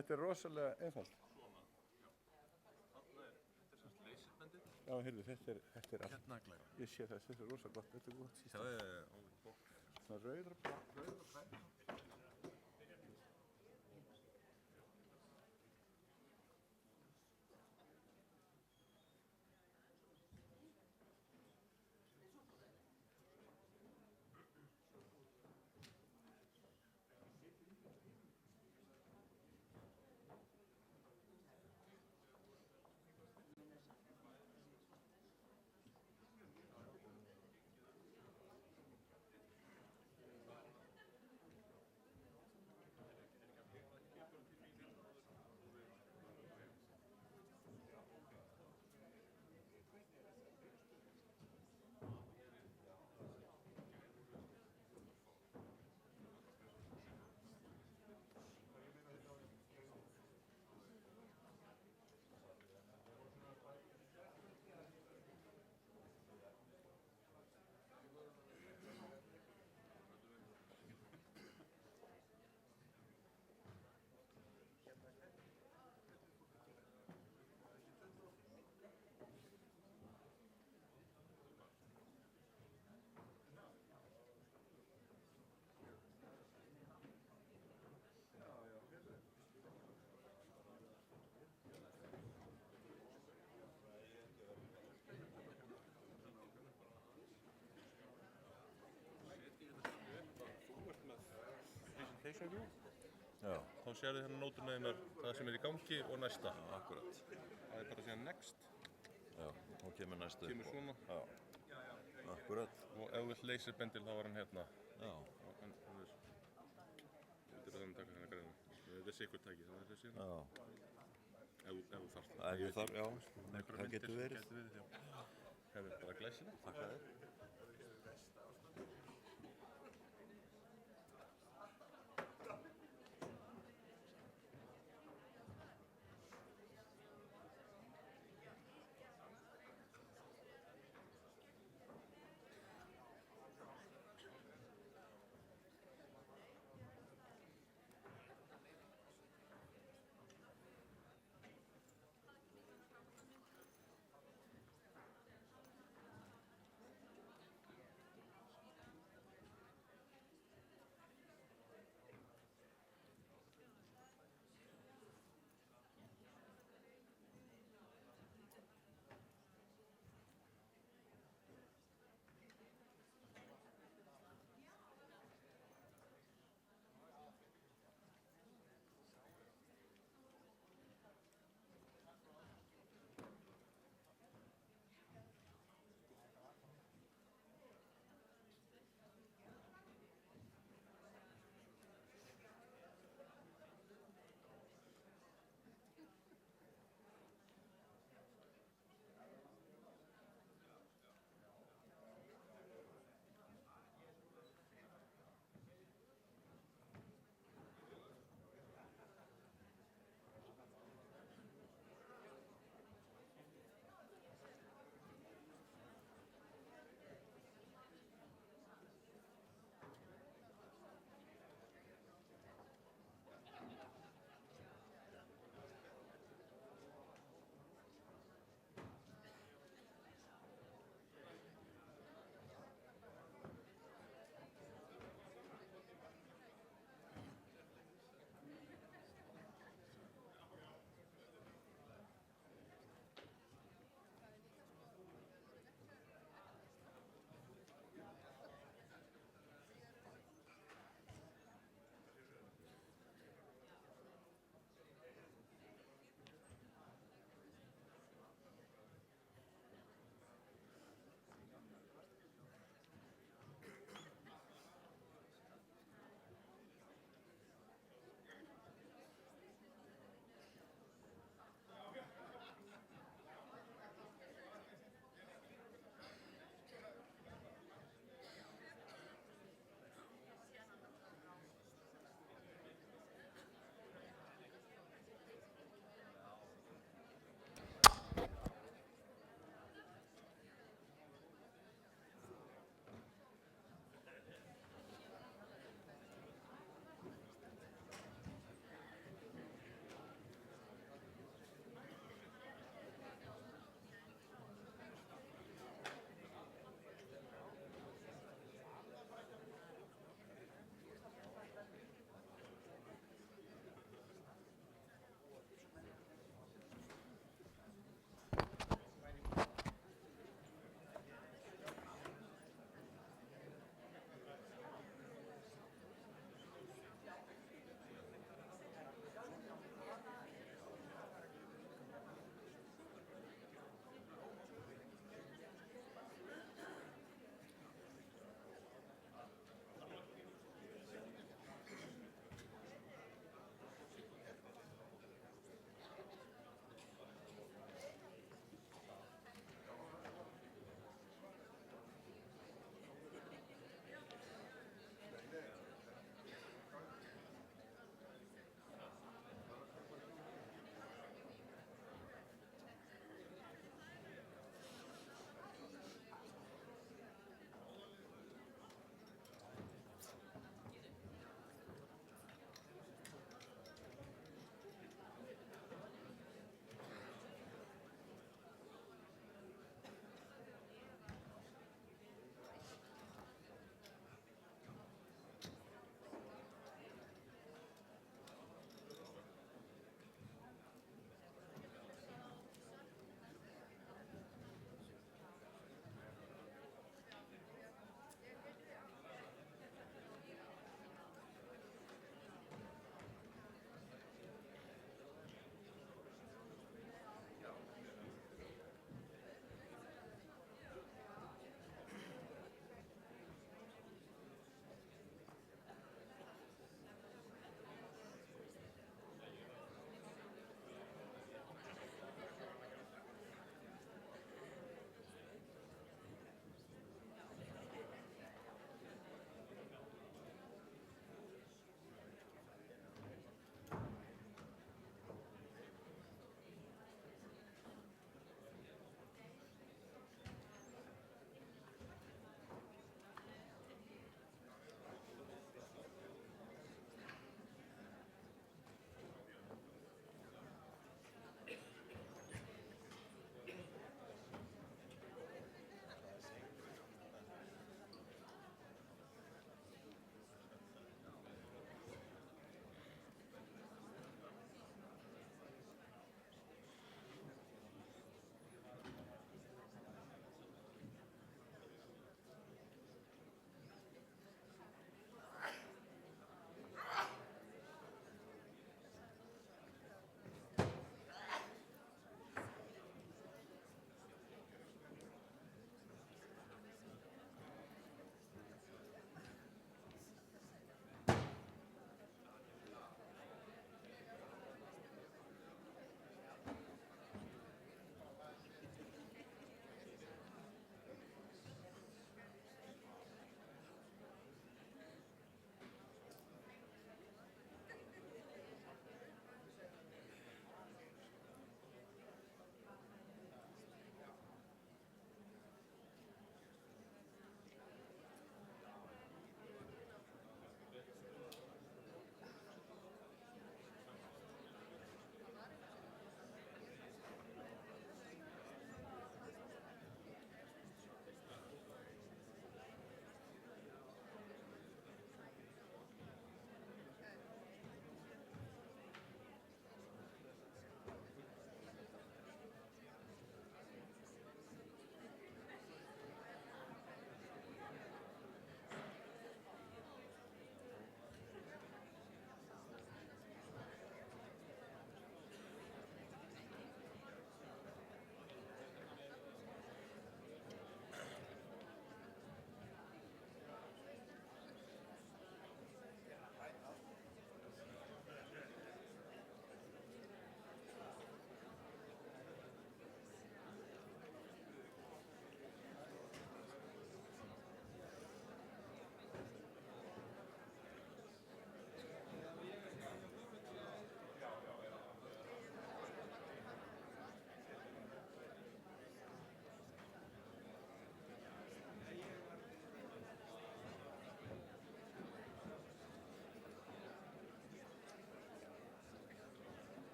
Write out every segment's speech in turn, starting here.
Þetta er rosalega einfalt. Svona, já. Þarna þetta er semst leysirbendið. Já, heyrðu, þetta er allt. Hérna glæra. Ég sé það, þetta er rosa gott, þetta er gott síst. Já. Svona rauðar bæn. Presentation view. Já, Þá sérðu hérna nóturna þínar það sem í gangi og næsta. akkurat. Það bara síðan next. Já, hún kemur næstu. Kemur svona. Já, akkurat. Og ef þú vilt leysirbendil þá var hann hérna. Já, En þú veist, þetta er þannig að taka hérna græna. Þetta er sikkert tæki, það er þessi hérna. já. Ef þú þarft það. Ef ég þarf, já, Einhverjar það getur myndir verið. Gæti verið, já. Hefur bara glæsilegt. Takk að þér.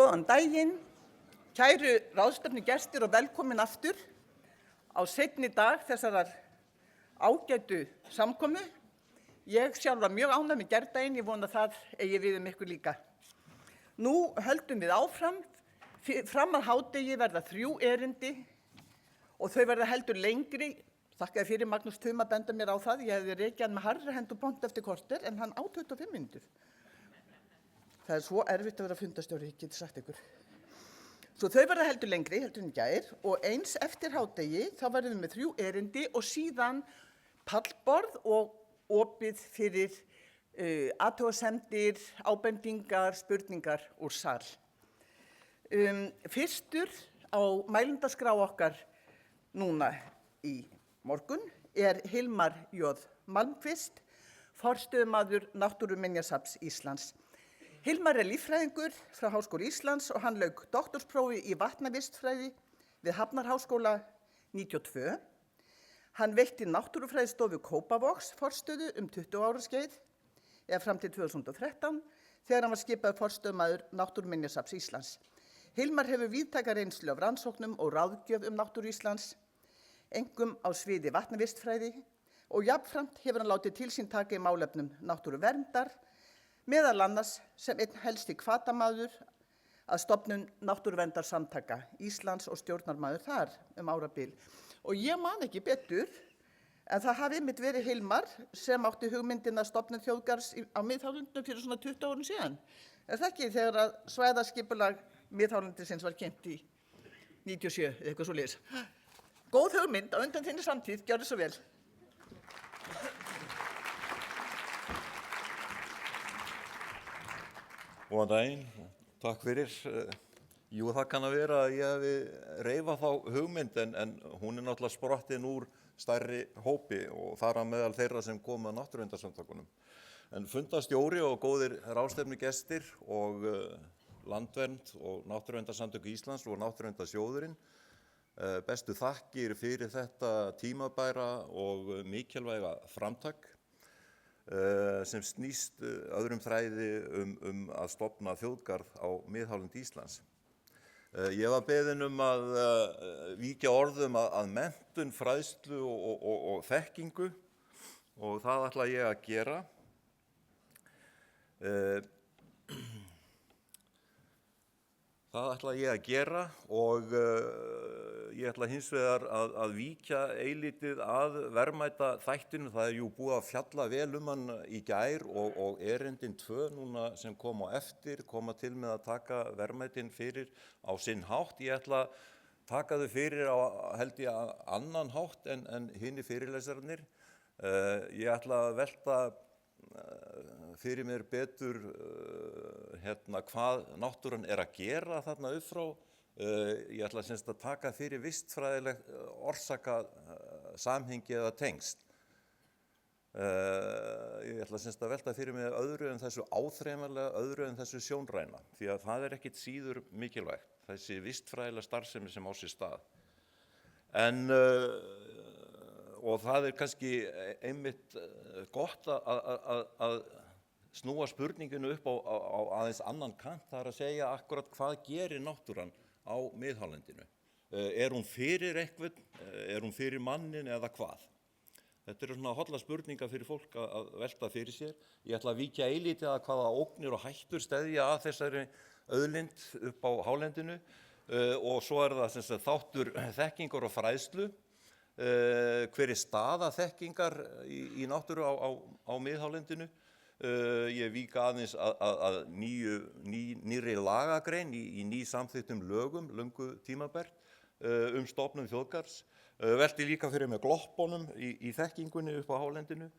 Góðan daginn, kæru ráðstefnugestir og velkomin aftur á seinni dag þessarar ágætu samkomu. Ég sjálf var mjög ánægð með gærdaginn, ég vona það eigi við ykkur líka. Nú höldum við áfram, fram að hádegi verða 3 erindi og þau verða heldur lengri. Þakkaði fyrir Magnús Tuma að benda mér á það, ég hefði rekið hann með harðri hend og pont eftir korter en hann á 25 mínútur. Það er svo erfitt að vera fundarstjóri, ég geti sagt ykkur. Svo þau verða heldur lengri, heldur en í gær og eins eftir hádegi þá verðum við með 3 erindi og síðan pallborð og opið fyrir athugasemdir, ábendingar, spurningar úr sal. Fyrstur á mælendaskrá okkar núna í morgun er Hilmar J. Malmkvist, forstöðumaður Náttúruminjasafns Íslands. Hilmar er líffræðingur frá Háskóla Íslands og hann lauk doktorsprófi í vatnavistfræði við Hafnarháskóla 92. Hann veitti Náttúrufræðistofu Kópavogs forstöðu 20 ára skeið, eða fram til 2013, þegar hann var skipaður forstöðumaður Náttúruminjasafns Íslands. Hilmar hefur víðtæka reynslu af rannsóknum og ráðgjöf náttúru Íslands, einkum á sviði vatnavistfræði og jafnframt hefur hann látið til sín taka í málefnum náttúruverndar, meðal annars sem einn helsti hvatamaður að stofnun náttúruverndarsamtaka Íslands og stjórnarmaður þar árabil. Og ég man ekki betur en það hafi einmitt verið Hilmar sem átti hugmyndina stofnun þjóðgarðs á miðhálendinu fyrir svona 20 árum síðan. Er það ekki þegar að svæðaskipulag miðhálendisins var kynnt í 97 eða eitthvað svoleiðis? Góð hugmynd á undan þinni samtíð, gjörðu svo vel. Góðan daginn, takk fyrir. Jú, það kann að vera að ég hefi reifað þá hugmynd en hún er náttúrulega sprottin úr stærri hópi og þar á meðal þeirra sem komu að náttúruverndarsamtökunum. En fundastjóri og góðir ráðstefnugestir og Landvernd og Náttúruverndarsamtök Íslands og Náttúruverndarsjóðurinn, bestu þakkir fyrir þetta tímabæra og mikilvæga framtak sem snýst öðrum þræði að stofna þjóðgarð á miðhálendi Íslands. Ég var beðinn að víkja orðum að menntun, fræðslu og þekkingu og það ætla ég að gera. Og ég ætla hins vegar að víkja eilítið að verðmæta þættinu. Það er jú búið að fjalla vel hann í gær og erindin 2 núna sem kom á eftir koma til með að taka verðmætin fyrir á sinn hátt. Ég ætla að taka þau fyrir á held ég annan hátt en hinir fyrirlesararnir. Ég ætla að velta fyrir mér betur hvað náttúran er að gera þarna upp frá. Ég ætla semst að taka fyrir vistfræðilegt orsaka samhengi eða tengsl. Ég ætla semst að velta fyrir mér öðru en þessu áþreifanlega, öðru en þessu sjónræna, því að það er ekkit síður mikilvægt, þessi vistfræðilega starfsemi sem á sér stað. Og það er kannski einmitt gott að snúa spurninginu upp á aðeins annan kant, það er að segja akkurat hvað gerir náttúran á miðhálendinu. Er hún fyrir einhvern, er hún fyrir mannin eða hvað? Þetta eru svona holla spurningar fyrir fólk að velta fyrir sér. Ég ætla að víkja eilítið að hvaða ógnir og hættur steðja að þessari auðlind upp á hálendinu og svo er það sem sagt þáttur þekkingar og fræðslu. Hver er staða þekkingar í náttúru á miðhálendinu. Ég víka aðeins að nýrri lagagrein í nýsamþykktum lögum, löngu tímabært, stofnun þjóðgarðs. Velti líka fyrir með gloppunum í þekkingunni upp á hálendinu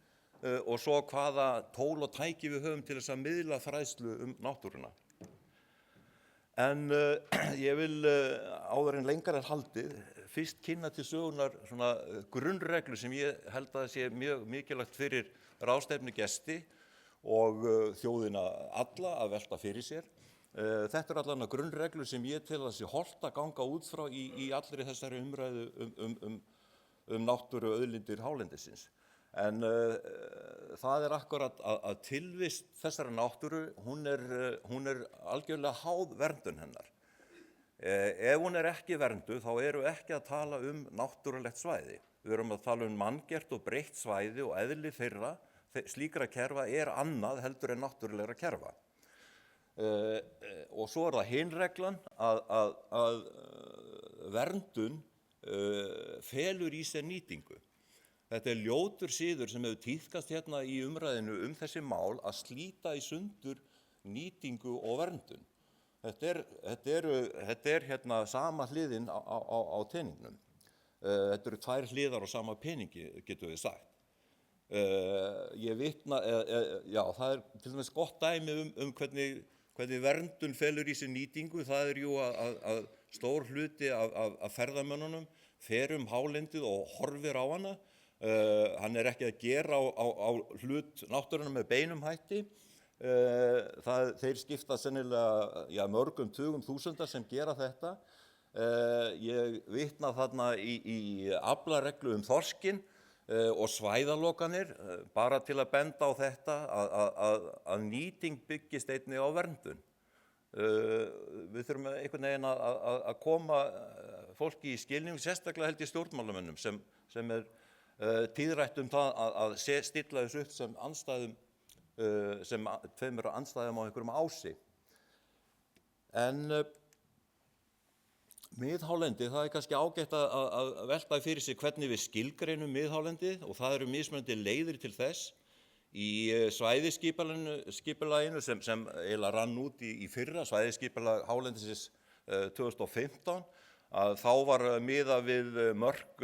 og svo hvaða tól og tæki við höfum til þess að miðla fræðslu náttúruna. En ég vil áður en lengra er haldið fyrst kynna til sögunar svona grunnreglu sem ég held að sé mjög mikilvægt fyrir ráðstefnugesti og þjóðina alla að velta fyrir sér. Þetta er allan grunnreglu sem ég tel að sé hollt að ganga út frá í allri þessari umræðu náttúru auðlindir hálendisins. En það akkurat að tilvist þessara náttúru, hún er algjörlega háð verndun hennar. Ef hún ekki vernduð, þá erum við ekki að tala náttúrulegt svæði. Við erum að tala manngert og breytt svæði og eðli þeirra, slíkra kerfa annað heldur en náttúrulegra kerfa. Og svo það hin reglan að verndun felur í sér nýtingu. Þetta ljótur siður sem hefur tíðkast hérna í umræðinu þessi mál að slíta í sundur nýtingu og verndun. Þetta hérna sama hliðin á teningnum. Þetta eru tvær hliðar á sama peningi, getum við sagt. Ég vitna, það til dæmis gott dæmi hvernig verndun felur í sér nýtingu. Það jú að stór hluti af ferðamönnunum fer hálendið og horfir á hana. Hann ekki að gera á hlut náttúrunnar með beinum hætti. Þeir skipta sennilega mörgum tugum þúsunda sem gera þetta. Ég vitna þarna í aflareglu þorskinn og svæðalokanir, bara til að benda á þetta að nýting byggist einnig á verndun. Við þurfum einhvern veginn að koma fólki í skilning, sérstaklega held ég stjórnmálamönnum sem tíðrætt það að stilla þessu upp sem andstæðum, sem tveimur andstæðum á einhverjum ási. En miðhálendið, það kannski ágætt að velta fyrir sig hvernig við skilgreinum miðhálendið og það eru mismunandi leiðir til þess. Í svæðisskipulaginu sem eiginlega rann út í fyrra, svæðisskipulag hálendisins 2015, að þá var miðað við mörk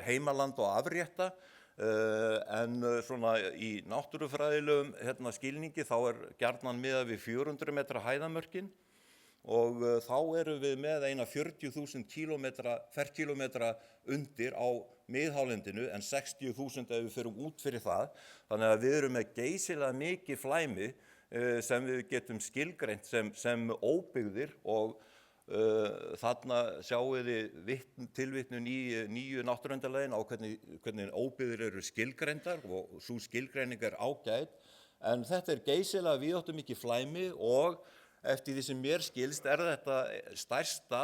heimaland og afrétta, en svona í náttúrufræðilegum skilningi þá gjarnan miðað við 400 metra hæðamörkin og þá erum við með eina 40.000 ferkílómetra undir á miðhálendinu en 60.000 ef við förum út fyrir það. Þannig að við erum með geysilega mikið flæmi sem við getum skilgreint sem óbyggðir og þarna sjáum við tilvitnun í nýju náttúruverndarlögin á hvernig óbyggðir eru skilgreindar og sú skilgreining ágæt. En þetta geysilega víðáttumikið flæmi og eftir því sem mér skilst þetta stærsta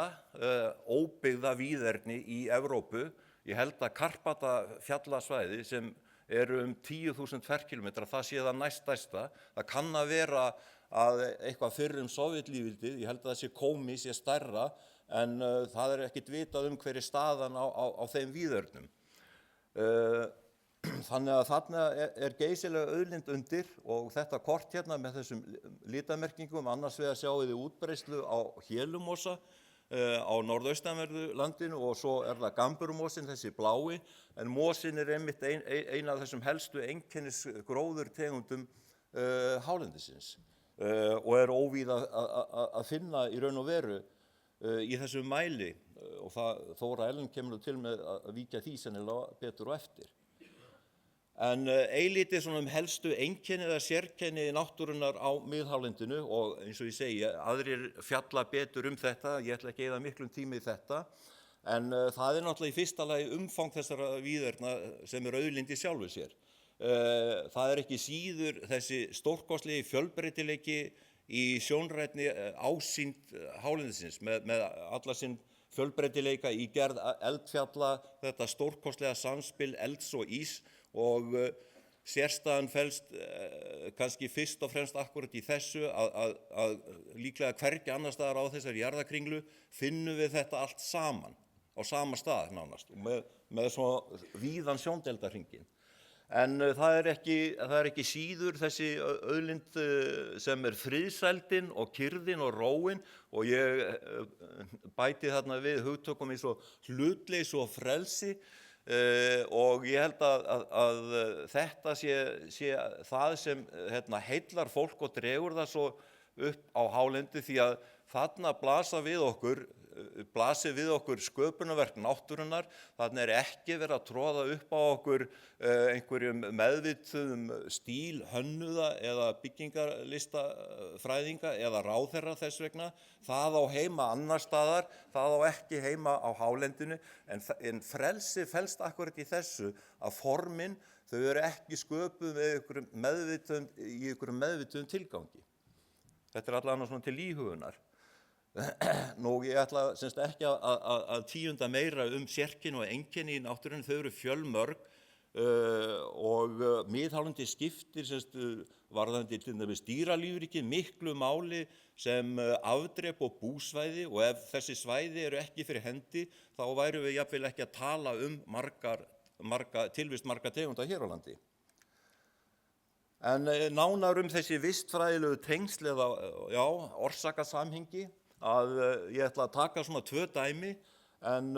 óbyggða víðerni í Evrópu. Ég held að Karpatafjallasvæði sem eru 10.000 ferkílómetrar, það sé það næststærsta. Það kann að vera að eitthvað fyrr Sovétlýðveldið, ég held að það sé Komi, sé stærra, en það ekkert vitað hver staðan á þeim víðernum. Þannig að þarna geysilega auðlind undir og þetta kort hérna með þessum litamerkingum, annars vegar sjáum við útbreiðslu á Hélumosa á norðaustanverðu landinu og svo það Gamburumosinn, þessi blái, en mosinn einmitt ein af þessum helstu einkennisgróðurtegundum hálendisins og óvíða að finna í raun og veru í þessum mæli og Þóra Ellen kemur til með að víkja því sennilega betur og eftir. En eilítið svona helstu einkenni eða sérkenni náttúrunnar á miðhálendinu og eins og ég segi, aðrir fjalla betur þetta, ég ætla ekki að eyða miklum tíma í þetta, en það náttúrulega í fyrsta lagi umfang þessara víðerna sem auðlind í sjálfu sér. Það ekki síður þessi stórkostlegi fjölbreytileiki í sjónrænni ásýnd hálendisins með alla sinn fjölbreytileika í gerð eldfjalla, þetta stórkostlega samspil elds og ís og sérstæðan felst kannski fyrst og fremst akkúrat í þessu að líklega hvergi annars staðar á þessari jarðakringlu finnum við þetta allt saman á sama stað nánast og með svo víðan sjóndeildarhringinn. En það ekki síður þessi auðlind sem friðsældin og kyrrðin og róin og ég bæti þarna við hugtökum eins og hlutleysi og frelsi og ég held að þetta sé það sem heillar fólk og dregur það svo upp á hálendi því að þarna blasir við okkur sköpunarverk náttúrunnar, þarna ekki verið að troða upp á okkur einhverjum meðvituðum stíl hönnuða eða byggingarlistafræðinga eða ráðherra þess vegna. Það á heima annars staðar, það á ekki heima á hálendinu, en frelsi felst akkurat í þessu að formin, þau eru ekki sköpuð með einhverjum meðvituðum tilgangi. Þetta allavega svona til íhugunar. Nú, ég ætla semst ekki að tíunda meira sérkenni og einkenni í náttúrunni, þau eru fjölmörg og miðhálendi skiptir semst varðandi til dæmis dýralífríki miklu máli sem afdrep og búsvæði, og ef þessi svæði eru ekki fyrir hendi, þá værum við jafnvel ekki að tala tilvist marga tegunda hér á landi. En nánar þessi vistfræðilegu tengsl eða orsakasamhengi, að ég ætla að taka svona 2 dæmi, en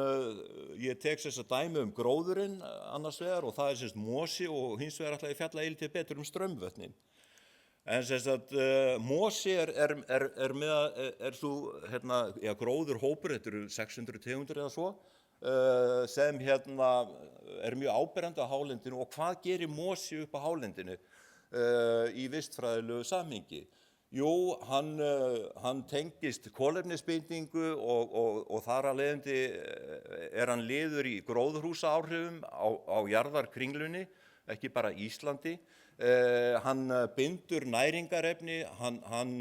ég tek þessa dæmi gróðurinn annars vegar, og það semst mosi, og hins vegar ætla ég að fjalla eilítið betur straumvötnin. En semst mosi er svo gróðurhópur, þetta eru 600 tegundir eða svo, sem er mjög áberandi á hálendinu. Og hvað gerir mosi upp á hálendinu í vistfræðilegu samhengi? Jú, hann tengist kolefnisbindingu og þar af leiðandi hann liður í gróðurhúsaáhrifum á jarðarkringlunni, ekki bara Íslandi. Hann bindur næringarefni, hann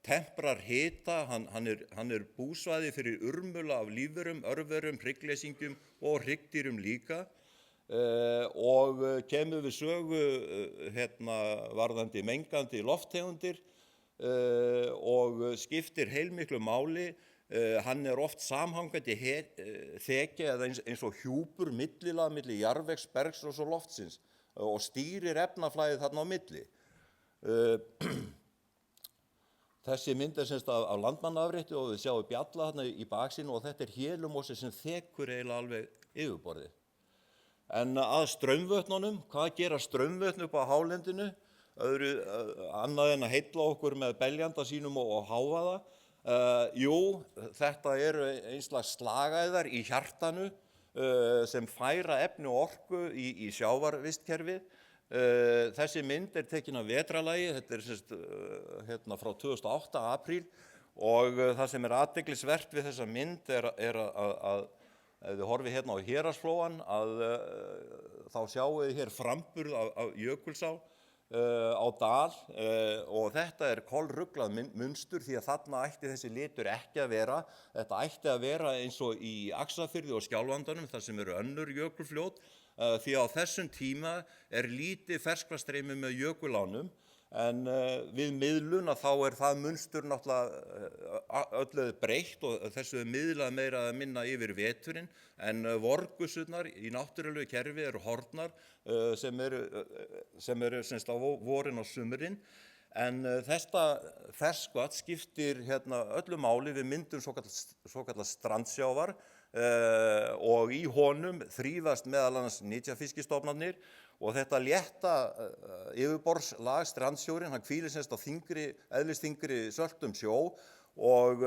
temprar hita, hann búsvæði fyrir urmula af lífverum, örverum, hryggleysingum og hryggdýrum líka. Og kemur við sögu varðandi mengandi lofttegundir og skiptir heilmiklu máli. Hann oft samhangandi þekja eða eins og hjúpur millilag milli jarðvegs, bergs og svo loftsins, og stýrir efnaflæðið þarna á milli. Þessi mynd semst af Landmannaafrétti, og við sjáum bjalla þarna í baksýn, og þetta hélumosi sem þekur eiginlega alveg yfirborðið. En að straumvötnunum, hvað gera straumvötn upp á hálendinu? Annað en að heilla okkur með beljanda sínum og hávaða. Jú, þetta eru einslags slagæðar í hjartanu sem færa efni og orku í sjávarvistkerfið. Þessi mynd tekin af vetrarlagi, þetta frá 2008, apríl, og það sem athyglisvert við þessa mynd að ef þið horfið hérna á Héraðsflóann, þá sjáum við hér framburð af Jökulsá á dal, og þetta kolruglað munstur, því að þarna ætti þessi litur ekki að vera. Þetta ætti að vera eins og í Axarfirði og Skjálfandanum, þar sem eru önnur jökulfljót, því á þessum tíma lítið ferskvatnsstreymi með jökulánum, en við miðlun þá það munstur náttúrulega öllu breytt, og þessu miðlað meira að minna yfir veturinn, en vorgusurnar í náttúrulegu kerfi eru horfnar sem eru semst á vorin og sumrin. En þetta ferskvatn skiptir öllu máli við myndun svokallað strandsjávar, og í honum þrífast meðal annars nytjafiskistofnarnir, og þetta létta yfirborðslag strandsjórinn, hann hvílir semst á eðlisþyngri söltum sjó, og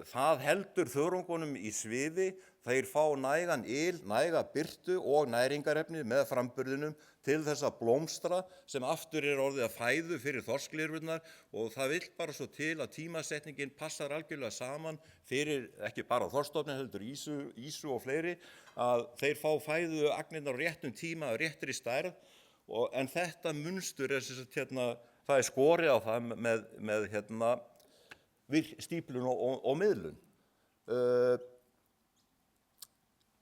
það heldur þörungunum í svifi. Þeir fá nægan næga birtu og næringarefni með framburðinum til þess að blómstra, sem aftur orðið að fæðu fyrir þorsklirfurnar, og það vill bara svo til að tímasetningin passar algjörlega saman fyrir ekki bara þorskstofninn heldur ýsu og fleiri, að þeir fá fæðu agnirnar á réttum tíma og réttri stærð, en þetta munstur það skorið á það með stíplun og miðlun.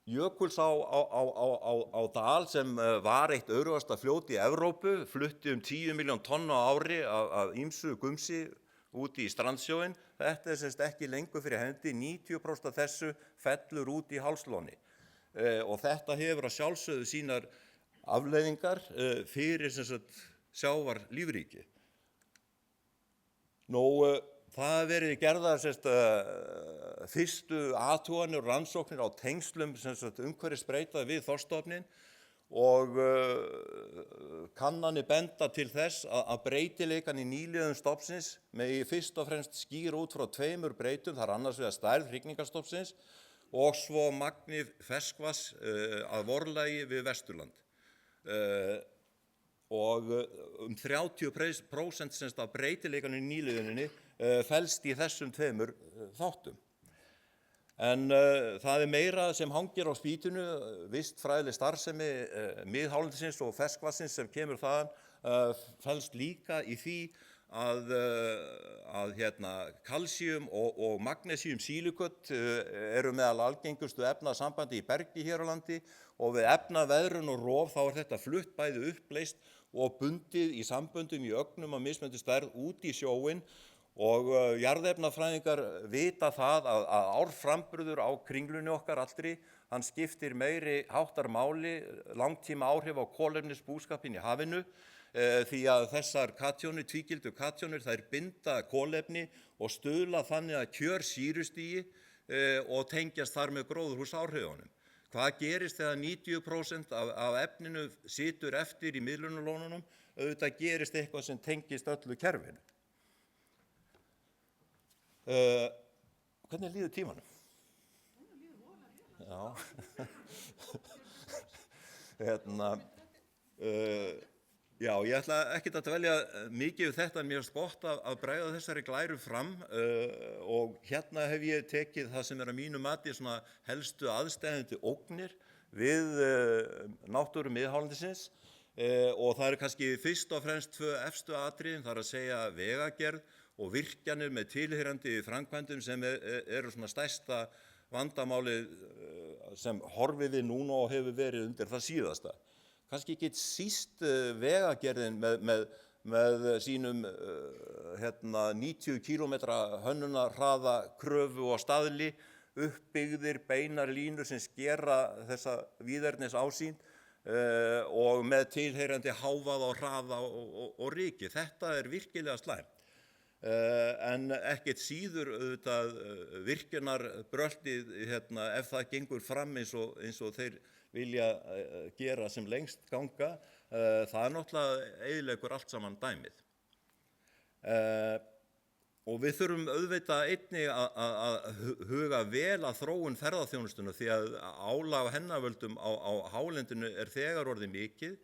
Jökulsá á dal, sem var eitt öruggasta fljót í Evrópu, flutti 10 milljón tonn á ári af ýmsu gumsi út í strandsjóinn. Þetta semst ekki lengur fyrir hendi, 90% af þessu fellur út í hálslóni. Og þetta hefur að sjálfsögðu sínar afleiðingar fyrir sjávarlífríki. Það verið gerðar fyrstu athuganir og rannsóknir á tengslum umhverfisbreyta við þorskstofninn, og kannanir benda til þess að breytileikan í nýliðun stofnsins megi fyrst og fremst skýra út frá tveimur breytum, það annars vegar stærð hrygningarstofnsins og svo magni ferskvatns að vorlagi við Vesturland. Og 30% af breytileikanum í nýliðuninni felst í þessum tveimur þáttum. En það meira sem hangir á spýtunu, vistfræðileg starfsemi miðhálendisins og ferskvatnsins sem kemur þaðan, felst líka í því að kalsíum og magnesíum sílikött eru meðal algengustu efnasambandi í bergi hér á landi og við efnaveðrun og rof þá þetta flutt bæði uppleist og bundið í samböndum í ögnum að mismunandi stærð út í sjóinn og jarðefnafræðingar vita það að árframburður á kringlunni okkar allri, hann skiptir meiri háttar máli, langtíma áhrif á kolefnisbúskapinn í hafinu, því að þessar katjónir, tvígildu katjónir, þær binda kolefni og stuðla þannig að kjör sýrustigi og tengjast þar með gróðurhúsaáhrifunum. Hvað gerist þegar 90% af efninu situr eftir í miðlunarlónunum? Auðvitað gerist eitthvað sem tengist öllu kerfinu. Hvernig líður tímanum? Já. Já, ég ætla ekkert að dvelja mikið við þetta, en mér finnst gott að bregða þessari glæru fram og hérna hef ég tekið það sem að mínu mati svona helstu aðsteðjandi ógnir við náttúru miðhálendisins og það eru kannski fyrst og fremst tvö efstu atriðin, það að segja vegagerð og virkjanir með tilheyrandi framkvæmdum sem eru svona stærsta vandamálið sem horfið við núna og hefur verið undir það síðasta. Kannski ekki síst vegagerðin með sínum 90 km hönnunarhraða kröfu og staðli, uppbyggðir beinar línur sem skera þessa víðernis ásýn og með tilheyrandi hávaða og hraða og ryki. Þetta er virkilega slæmt. En ekkert síður auðvitað virkjunarbröltið ef það gengur fram eins og þeir vilja gera sem lengst ganga, það náttúrulega eyðileggur allt saman dæmið. Og við þurfum auðvitað einnig að huga vel að þróun ferðaþjónustunnar því að álag á hennavöldum á hálendinu er þegar orðið mikið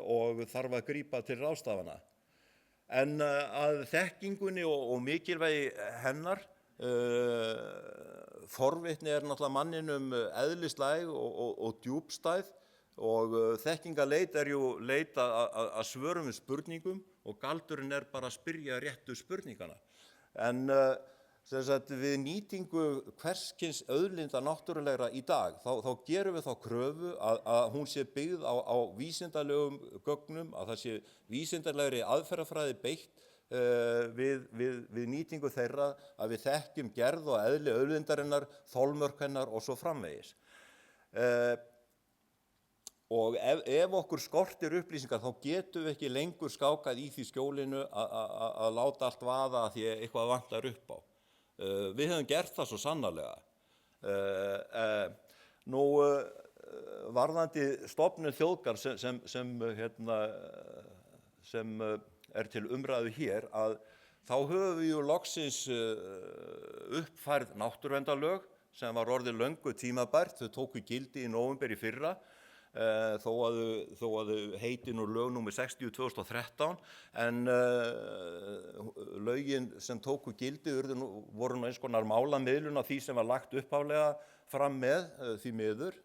og þarf að grípa til ráðstafana. En að þekkingunni og mikilvægi hennar, forvitni er náttúrulega manninum eðlislæg og djúpstæð og þekkingaleit er jú leit að svörum við spurningum og galdurinn er bara að spyrja réttu spurningana. En við nýtingu hverskins auðlinda náttúrulegra í dag, þá gerum við þá kröfu að hún sé byggð á vísindalegum gögnum, að það sé vísindalegri aðferðafræði beitt við nýtingu þeirra, að við þekkjum gerð og eðli auðlindarinnar, þolmörk hennar og svo framvegis. Og ef okkur skortir upplýsingar, þá getum við ekki lengur skákað í því skjólinu að láta allt vaða því eitthvað vantar upp á. Við höfum gert það svo sannarlega. Varðandi stofnun þjóðgarðs sem er til umræðu hér, að þá höfum við ju loksins uppfærð náttúruverndarlög sem var orðið löngu tímabært, þau tóku gildi í nóvember í fyrra, þó að þau heiti nú lög númer 60/2013, en lögin sem tóku gildi voru nú eins konar málamiðlun af því sem var lagt upphaflega fram með því miður.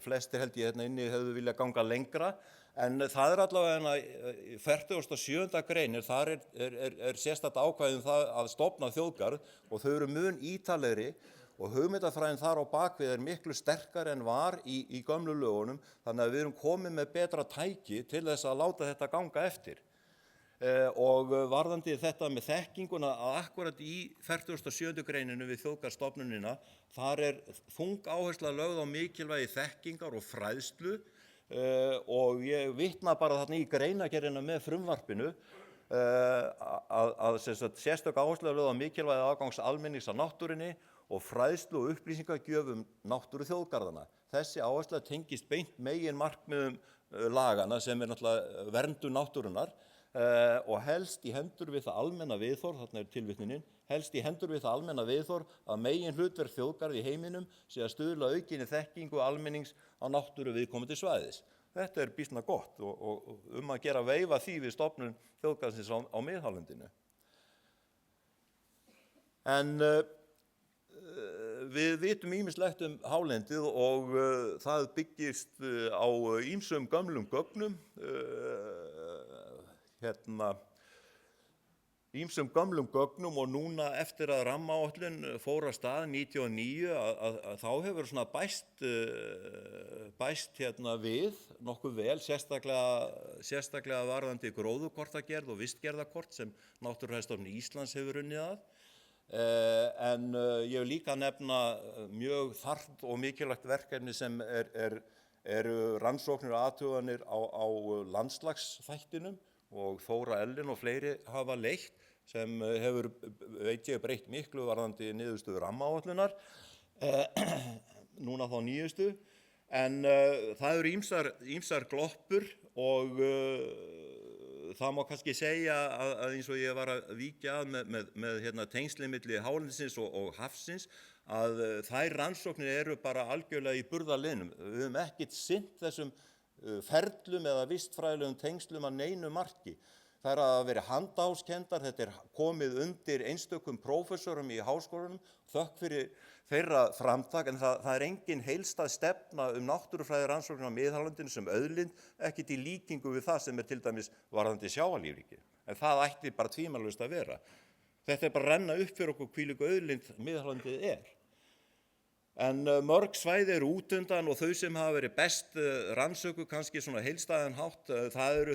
Flestir held ég hérna inni hefðu viljað ganga lengra, en það er allavega 47. greinir, þar er sérstakt ákvæði það að stofna þjóðgarð og þau eru mun ítarlegri og hugmyndafræðin þar á bakvið er miklu sterkari en var í gömlu lögunum, þannig að við erum komið með betra tæki til þess að láta þetta ganga eftir. Og varðandi þetta með þekkinguna að akkurat í 47. greininu við þjóðgarðsstofnunina, þar er þung áhersla lögð á mikilvægi þekkingar og fræðslu og ég vitna bara þarna í greinargerðina með frumvarpinu að sérstök áhersla lögð á mikilvægi aðgangs almennings að náttúrunni og fræðslu og upplýsingagjöf náttúru þjóðgarðana. Þessi áhersla tengist beint megin markmiðum lagana sem náttúrulega verndun náttúrunnar og helst í hendur við það almenna viðhorf, þarna tilvitnunin, helst í hendur við það almenna viðhorf að megin hlutverk þjóðgarða í heiminum sé að stuðla aukinni þekkingu almennings á náttúru viðkomandi svæðis. Þetta býsna gott og að gera veifa því við stofnun þjóðgarðsins á miðhálendinu. En við vitum ýmislegt hálendið og það byggist á ýmsum gömlum gögnum, og núna eftir að rammaáætlun fór af stað 99 að þá hefur svona bæst við nokkuð vel, sérstaklega varðandi gróðukortagerð og vistgerðarkort sem Náttúrufræðistofnun Íslands hefur unnið að. En ég vil líka nefna mjög þarft og mikilvægt verkefni sem eru rannsóknir og athuganir á landslagsþættinum og Þóra Ellen og fleiri hafa leitt sem hefur, veit ég, breytt miklu varðandi niðurstöðu rammaáætlunar, núna þá nýjustu, en það eru ýmsar gloppur og það má kannski segja að eins og ég var að víkja að með tengslin milli hálendisins og hafsins, að þær rannsóknir eru bara algjörlega í burðarliðnum. Við höfum ekkert sinnt þessum ferlum eða vistfræðilegum tengslum að neinu marki. Það að vera handahófskenndar, þetta komið undir einstökum prófessorum í háskólanum, þökk fyrir þeirra framtak, en það engin heildstæð stefna náttúrufræði rannsóknir á miðhálendinu sem auðlind, ekkert í líkingu við það sem til dæmis varðandi sjávarlífríki. En það ætti bara tvímælalaust að vera. Þetta bara að renna upp fyrir okkur hvílík auðlind miðhálendið er. En mörg svæði eru útundan og þau sem hafa verið best rannsökuð kannski svona heildstæðan hátt, það eru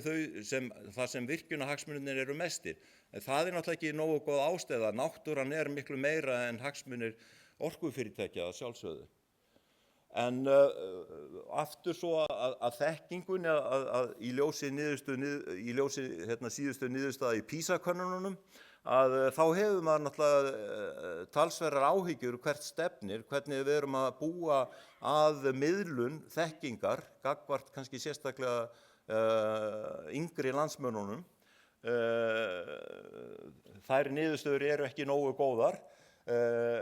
þar sem virkjunarhagsmunirnir eru mestir. En það náttúrulega ekki nógu góð ástæða, náttúran miklu meira en hagsmunir orkufyrirtækja að sjálfsögðu. En aftur svo að þekkingunni í ljósi síðustu niðurstaða í PISA-könnunum, að þá hefur maður náttúrulega talsverðar áhyggjur hvert stefnir, hvernig við erum að búa að miðlun þekkingar, gagnvart kannski sérstaklega yngri landsmönnunum. Þær niðurstöður eru ekki nógu góðar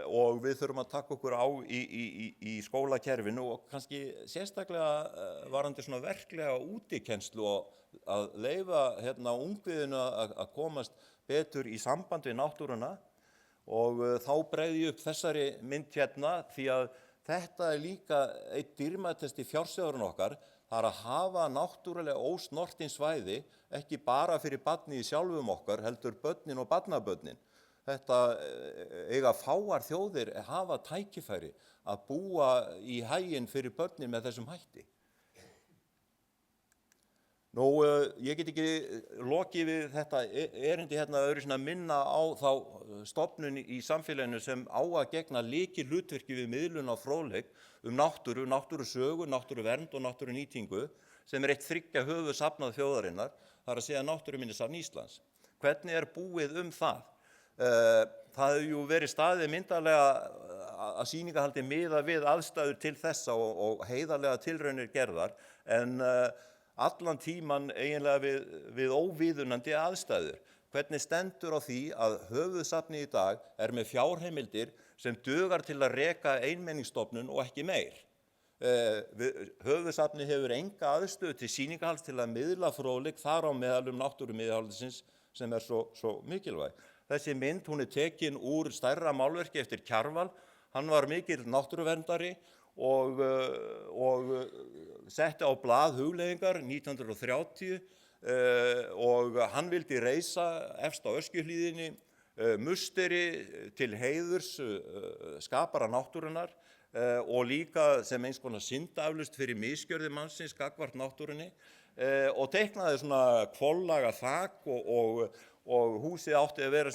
og við þurfum að taka okkur á í skólakerfinu og kannski sérstaklega varðandi svona verklega útikennslu og að leyfa ungviðinu að komast betur í samband við náttúruna og þá bregði ég upp þessari mynd því að þetta líka eitt dýrmætasti fjársjóðurinn okkar, það að hafa náttúrulega ósnortin svæði, ekki bara fyrir barnið í sjálfum okkar, heldur börnin og barnabörnin. Þetta eiga fáar þjóðir hafa tækifæri að búa í haginn fyrir börnin með þessum hætti. Nú, ég get ekki lokið við þetta erindi öðru sinna minna á þá stofnun í samfélaginu sem á að gegna lykilhlutverki við miðlun á fróðleik náttúru, náttúrusögu, náttúruvernd og náttúrunýtingu sem eitt 3 höfuðsafnað þjóðarinnar, það að segja Náttúruminjasafn Íslands. Hvernig búið það? Það hefur verið staðið myndarlega að sýningahaldi miða við aðstæður til þessa og heiðarlega tilraunir gerðar, en allan tíman eiginlega við óviðunandi aðstæður. Hvernig stendur á því að höfuðsafnið í dag með fjárheimildir sem dugar til að reka einmenningsstofnun og ekki meir? Höfuðsafnið hefur enga aðstöðu til sýningahalds til að miðla fróðleik, þar á meðal náttúrumiðhaldisins sem svo mikilvæg. Þessi mynd, hún tekin úr stærra málverki eftir Kjarval. Hann var mikill náttúruverndari og setti á blað hugleiðingar 1930 og hann vildi reisa efst á Öskjuhlíðinni musteri til heiðurs skapara náttúrunnar og líka sem eins konar syndaflaust fyrir misgjörðir mannsins gagnvart náttúrunni og teiknaði svona hvolllaga þak og húsið átti að vera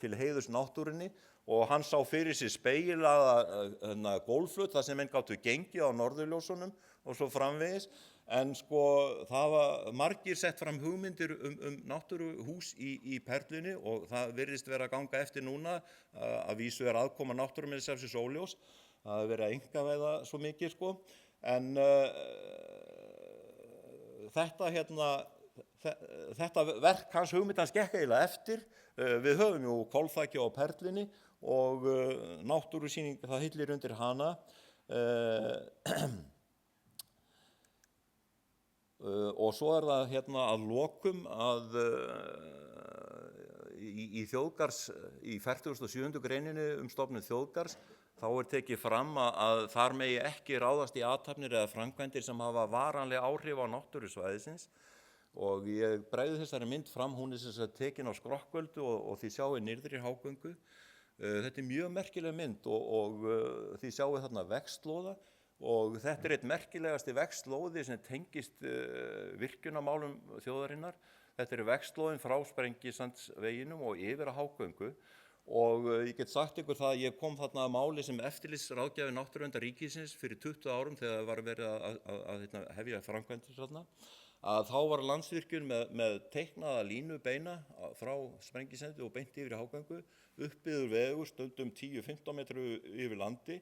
til heiðurs náttúrunni og hann sá fyrir sig speglaða gólfflöt þar sem menn gátu gengið á norðurljósunum og svo framvegis. En sko það var margir sett fram hugmyndir náttúruhús í Perlunni og það virðist vera að ganga eftir núna. Að vísu aðkoma náttúruminjasafnsins óljós. Það hefur verið að einkavæða svo mikið sko. En þetta verk hans hugmyndans gekk eiginlega eftir. Við höfum jú hvolfþakið á Perlunni og náttúrusýning það hillir undir hana. Og svo það að lokum að í þjóðgarðs, í 47. greininni stofnun þjóðgarðs, þá tekið fram að þar megi ekki ráðast í athafnir eða framkvæmdir sem hafa varanleg áhrif á náttúrusvæðisins. Og ég bregði þessari mynd fram, hún sem sagt tekin á Skrokköldu og þið sjáið nyrðri Hágöngu. Þetta mjög merkileg mynd og þið sjáið þarna vegslóða og þetta einn merkilegasti vegslóði sem tengist virkjunarmálum þjóðarinnar. Þetta vegslóðin frá Sprengisandsveginum og yfir að Hágöngu. Og ég get sagt ykkur það að ég kom þarna að máli sem eftirlitsráðgjafi Náttúruverndar ríkisins fyrir 20 árum þegar var verið að hefja framkvæmdir þarna. Að þá var Landsvirkjun með teiknaða línubeina frá Sprengisandi og beint yfir í Hágöngu, uppbyggður vegur stundum 10-15 metru yfir landi.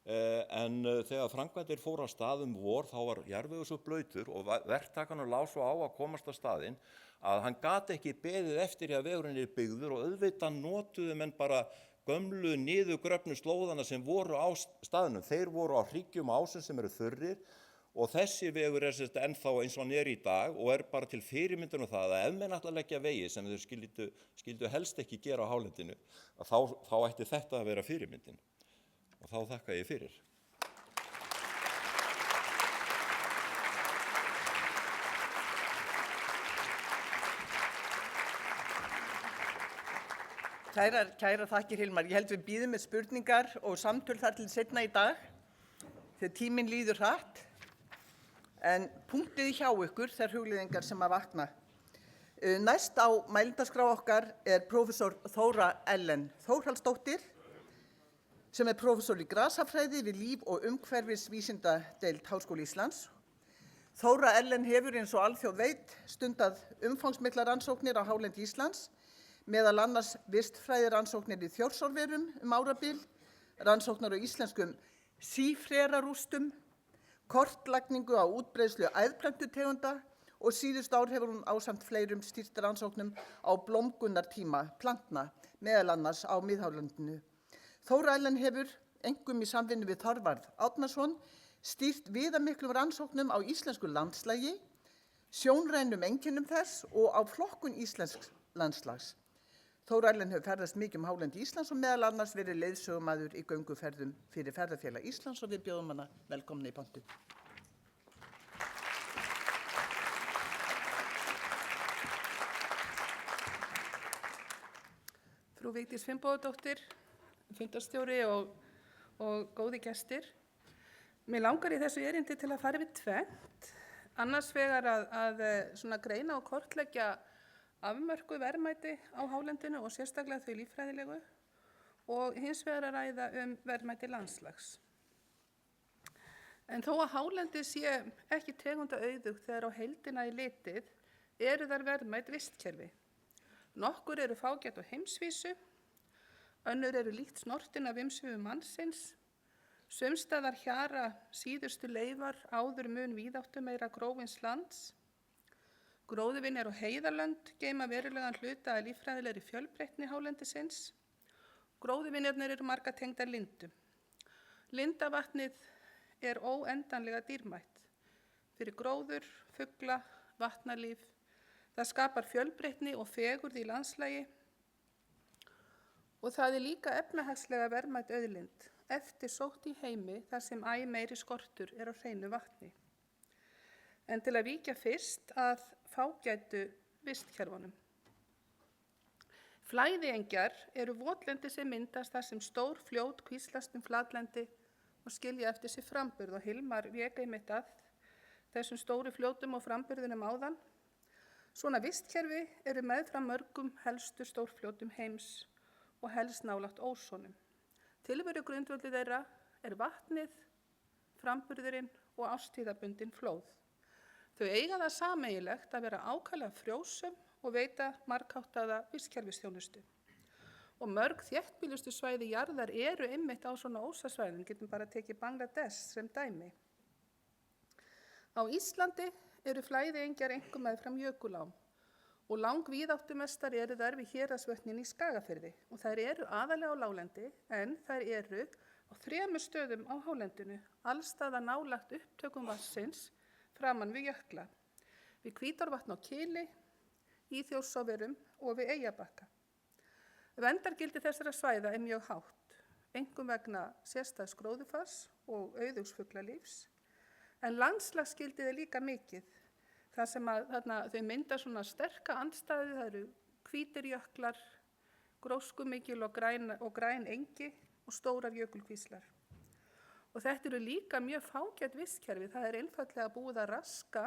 En þegar framkvæmdir fóru á stað vor þá var jarðvegur svo blautur og verktakanum lá svo á að komast á staðinn að hann gat ekki beðið eftir að vegurinn byggður og auðvitað notuðu menn bara gömlu niðurgröfnu slóðana sem voru á staðnum. Þeir voru á hryggjum ásum sem eru þurrir og þessi vegur ennþá eins og hann í dag og bara til fyrirmyndun það að ef menn ætla að leggja vegi sem þeir skyldu helst ekki gera á hálendinu, þá ætti þetta að vera fyrirmyndin. Og þá þakka ég fyrir. Kærar þakkir Hilmar. Ég held við bíðum með spurningar og samtöl þar til seinna í dag þegar tíminn líður hratt. En punktið hjá ykkur þær hugleiðingar sem að vakna. Næst á mælendaskrá okkar prófessor Þóra Ellen Þórhallsdóttir sem prófessor í grasafræði við líf- og umhverfisvísindadeild Háskóla Íslands. Þóra Ellen hefur eins og alþjóð veit stundað umfangsmiklar rannsóknir á hálendi Íslands, meðal annars vistfræðirannsóknir í Þjórsárverum árabil, rannsóknar á íslenskum sífrerarústum, kortlagningu á útbreiðslu æðplöntutegunda og síðust ár hefur hún ásamt fleirum stýrt rannsóknum á blómgunartíma plantna, meðal annars á miðhálendinu. Þóra Ellen hefur, einkum í samvinnu við Þorvarð Árnason, stýrt viðamiklum rannsóknum á íslensku landslagi, sjónrænum einkennum þess og á flokkun íslensks landslags. Þóra Ellen hefur ferðast mikið hálendi Íslands og meðal annars verið leiðsögumaður í gönguferðum fyrir Ferðafélag Íslands og við bjóðum hana velkomna í pontu. Frú Vigdís Finnbogadóttir, fundarstjóri og góði gestir. Mig langar í þessu erindi til að fara við tvennt. Annars vegar að greina og kortleggja afmörkuð verðmæti á hálendinu og sérstaklega þau líffræðilegu og hins vegar að ræða verðmæti landslags. En þó að hálendi sé ekki tegundaauðugt þegar á heildina í litið eru þar verðmæt vistkerfi. Nokkur eru fágæt á heimsvísu, önnur eru líkt snortin af umsvifu mannsins, sums staðar hjara síðustu leifar áður mun víðáttumeira grófins lands. Gróðurvinjar og heiðarlönd geyma verulegan hluta að líffræðilegri fjölbreytni hálendisins. Gróðurvinjarnir eru marga tengdar lindum. Lindavatnið er óendanlega dýrmætt fyrir gróður, fugla, vatnalíf. Það skapar fjölbreytni og fegurð í landslagi og það er líka efnahagslega verðmæt auðlind, eftirsótt í heimi þar sem æ meiri skortur er á hreinu vatni. En til að víkja fyrst að fágætu vistkerfunum. Flæðiengjar eru votlendi sem myndast þar sem stór fljót kvíslast flatlendi og skilja eftir sig framburð og Hilmar vék einmitt að þessum stóru fljótum og framburðunum áðan. Svona vistkerfi eru meðfram mörgum helstu stórfljótum heims og helst nálægt ósonum. Tilveru grundvöldu þeirra er vatnið, framburðurinn og árstíðabundin flóð. Þau eiga það sameiginlegt að vera ákaflega frjósum og veita margháttaða vistkerfisþjónustu. Og mörg þéttbýlustu svæði jarðar eru einmitt á svona ósasvæðum, getum bara tekið Bangladesh sem dæmi. Á Íslandi eru flæðiengjar einkum meðfram jökulám og langvíðáttumestar eru þær við héraðsvötnin í Skagafirði og þær eru aðallega á láglendi en þær eru á 3 stöðum á hálendinu, allstaðar nálægt upptökum vatnsins framan við jökla, við Hvítárvatn á Kili, í Þjórsárverum og við Eyjabakka. Verndargildi þessara svæða er mjög hátt, einkum vegna sérstæðs gróðurfars og auðugs fuglalífs, en landslagsgildið er líka mikið, þar sem þau mynda svona sterka andstæðu, það eru hvítir jöklar, gróskumikil og græn engi og stórar jökulkvíslar. Og þetta eru líka mjög fágætt vistkerfi, það er einfaldlega búið að raska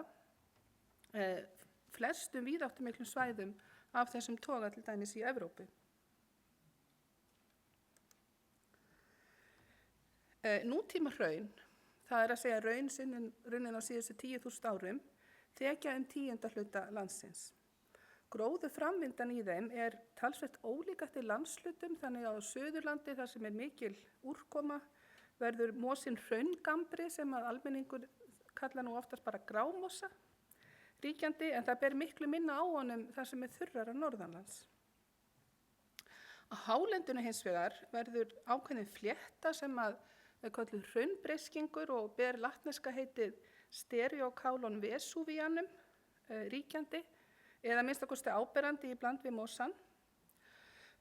flestum víðáttumiklum svæðum af þessum toga til dæmis í Evrópu. Nútíma hraun, það er að segja raun runnin á síðustu 10.000 árum, þekja 10% landsins. Gróðu framvindan í þeim er talsvert ólík eftir landslutum, þannig að á Suðurlandi þar sem er mikil úrkoma verður mosinn hraungambri sem að almenningur kalla nú oftast bara grámosa ríkjandi, en það ber miklu minna á honum þar sem er þurrara norðanlands. Á hálendinu hins vegar verður ákveðin flétta sem að við kallum hraunbreyskingur og ber latneska heitið Stereokálon Vesúvíanum ríkjandi eða minnstakosti áberandi í bland við mosann.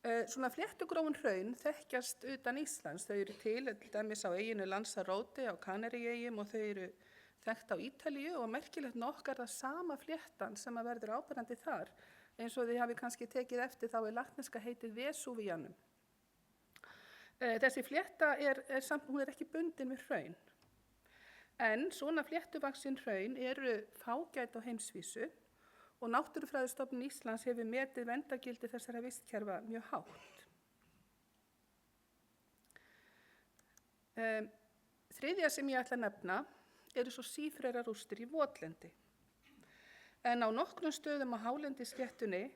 Svona fléttugróin hraun þekkjast utan Íslands. Þau eru til dæmis á eyjunu Lanzarote á Kanaríeyjum og þau eru þekkt á Ítalíu og merkilegt nokk er það sama fléttan sem að verður áberandi þar. Eins og þið hafi kannski tekið eftir þá er latneska heitið Vesúvíanum. Þessi flétta hún er ekki bundin við hraun. En svona fléttuvaksin hraun eru fágæt á heimsvísu og Náttúrufræðistofnun Íslands hefur metið verndargildi þessara vistkerfa mjög hátt. Þriðja sem ég ætla að nefna eru svo sífrerarústir í votlendi. En á nokkrum stöðum á hálendissléttunni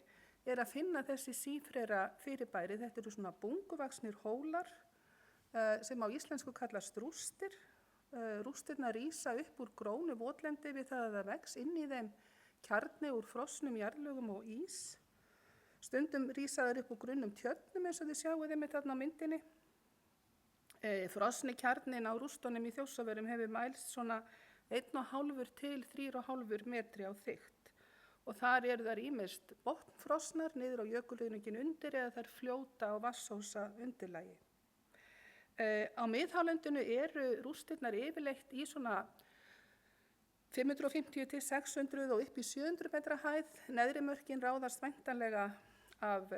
er að finna þessi sífrera fyrirbæri. Þetta eru svona bunguvaxnir hólar sem á íslensku kallast rústir. Rústirnar rísa upp úr grónu votlendi við það að það vex inn í þeim kjarni úr frosnum jarðlögum og ís. Stundum rísa þær upp úr grunnum tjörnum eins og þið sjáu þeim þarna á myndinni. Frosni kjarnin á rústunum í Þjórsárverum hefur mælst svona 1,5 til 3,5 metri á þykkt. Og þar eru þær ýmist botnfrosnar niður á jökulruðningin undir eða þær fljóta á vatnsósa undirlagi. Á miðhálendinu eru rústirnar yfirleitt í svona 550 til 600 og upp í 700 metra hæð. Neðri mörkin ráðast væntanlega af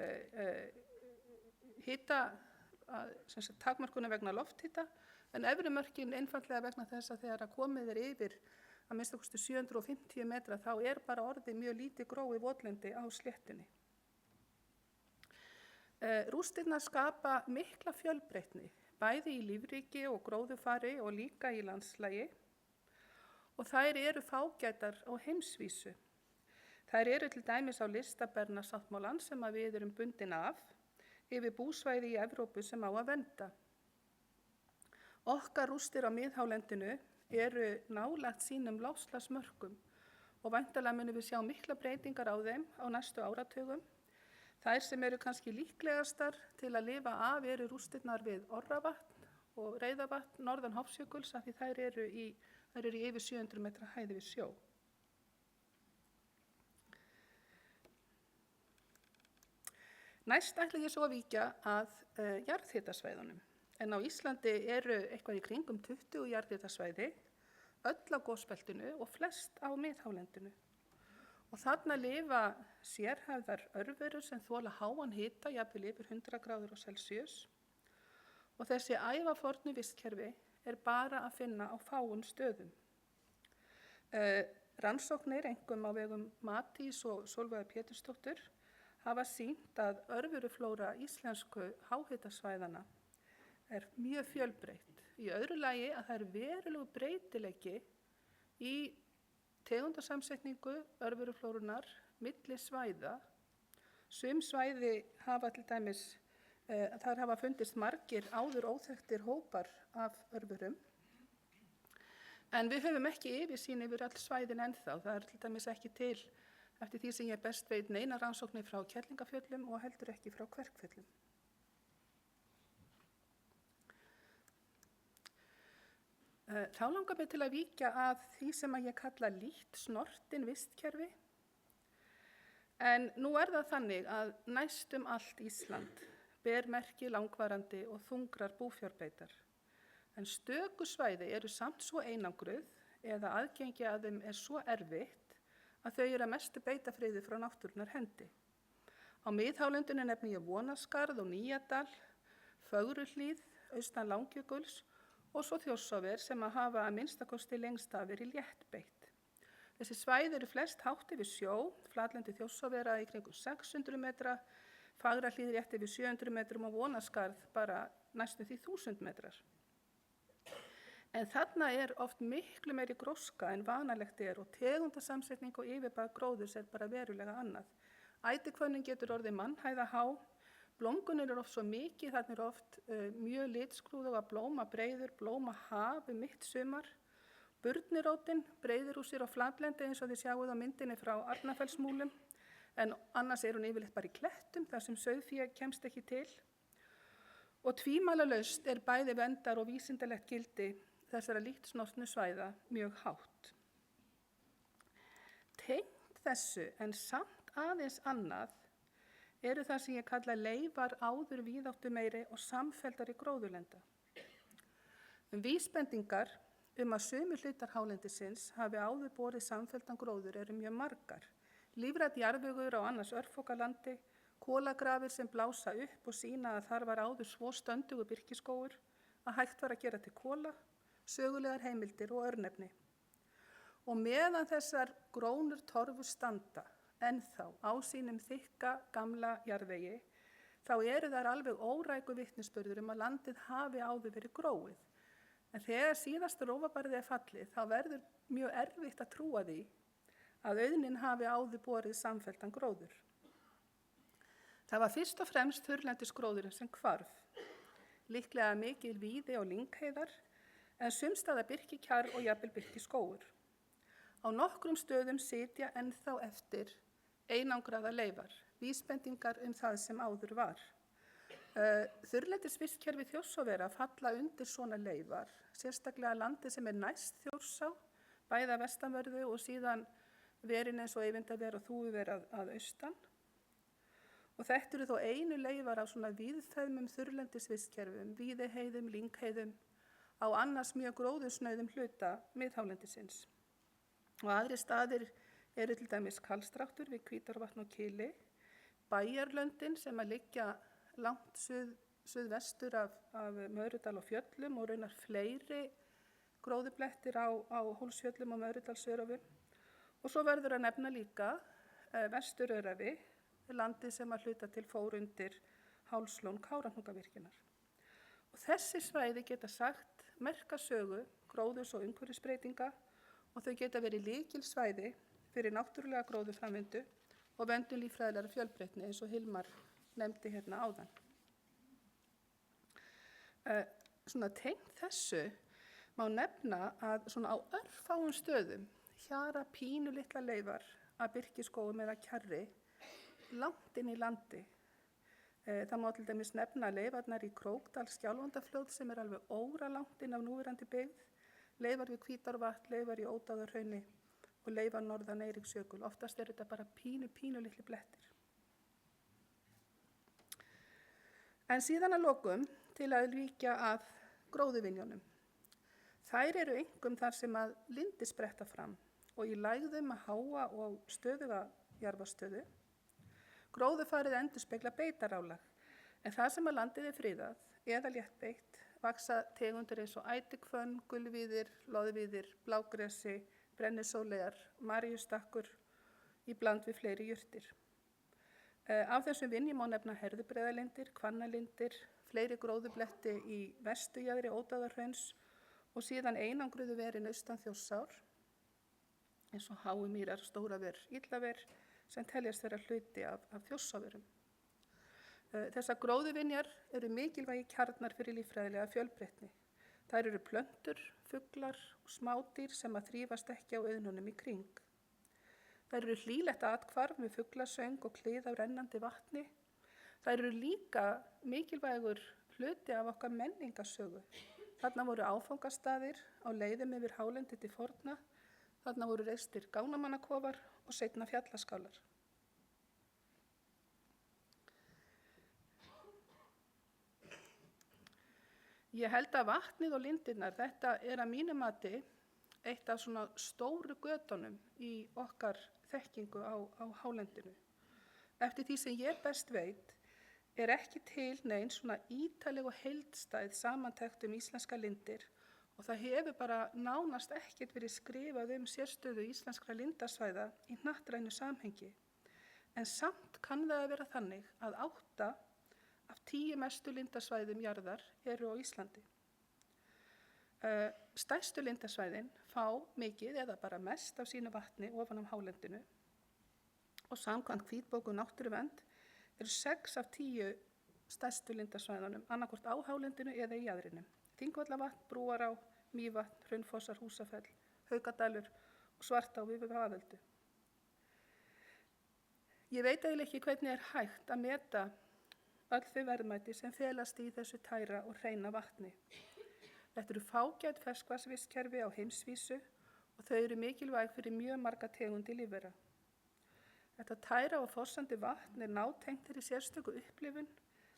takmörkunum vegna lofthita, en efri mörkin einfaldlega vegna þess að þegar komið er yfir að minnstakosti 750 metra þá er bara orðið mjög lítið gróið votlendi á sléttunni. Rústirnar skapa mikla fjölbreytni, bæði í lífríki og gróðufari og líka í landslagi og þær eru fágætar á heimsvísu. Þær eru til dæmis á lista Bernasáttmálans sem að við erum bundin af yfir búsvæði í Evrópu sem á að vernda. Okkar rústir á miðhálendinu eru nálægt sínum loftslagsmörkum og væntanlega munum við sjá mikla breytingar á þeim á næstu áratugum. Þær sem eru kannski líklegastar til að lifa af eru rústirnar við Orravatn og Reyðarvatn, norðan Hofsjökuls, af því þær eru í yfir 700 metra hæð yfir sjó. Næst ætla ég svo að víkja að jarðhitasvæðunum. En á Íslandi eru eitthvað í kringum 20 jarðhitasvæði, öll á gosbeltinu og flest á miðhálendinu. Og þarna lifa sérhæfðar örverur sem þola háan hita, jafnvel yfir 100 gráður á Celsius. Og þessi ævafornu vistkerfi er bara að finna á fáum stöðum. Rannsóknir, einkum á vegum Matís og Sólveigar Pétursdóttur, hafa sýnt að örveruflóra íslensku háhitasvæðana er mjög fjölbreytt. Í öðru lagi að það er verulegu breytileiki í tegundasamsetningu örveruflórunar milli svæða. Sum svæði hafa til dæmis, þar hafa fundist margir áður óþekktir hópar af örverum. En við höfum ekki yfirsýn yfir all svæðin ennþá. Það er til dæmis ekki til, eftir því sem ég best veit, neina rannsóknir frá Kerlingafjöllum og heldur ekki frá Kverkfjöllum. Þá langar mig til að víkja að því sem ég kalla lítt snortin vistkerfi. En nú er það þannig að næstum allt Ísland ber merki langvarandi og þungrar búfjárbeitar. En stöku svæði eru samt svo einangruð eða aðgengi að þeim er svo erfitt að þau eru að mestu beitafriði frá náttúrunnar hendi. Á miðhálendinu nefni ég Vonaskarð og Nýjadal, Fögruhlíð, austan Langjökuls og svo Þjórsárver sem að hafa að minnstakosti lengst af verið léttbeitt. Þessi svæði eru flest hátt yfir sjó, flatlendi Þjórsárvera í kringum 600 metra, Fagrahlíð rétt yfir 700 metrum og Vonaskarð bara næstum því 1000 metrar. En þarna er oft miklu meiri gróska en vanalegt er og tegundasamsetning og yfirbragð gróðurs er bara verulega annað. Ætihvönnin getur orðið mannhæða há, blómgunin er oft svo mikið, þarna er oft mjög litskrúðuga blómabreiður, blómahaf mitt sumar. Burnirótin breiðir úr sér á flatlendi eins og þið sjáuð á myndinni frá Arnarfellsmúlum, en annars er hún yfirleitt bara í klettum þar sem sauðfé kemst ekki til. Og tvímælalaust er bæði verndar og vísindalegt gildi þessara lítt snortnu svæða mjög hátt. Tengt þessu en samt aðeins annað eru það sem ég kalla leifar áður víðáttumeiri og samfelldari gróðurlenda. Vísbendingar að sumir hlutar hálendisins hafi áður borið samfelldan gróður eru mjög margar. Lífrænn jarðvegur á annars örfokalandi, kolagrafir sem blása upp og sýna að þar var áður svo stöndugur birkiskógur að hægt var að gera til kola, sögulegar heimildir og örnefni. Og meðan þessar grónur torfur standa ennþá á sínum þykka gamla jarðvegi, þá eru þar alveg óræku vitnisburður að landið hafi áður verið gróið. En þegar síðasta rófabarðið er fallið, þá verður mjög erfitt að trúa því að auðnin hafi áður borið samfelldan gróður. Það var fyrst og fremst þurrlendisgróðurinn sem hvarf, líklega mikil víði og lyngheiðar, en sumstaða birkikjarr og jafnvel birkiskógur. Á nokkrum stöðum sitja ennþá eftir einangraða leifar, vísbendingar það sem áður var. Þurrlendisvistkerfi Þjórsárvera falla undir svona leifar, sérstaklega landið sem er næst Þjórsá, bæði að vestanverðu og síðan verin eins og Eyvindaver og Þúfuver að austan. Og þetta eru þó einu leifar af svona víðfeðmum þurrlendisvistkerfum, víðiheiðum, lyngheiðum, á annars mjög gróðursnauðum hluta miðhálendisins. Og aðrir staðir eru til dæmis Karlsdráttur við Hvítárvatn og Kili, Bæjarlöndin sem að liggja langt suðvestur af Möðrudal og Fjöllum og raunar fleiri gróðublettir á Hólsfjöllum og Möðrudalsöræfum. Og svo verður að nefna líka Vesturöræfi, landið sem að hluta til fór undir hálslón Kárahnjúkavirkjunar. Og þessi svæði geta sagt merka sögu, gróðurs- og umhverfisbreytinga og þau geta verið lykilsvæði fyrir náttúrulega gróðurframvindu og verndun líffræðilegrar fjölbreytni eins og Hilmar nefndi hérna áðan. Svona tengt þessu má nefna að svona á örfáum stöðum hjara pínu litla leifar af birkiskógum eða kjarri langt inn í landi. Það má til dæmis nefna leifarnar í Krókdal Skjálfandafljót sem er alveg óralangt inn af núverandi byggð, leifar við Hvítárvatn, leifar í Ódáðarhrauni og leifar norðan Eiríksjökul. Oftast er þetta bara pínu litli blettir. En síðan að lokum til að víkja að gróðurvinjunum. Þær eru einkum þar sem að lindir spretta fram og í lægðum að háa og stöðuga jarðvarstöðu. Gróðurfarið endurspegla beitarálag, en það sem að landið er friðað eða léttbeitt vaksa tegundir eins og ætihvönn, gulvíðir, loðvíðir, blágresi, brennisóleyjar, maríustakkur í bland við fleiri jurtir. Af þessum vinjum má nefna Herðubreiðarlindir, Hvannalindir, fleiri gróðubletti í vestujaðri Ódáðahrauns og síðan einangruðu verin austan Þjórsár, eins og Háumýrar, Stóraver, Illaver, sem teljast þeirra hluti af Þjórsárverum. Þessar gróðuvinjar eru mikilvægi kjarnar fyrir líffræðilega fjölbreytni. Þær eru plöntur, fuglar og smádýr sem að þrífast ekki á auðnunum í kring. Þær eru hlýlegt athvarf með fuglasöng og klið af rennandi vatni. Þær eru líka mikilvægur hluti af okkar menningarsögu. Þarna voru áfangastaðir á leiðum yfir hálendi til forna. Þarna voru reistir gánamannakofar og seinna fjallaskálar. Ég held að vatnið og lindirnar, þetta er að mínu mati eitt af svona stóru götunum í okkar þekkingu á hálendinu. Eftir því sem ég best veit er ekki til nein svona ítaleg og heildstæð samantekt íslenska lindir og það hefur bara nánast ekkert verið skrifað sérstöðu íslenskra lindarsvæða í hnattrænu samhengi. En samt kann það að vera þannig að 8 af 10 mestu lindarsvæðum jarðar eru á Íslandi. Stærstu lindarsvæðin fá mikið eða bara mest af sínu vatni ofan á hálendinu og samkvæmt hvítbók náttúruvernd eru 6 af 10 stærstu lindarsvæðunum annaðhvort á hálendinu eða í jaðrinum. Þingvallavatn, Brúará, Mývatn, Hraunfossar, Húsafell, Haukadalur og Svartá við Vaðöldu. Ég veit eiginlega ekki hvernig er hægt að meta öll þau verðmæti sem felast í þessu tæra og hreina vatni. Þetta eru fágæt ferskvatnsvistkerfi á heimsvísu og þau eru mikilvæg fyrir mjög marga tegundir lífvera. Þetta tæra og fossandi vatn er nátengt þeirri sérstöku upplifun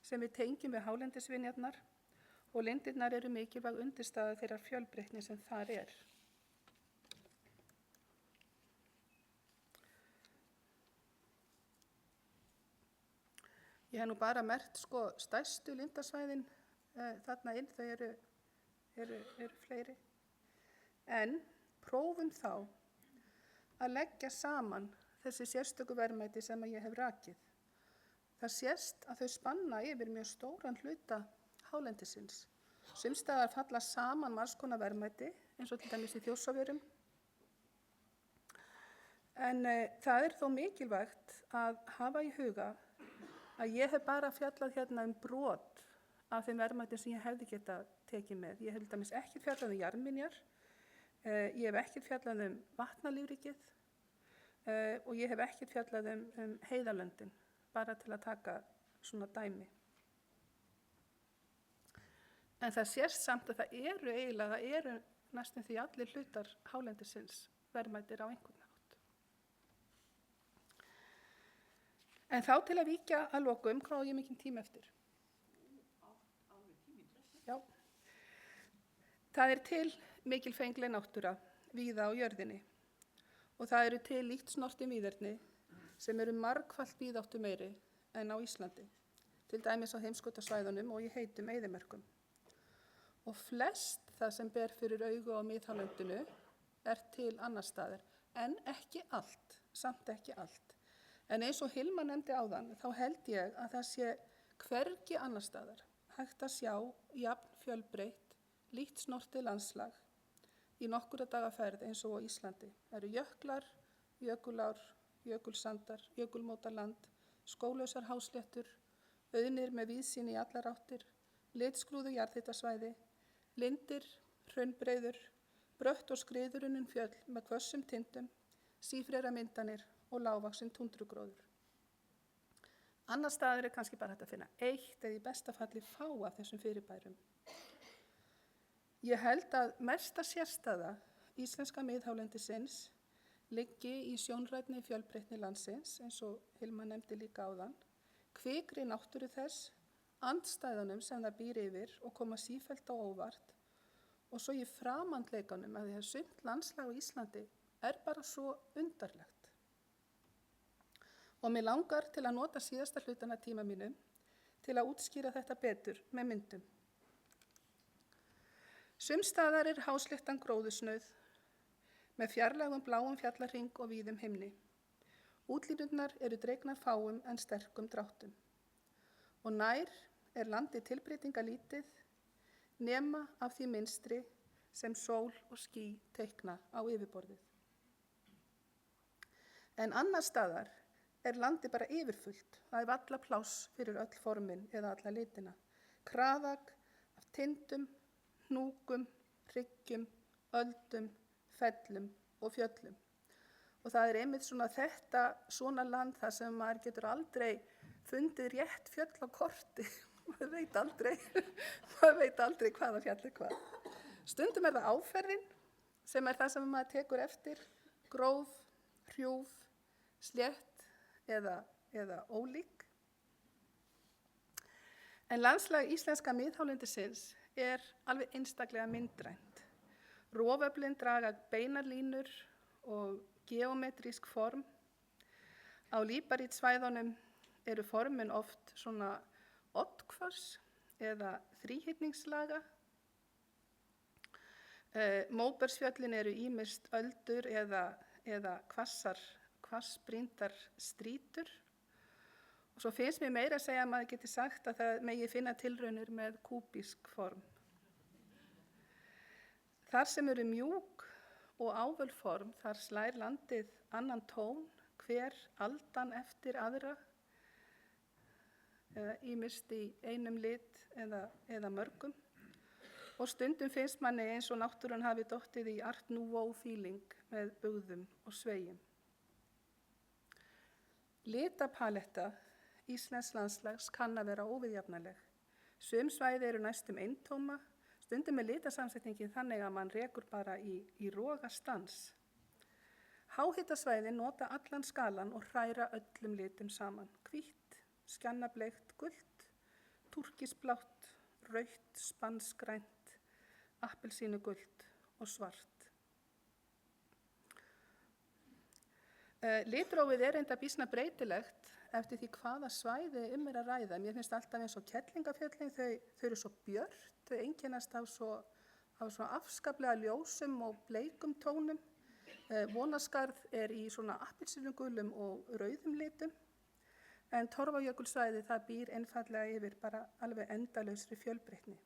sem við tengjum við hálendisvinjarnar og lindirnar eru mikilvæg undirstaða þeirrar fjölbreytni sem þar er. Ég hef nú bara merkt stærstu lindarsvæðin þarna inn, þau eru fleiri. En prófum þá að leggja saman þessi sérstöku verðmæti sem ég hef rakið. Það sést að þau spanna yfir mjög stóran hluta hálendisins. Sums staðar falla saman margs konar verðmæti, eins og til dæmis í Þjórsárverum. En það er þó mikilvægt að hafa í huga að ég hef bara fjallað hérna brot af þeim verðmætum sem ég hefði getað tekið með. Ég hef til dæmis ekki fjallað jarðminjar, ég hef ekki fjallað vatnalífríkið og ég hef ekki fjallað heiðalöndin, bara til að taka svona dæmi. En það sést samt að það eru næstum því allir hlutar hálendisins verðmætir á einhvern hátt. En þá til að víkja að lokum, hvað á ég mikinn tíma eftir? Já. Það er til mikilfengleg náttúra víða á jörðinni og það eru til lítt snortin víðerni sem eru margfalt víðáttu meiri en á Íslandi, til dæmis á heimskautasvæðunum og í heitum eyðimörkum. Og flest það sem ber fyrir augu á miðhálendinu er til annar staðar, en ekki allt, samt ekki allt. En eins og Hilma nefndi áðan, þá held ég að það sé hvergi annar staðar hægt að sjá jafn fjölbreytt, lítt snortið landslag í nokkura daga ferð eins og á Íslandi. Það eru jöklar, jökulár, jökulsandar, jökulmótaland, skólausar hásléttur, auðnir með víðsýni í allar áttir, litskrúðu jarðhitasvæði, lindir, hraunbreiður, brött og skriðurunnin fjöll með hvössum tindum, sífrera myndanir og lágvaxinn túndrugróður. Annar staður er kannski bara hægt að finna eitt eða í besta falli fá af þessum fyrirbærum. Ég held að mesta sérstæða íslenska miðhálendisins liggi í sjónrænni fjölbreytni landsins, eins og Hilma nefndi líka áðan, kvikri náttúru þess, andstæðunum sem það býr yfir og koma sífellt á óvart og svo í framandleikanum að því að sumt landslag á Íslandi er bara svo undarlegt. Og mig langar til að nota síðasta hlutan af tíma mínum til að útskýra þetta betur með myndum. Sums staðar er hásléttan gróðursnauð með fjarlægum bláum fjallarhring og víðum himni Útlínurnar eru dregnar fáum en sterkum dráttum. Og nær er landið tilbreytingalítið nema af því mynstri sem sól og ský teikna á yfirborðið. En annar staðar er landið bara yfirfullt. Það er varla pláss fyrir öll formin eða alla litina. Kraðak af tindum, hnúkum, hryggjum, öldum, fellum og fjöllum. Og það er einmitt svona land þar sem maður getur aldrei fundið rétt fjöll á korti. maður veit aldrei hvaða fjall er hvað. Stundum er það áferðin sem er það sem maður tekur eftir, gróf, hrjúf, slétt eða ólík. En landslag íslenska miðhálendisins er alveg einstaklega myndrænt. Roföflin draga beinar línur og geometrísk form. Á líparítssvæðunum eru formin oft svona oddhvöss eða þríhyrningslaga. Móbergsfjöllin eru ýmist öldur eða hvassbrýndar strýtur. Og svo finnst mér meira að segja að maður geti sagt að það megi finna tilraunir með kúbísk form. Þar sem eru mjúk og ávöl form, þar slær landið annan tón, hver aldan eftir aðra, ýmist í einum lit eða mörgum. Og stundum finnst manni eins og náttúran hafi dottið í Art Nouveau feeling með bugðum og sveigjum. Litapaletta íslensks landslags kann að vera óviðjafnaleg. Sum svæði eru næstum eintóma, stundum er litasamsetningin þannig að mann rekur bara í rogastans. Háhitasvæðin nota allan skalan og hræra öllum litum saman. Hvítt, skjannableikt, gult, túrkisblátt, rautt, spanskgrænt, appelsínugult og svart. Litrófið er enda býsna breytilegt eftir því hvaða svæði er að ræða. Mér finnst alltaf eins og Kerlingafjöllin, þau eru svo björt, þau einkennast af svo afskaplega ljósum og bleikum tónum. Vonaskarð er í svona appelsínugulum og rauðum litum, en Torfajökulssvæði það býr einfaldlega yfir bara alveg endalausri fjölbreytni.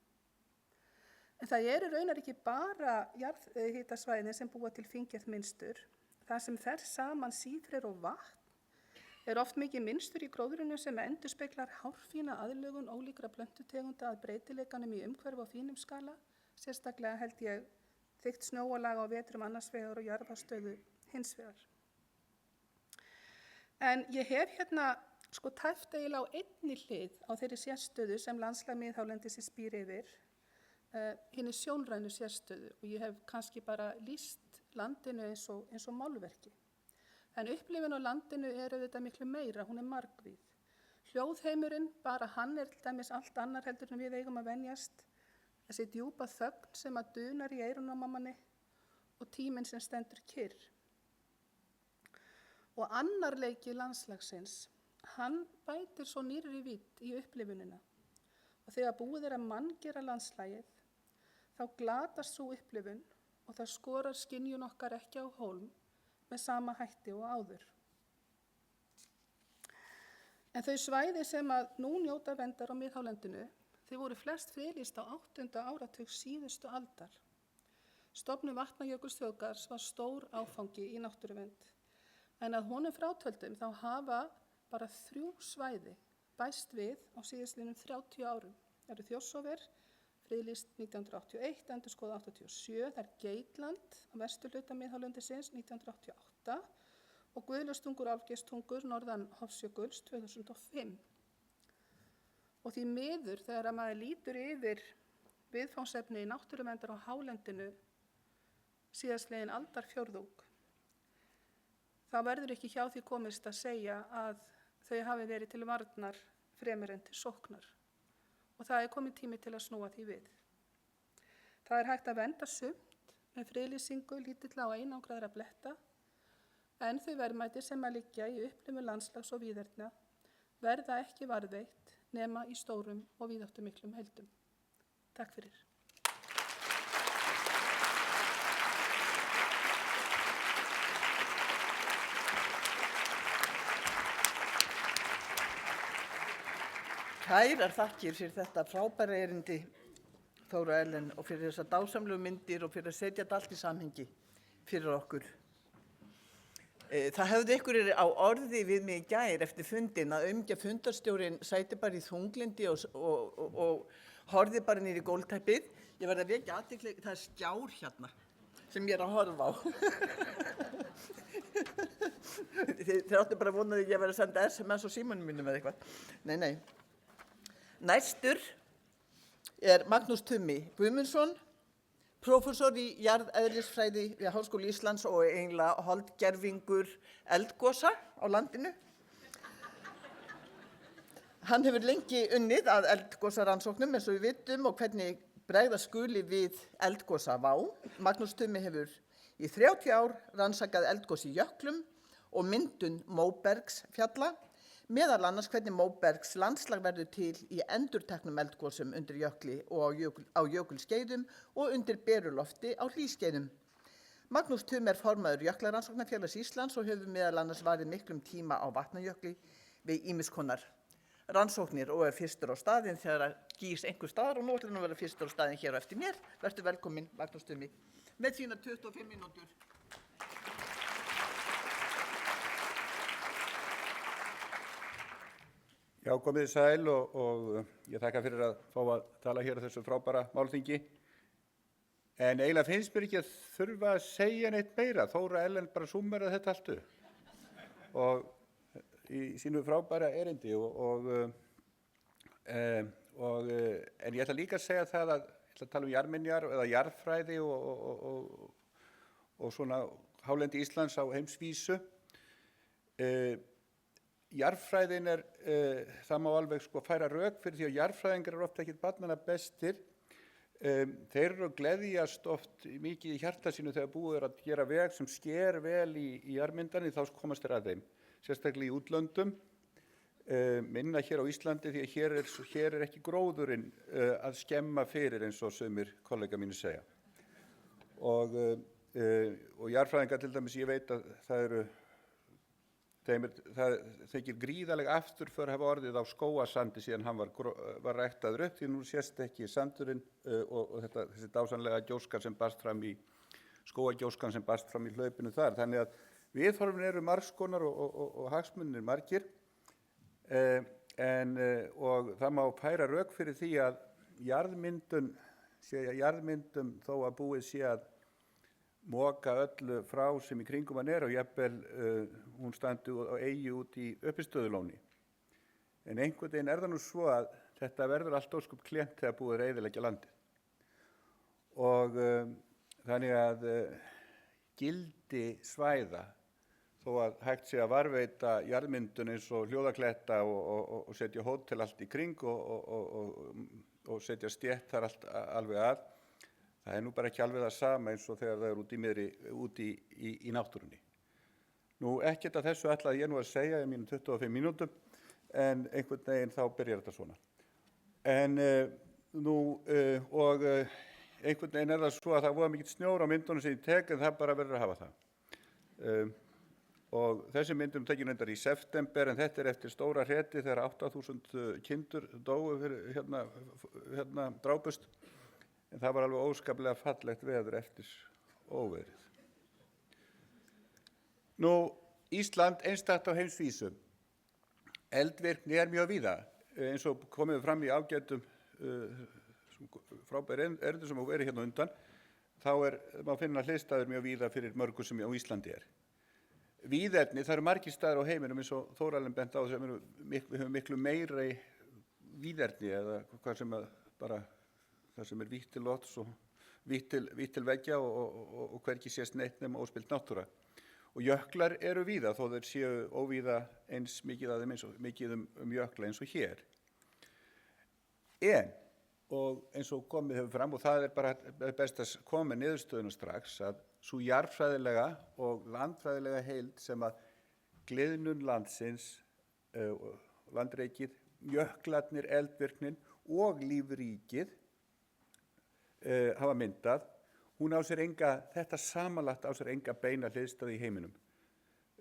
En það eru raunar ekki bara jarðhitasvæðin sem búa til fíngerð mynstur. Það sem fer saman sífreyr og vatn er oft mikið mynstur í gróðrinu sem endurspeglar hárfína aðlögun ólíkra plöntutegunda að breytileikanum í umhverfi á fínum skala, sérstaklega held ég þykkt snjóalaga á vetrum annars vegar og jarðarstöðu hins vegar. En ég hef hérna tæft eiginlega á einni hlið á þeirri sérstöðu sem landslag miðhálendisins býr yfir, hinni sjónrænu sérstöðu, og ég hef kannski bara lýst landinu eins og málverki. En upplifun á landinu er auðvitað miklu meira, hún er margvíð. Hljóðheimurinn, bara hann er til dæmis allt annar heldur en við eigum að venjast. Þessi djúpa þögn sem að dunar í eyrunum á manni og tíminn sem stendur kyrr. Og annarleiki landslagsins, hann bætir svo nýrri vídd í upplifunina. Og þegar búið er að manngera landslagið, þá glatast sú upplifun og það skorar skynjun okkar ekki á hólm með sama hætti og áður. En þau svæði sem að nú njóta verndar á miðhálendinu, þau voru flest friðlýst á 8. áratug síðustu aldar. Stofnun Vatnajökulsþjóðgarðs var stór áfangi í náttúruvernd, en að honum frátöldum þá hafa bara 3 svæði bæst við á síðastliðnum 30 árum. Það eru Þjórsárver, friðlýst 1981, endurskoðað 87, það er Geitland á vesturhluta miðhálendisins 1988 og Guðlaugstungur, Álfgeirsstungur, norðan Hofsjökuls 2005. Og því miður þegar að maður lítur yfir viðfangsefni náttúruverndar á hálendinu síðastliðinn aldarfjórðung, þá verður ekki hjá því komist að segja að þau hafi verið til varnar fremur en til sóknar. Og það er komið tími til að snúa því við. Það er hægt að vernda sumt með friðlýsingu lítilla og einangraðra bletta, en þau verðmæti sem að liggja í upplifun landslags og víðerna verða ekki varðveitt nema í stórum og víðáttumiklum heildum. Takk fyrir. Kærar þakkir fyrir þetta frábæra erindi, Þóra Ellen, og fyrir þessar dásamlegu myndir og fyrir að setja þetta allt í samhengi fyrir okkur. Það hefði einhverjir á orði við mig í gær eftir fundin að aumingja fundarstjórinn sæti bara í þunglindi og horfði bara niður í góltæpið. Ég verði að vekja athygli, það er skjár hérna sem ég er að horfa á. Þeir áttu bara að vona því ég verði að senda SMS á símanum mínum eða eitthvað. Nei. Næstur er Magnús Tumi Guðmundsson, prófessor í jarðeðlisfræði við Háskóla Íslands og eiginlega holdgervingur eldgosa á landinu. Hann hefur lengi unnið að eldgosarannsóknum eins og við vitum og hvernig bregðast skuli við eldgosavá. Magnús Tumi hefur í 30 ár rannsakað eldgos í jöklum og myndun móbergsfjalla, meðal annars hvernig móbergs landslag verður til í endurteknum eldgosum undir jökli og á jökulskeiðum og undir berulofti á hlýskeiðum. Magnús Tumi er formaður Jöklarannsóknarfélags Íslands og hefur meðal annars varið miklum tíma á Vatnajökli við ýmiss konar rannsóknir og er fyrstur á staðinn þegar það gýs einhver staðar og nú ætlum við að vera fyrstur á staðinn hér á eftir mér. Vertu velkomin, Magnús Tumi, með sína 25 mínútur. Já, komið sæl og ég þakka fyrir að fá að tala hér á þessu frábæra málþingi. En eiginlega finnst mér ekki að þurfa að segja neitt meira. Þóra Ellen bara súmmeraði þetta allt upp og í sínu frábæra erindi en ég ætla líka að segja það að ég ætla að tala jarðminjar eða jarðfræði og svona hálendi Íslands á heimsvísu. Jarðfræðin það má alveg færa rök fyrir því að jarðfræðingar eru ofta ekkert barnanna bestir. Þeir eru að gleðjast oft mikið í hjarta sínu þegar búið er að gera veg sem sker vel í jarðmyndanir, þá komast þeir að þeim, sérstaklega í útlöndum, minna hér á Íslandi því að hér er ekki gróðurinn að skemma fyrir eins og sumir kollega mínu segja. Og jarðfræðingar til dæmis, ég veit að það þykir gríðarlega afturför hafa orðið á skógasandi síðan hann var ræktaður upp því nú sést ekki sandurinn og þessi dásamlega gjóska sem barst fram í skógagjóskan sem barst fram í hlaupinu þar. Þannig að viðhorfin eru margs konar og hagsmunir margir og það má færa rök fyrir því að jarðmyndum þó að búið sé að moka öllu frá sem í kringum hann og jafnvel hún standi á eyju út í uppistöðulóni. En einhvern veginn það nú svo að þetta verður allt ósköp klent þegar búið að eyðileggja landið. Og þannig að gildi svæða, þó að hægt sé að varðveita jarðmyndun eins og hljóðakletta og setja hótel allt í kring og setja stétt þar allt alveg að, það nú bara ekki alveg það sama eins og þegar það úti í náttúrunni. Nú ekkert að þessu ætlaði ég nú að segja í mínum 25 mínútum en einhvern veginn þá byrjar þetta svona. En einhvern veginn það svo að það voru mikill snjór á myndunum sem ég tek en það bara verður að hafa það. Og þessi myndum tekin reyndar í september en þetta eftir stóra hreti þegar 8.000 kindur dóu fyrir hérna drápust. En það var alveg óskaplega fallegt veður eftir óveðrið. Nú, Ísland einstakt á heimsvísu. Eldvirkni mjög víða, eins og komið fram í ágætum frábæri erindi sem verið hérna undan, þá má finna hliðstæður mjög víða fyrir mörgu sem á Íslandi er. Víðerni, það eru margir staðir á heiminum eins og Þóra Ellen bent á sem við höfum miklu meira í víðerni eða hvað sem bara það sem vítt til lofts og vítt til veggja og hvergi sést neitt nema óspillt náttúra. Og jöklar eru víða þó þeir séu óvíða eins mikið að þeim eins og mikið jökla eins og hér. En, og eins og komið hefur fram, og það bara best að koma með niðurstöðuna strax, að sú jarðfræðilega og landfræðilega heild sem að gliðnun landsins, landreikið, jöklarnir, eldvirknin og lífríkið hafa myndað, hún þetta samanlagt á sér enga beina hliðstæðu í heiminum.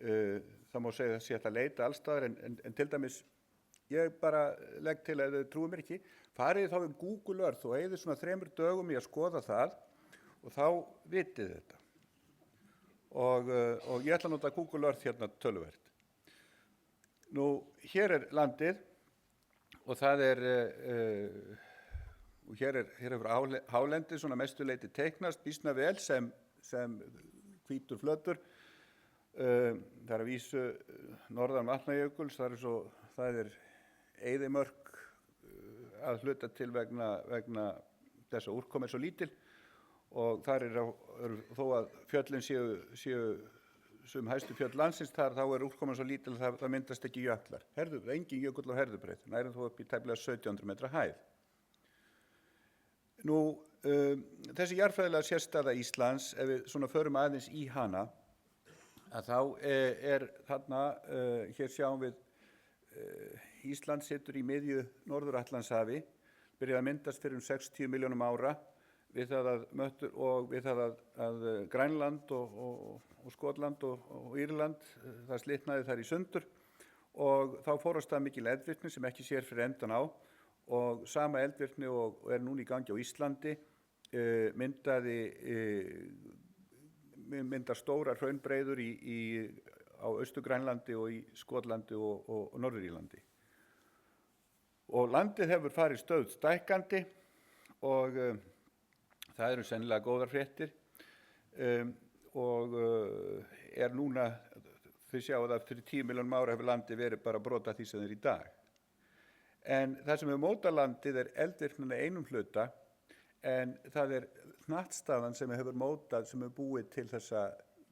Það má segja að sé hægt að leita alls staðar en til dæmis ég bara legg til að þau trúið mér ekki, farið þá um Google Earth og eigið svona 3 dögum í að skoða það og þá vitið þetta. Og ég ætla að nota Google Earth hérna töluvert. Nú, hér er landið og það er, og hér hefur hálendið svona mestuleyti teiknast býsna vel sem hvítur flötur. Það er að vísu norðan Vatnajökuls, það er eyðimörk að hluta til vegna þess að úrkoma er svo lítil og þar þó að fjöllin séu sem hæstu fjöll landsins þar, þá er úrkoman svo lítil að það myndast ekki jöklar. Engin jökull á Herðubreið, nærum þó upp í tæplega 1700 metra hæð. Nú, þessi jarðfræðilega sérstæða Íslands, ef við svona förum aðeins í hana, að þá er þarna, hér sjáum við Ísland situr í miðju Norður-Atlantshafi, byrjaði að myndast fyrir 60 milljónum ára við það að Grænland og Skotland og Írland, það slitnaði þar í sundur og þá fór af stað mikil eldvirkni sem ekki sér fyrir endan á og sama eldvirkni og er núna í gangi á Íslandi myndar stórar hraunbreiður á Austur-Grænlandi og í Skotlandi og Norður-Írlandi. Og landið hefur farið stöðugt stækkandi og það eru sennilega góðar fréttir og er núna, þið sjáu það fyrir 10 milljónum ára hefur landið verið bara brota því sem er í dag. En það sem er mótalandið er eldvirknina einum hluta en það er hnattstaðan sem hefur mótað, sem hefur búið til þessa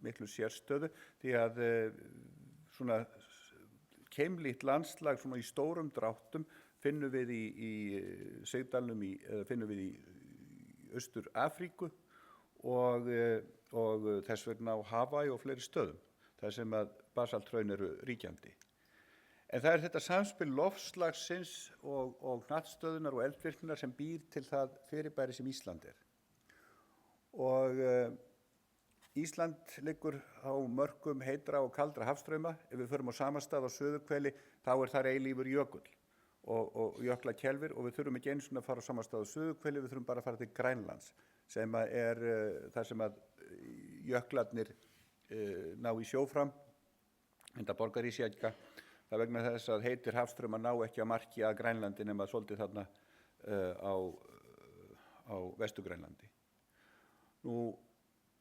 miklu sérstöðu því að svona keimlíkt landslag svona í stórum dráttum finnum við í Sigdalnum, finnum við í Austur-Afríku og þess vegna á Hawaii og fleiri stöðum, þar sem að basalthraun eru ríkjandi. En það er þetta samspil loftslagsins og hnattstöðunar og eldvirkninnar sem býr til það fyrirbæri sem Ísland er. Og Ísland liggur á mörkum heitra og kaldra hafstrauma. Ef við förum á sama stað á suðurhveli, þá er þar eilífur jökull og jöklakelfir og við þurfum ekki einu sinni að fara á sama stað á suðurhveli, við þurfum bara að fara til Grænlands sem er þar sem að jöklarnir ná í sjó fram, enda borgarísjaka. Það er vegna þess að heitir hafstraumar ná ekki að marki að Grænlandi nema svolítið þarna á Vestur-Grænlandi. Nú,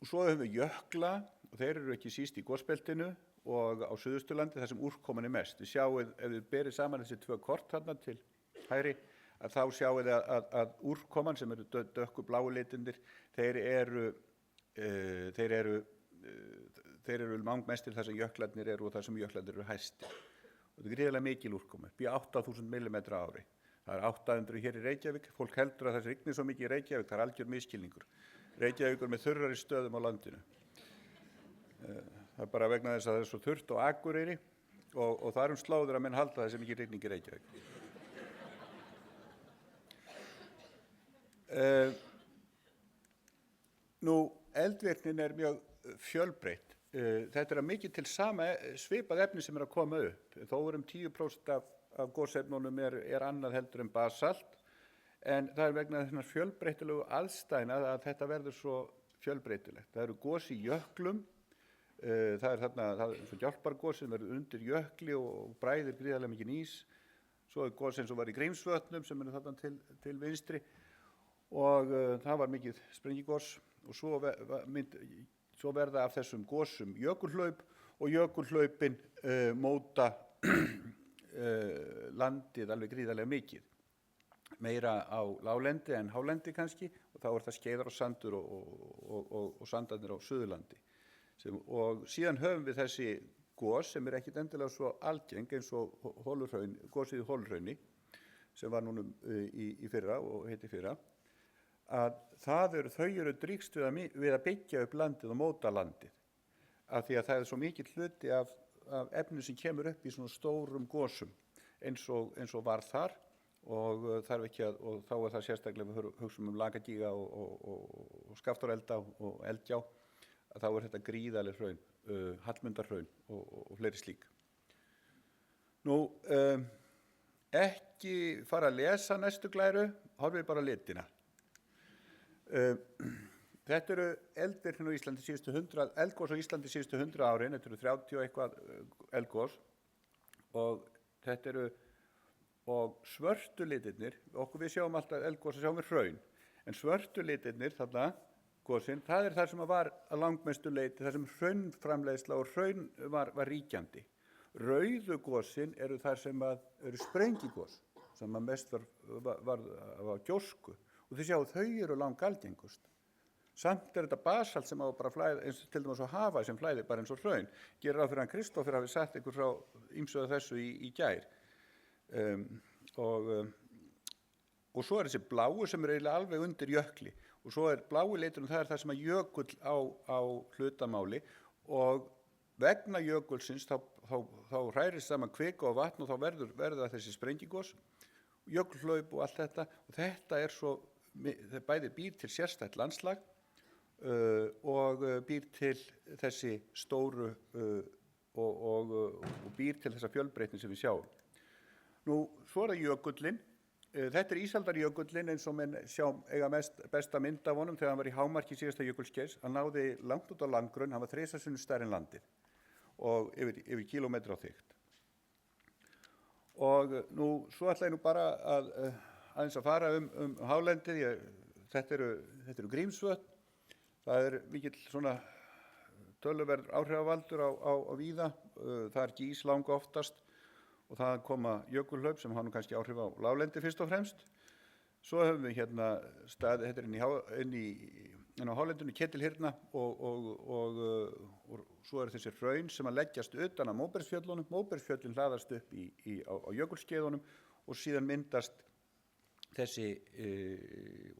svo höfum við jökla og þeir eru ekki síst í gosbeltinu og á Suðausturlandi þar sem úrkoman er mest. Við sjáum, ef við berið saman þessi 2 kort þarna til hægri, að þá sjáum við að úrkoman sem eru dökku bláu litindir, þeir eru langmestir þar sem jöklarnir eru og þar sem jöklarnir eru hæstir. Og þetta er gríðarlega mikil úrkoma, upp í 8000 millimetra ári. Það er 800 hér í Reykjavík, fólk heldur að það rignir svo mikið í Reykjavík, það er algjör misskilningur. Reykjavík er með þurrari stöðum á landinu. Það er bara vegna þess að það er svo þurrt og Akureyri og það er slóður að menn halda þessi mikið rigning í Reykjavík. Nú, eldvirknin er mjög fjölbreytt. Þetta er að mikið til sama svipað efni sem er að koma upp. Þó 10% af gosefnunum er annað heldur en basalt, en það er vegna þennar fjölbreytilegu aðstæðna að þetta verður svo fjölbreytilegt. Það eru gos í jöklum, það er svo Hjálpargos sem verður undir jökli og bræðir gríðarlega mikið ís. Svo er gos eins og var í Grímsvötnum sem er þarna til vinstri og það var mikið sprengigos og svo verða af þessum gosum jökulhlaup og jökulhlaupin móta landið alveg gríðarlega mikið. Meira á láglendi en hálendi kannski og þá er það skeiðar og sandur og sandarnir á Suðurlandi. Og síðan höfum við þessi gos sem er ekkit endilega svo algeng eins og gosið í Holuhrauni sem var núna í fyrra og heiti fyrra, að þau eru drýgst við að byggja upp landið og móta landið af því að það er svo mikill hluti af efni sem kemur upp í svona stórum gosum eins og var þar og þarf ekki og þá er það sérstaklega við hugsum Lakagíga og Skaftárelda og Eldgjá að þá er þetta gríðarleg hraun, Hallmundarhraun og fleiri slík. Nú, ekki fara að lesa næstu glæru, horfið bara á litina. Þetta eru eldir hérna á Íslandi síðustu 100, eldgos á Íslandi síðustu 100 árin, þetta eru 30 og eitthvað eldgos og þetta eru, og svörtu litirnir, við sjáum alltaf eldgos og sjáum við hraun, en svörtu litirnir þarna, gosin, það er það sem var að langmestu leyti, það sem hraunframleiðsla og hraun var ríkjandi. Rauðu gosin eru þar sem eru sprengigos, sem að mest var gjósku, og þið sjáu þau eru langalgengust. Samt er þetta basalt sem á bara flæði, eins og til dæmis á hafa sem flæði bara eins og hraun. Gerir ráð fyrir hann Kristófer hafi sagt ykkur frá ýmsu af þessu í gær. Og svo er þessi bláu sem er eiginlega alveg undir jökli. Og svo er blái liturinn, það er það sem að jökull á hlutamáli og vegna jökulsins þá hrærist saman kvika og vatn og þá verður það þessi sprengigos, jökulhlaup og allt þetta. Og þetta er svo, það bæði býr til sérstætt landslag og býr til þessi stóru og býr til þessa fjölbreytni sem við sjáum. Nú, svo er það jökullinn. Þetta er ísaldarjökullinn eins og menn eiga besta mynd af honum þegar hann var í hámarki síðasta jökulskeiðs. Hann náði langt út á landgrunn, hann var 3 sinnum stærri en landið og yfir kílómetra á þykkt. Og nú, svo ætla ég nú bara aðeins að fara hálendið. Þetta eru Grímsvötn. Það er mikill svona töluverður áhrifavaldur á víða. Það er gís langa oftast og það koma jökulhlaup sem hafa nú kannski áhrif á láglendi fyrst og fremst. Svo höfum við hérna staði, þetta er inn á hálendinu Ketilhyrna og svo eru þessir hraun sem að leggjast utan af Móbergsfjöllunum. Móbergsfjöllin hlaðast upp á jökulskeiðunum og síðan myndast þessi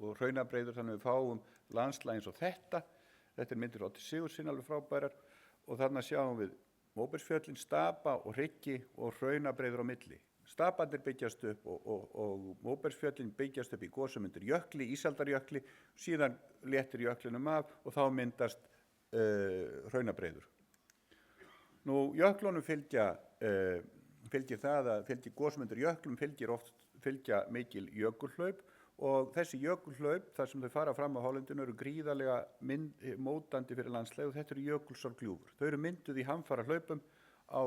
og hraunabreiður, þannig við fáum landslag eins og þetta. Þetta er myndir Oddi Sigurðssyni alveg frábærar og þarna sjáum við Móbergsfjöllin, stapa og hryggi og hraunabreiður á milli. Staparnir byggjast upp og Móbergsfjöllin byggjast upp í gosum undir jökli, ísaldarjökli, síðan léttir jöklinum af og þá myndast hraunabreiður. Nú, jöklunum fylgir gosum undir jöklum fylgja mikil jökulhlaup og þessi jökulhlaup, þar sem þau fara fram á hálendinu, eru gríðarlega mótandi fyrir landslagi og þetta eru jökulsárgljúfur. Þau eru mynduð í hamfarahlaupum á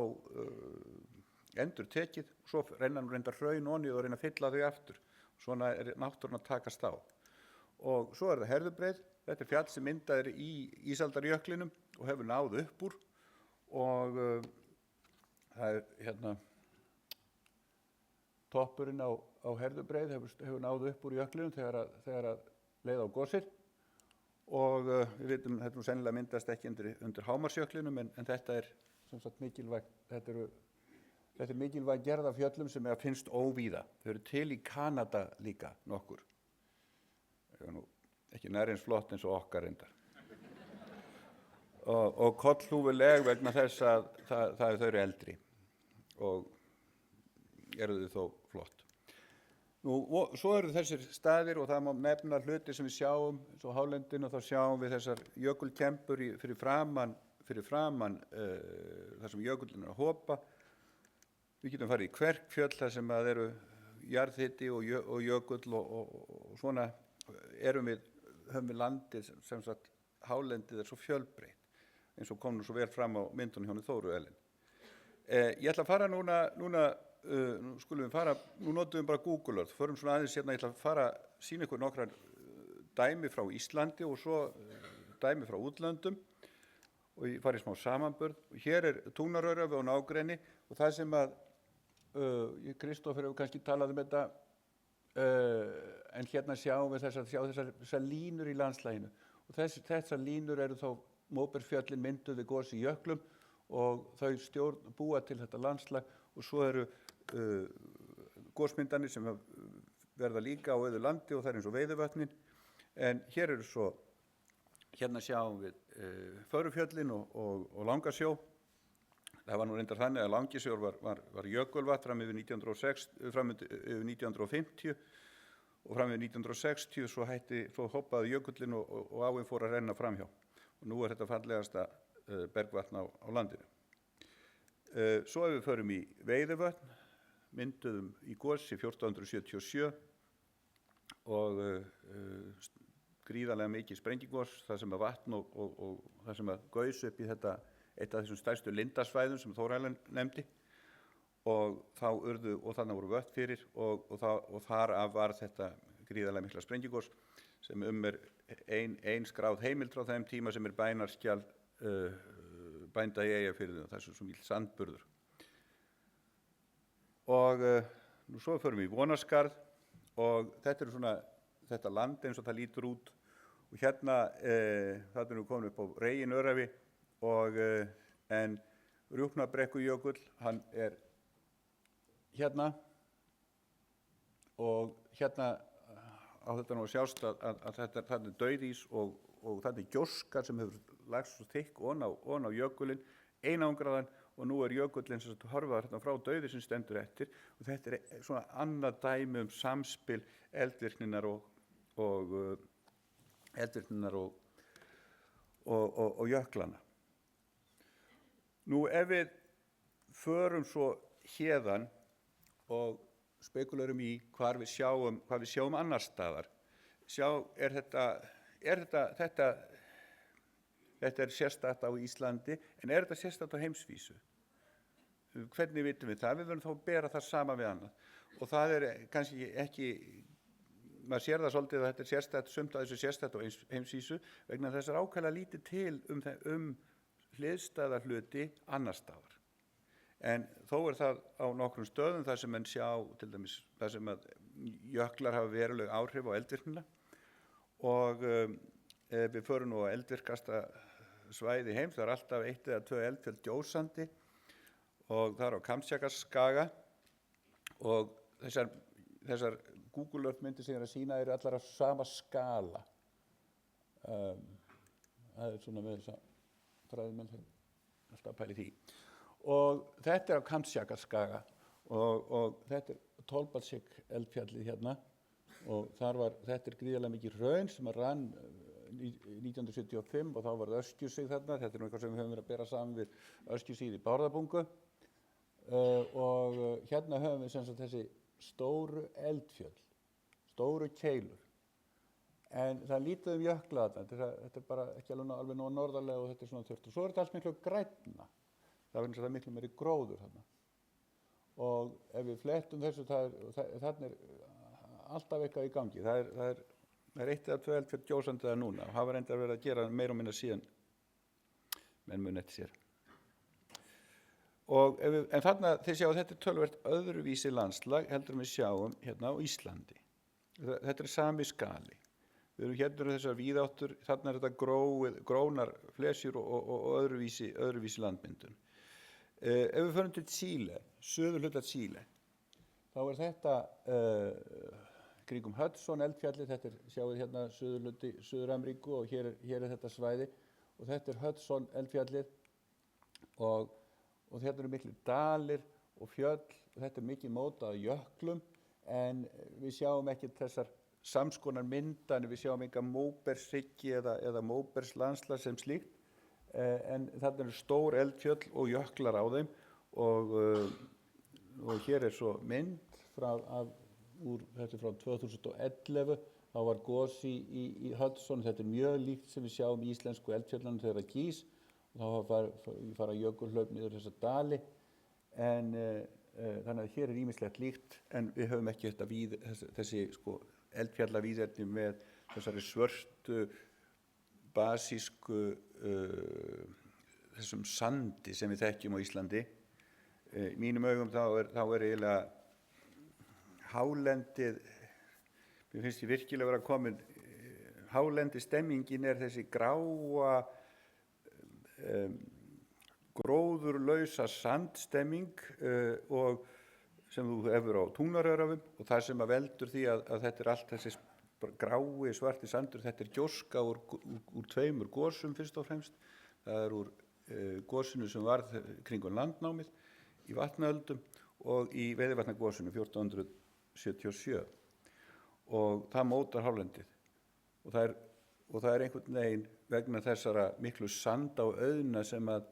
endur tekið, svo reyna hraun onni og reyna að fylla þau aftur. Svona er náttúran að takast á. Og svo er það Herðubreið, þetta er fjall sem myndað er í ísaldarjöklinum og hefur náð upp úr og það er hérna toppurinn á Herðubreið hefur náð upp úr jöklinum þegar að leið á gosið og við vitum þetta nú sennilega myndast ekki undir hámarsjöklinum en þetta er sem sagt mikilvægt, þetta er mikilvæg gerð af fjöllum sem finnst óvíða. Þau eru til í Kanada líka nokkur. Það er nú ekki nær eins flott eins og okkar reyndar. Og kollhúfuleg vegna þess að þau eru eldri og eru þau þó flott. Nú, svo eru þessir staðir og það má nefna hluti sem við sjáum eins og hálendinu og þá sjáum við þessar jökulkempur fyrir framan þar sem jökullin er að hopa. Við getum farið í Kverkfjöll þar sem að eru jarðhiti og jökull og svona höfum við landið sem sagt hálendið er svo fjölbreytt eins og kom nú svo vel fram á myndunum hjá Þóru Elín. Ég ætla að fara núna nú notum við bara Google Earth, förum svona aðeins hérna, ég ætla að fara að sýna ykkur nokkrar dæmi frá Íslandi og svo dæmi frá útlöndum og ég fari í smá samanburð. Hér er Túnaröræfi og nágrenni og það sem að Kristófer hefur kannski talað þetta en hérna sjáum við þessar línur í landslæginu og þessar línur eru þá Móbergsfjöllin mynduð við gos í jöklum og þau búa til þetta landslag og svo eru gosmyndanir sem verða líka á auðu landi og það er eins og Veiðivötnin en hér eru svo, hérna sjáum við Förufjöllin og Langasjó. Það var nú reyndar þannig að Langisjór var jökulvatn fram yfir 1950 og fram yfir 1960 svo hoppaði jökullin og áin fór að renna framhjá og nú er þetta fallegasta bergvatn á landinu. Svo ef við förum í Veiðivötn, mynduðum í gosi 1477 og gríðarlega mikið sprengigos, það sem að vatn og það sem að gaus upp í þetta, eitt af þessum stærstu lindasvæðum sem Þórarinn nefndi, og þannig voru vött fyrir og þar af var þetta gríðarlega mikla sprengigos sem er ein skráð heimild frá þeim tíma sem bænarskjal bænda í Eyjafirði, þessu svo mikill sandburður. Og nú svo förum við í Vonarskarð og þetta er svona þetta land eins og það lítur út, og hérna þarna nú komin upp á Reginörafi en Rjúpnabrekkujökull, hann hérna, og hérna á þetta nú að sjást að þetta er dauðís og þetta gjóska sem hefur lagst svo þykk ofan á jökulinn, einangraðan, og nú jökullinn sem horfaðar hérna frá dauði sem stendur eftir, og þetta er svona annað dæmi samspil eldvirkninnar og jöklana. Nú ef við förum svo héðan og spekulerum í hvað við sjáum annars staðar, þetta er sérstakt á Íslandi, en er þetta sérstakt á heimsvísu? Hvernig vitum við það? Við verðum þá að bera það sama við annað, og það er kannski ekki, maður sér það svolítið að þetta er sérstakt, sumt að þessu sérstakt á heimsvísu, vegna þess að ákvæmlega lítið til hliðstæða hluti annars staðar. En þó er það á nokkrum stöðum þar sem menn sjá, til dæmis þar sem að jöklar hafa veruleg áhrif á eldvirknina, og ef við förum nú á eldvirkasta svæði heims, það er alltaf 1 eða 2 eldfjöll gjósandi, og það er á Kamtsjakaskaga, og þessar Google Earth myndir sem ég er að sýna eru allar á sama skala. Það er svona með þess að fræðimenn alltaf pæli því. Og þetta er á Kamtsjakaskaga og þetta er Tolbalsik eldfjallið hérna, og þetta er gríðarlega mikið hraun sem rann 1975, og þá var það Öskjusig þarna, þetta er eitthvað sem við höfum verið að bera saman við Öskjusíð í Bárðarbungu, og hérna höfum við sem sagt þessi stóru eldfjöll, stóru keilur, en það lítið jökla þarna, þetta er bara ekki alveg nóg norðarlega, og þetta er svona þurrt, og svo er þetta alls miklu grænna, það er miklu meiri gróður þarna, og ef við flettum þessu, þarna er alltaf eitthvað í gangi, það er 1 eða 2 eldfjöll gjósandi það núna, og hafa reyndar verið að gera meira og minna síðan menn muni eftir sér. En þarna, þið sjáu, þetta er töluvert öðruvísi landslag heldur við sjáum hérna á Íslandi. Þetta er sami skali. Við erum hérna þessar víðáttur, þarna er þetta grónar flesjur og öðruvísi landmyndun. Ef við förum til Chile, suðurhluta Chile, þá er þetta kringum Hudson eldfjallið, þetta er, sjáu hérna suðurhluti Suður-Ameríku, og hér er þetta svæði, og þetta er Hudson eldfjallið, og þetta eru miklu dalir og fjöll, og þetta er mikið mótað af jöklum, en við sjáum ekki þessar samskonar myndanir, við sjáum enga móbergshryggi eða móbergslandslag sem slíkt, en þarna eru stór eldfjöll og jöklar á þeim, og hér er svo mynd þetta er frá 2011, þá var gos í Hudson, þetta er mjög líkt sem við sjáum í íslensku eldfjöllunum þegar það gís, og þá fara jökulhlaup niður þessa dali, en þannig að hér er ýmislegt líkt, en við höfum ekki þessi eldfjallavíðerni með þessari svörtu basísku þessum sandi sem við þekkjum á Íslandi. Í mínum augum þá er eiginlega hálendið, mér finnst ég virkilega vera komin, hálendi stemmingin er þessi gráa gróðurlausa sandstemming og sem þú hefur á Túnarörafum, og það sem að veldur því að þetta er allt þessi grái svarti sandur, þetta er gjóska úr 2 gosum fyrst og fremst. Það er úr gosinu sem varð kringum landnámið í Vatnaöldum og í Veiðivatnagosinu 1477, og það mótar hálendið, og það er einhvern veginn vegna þessara miklu sanda og auðna sem að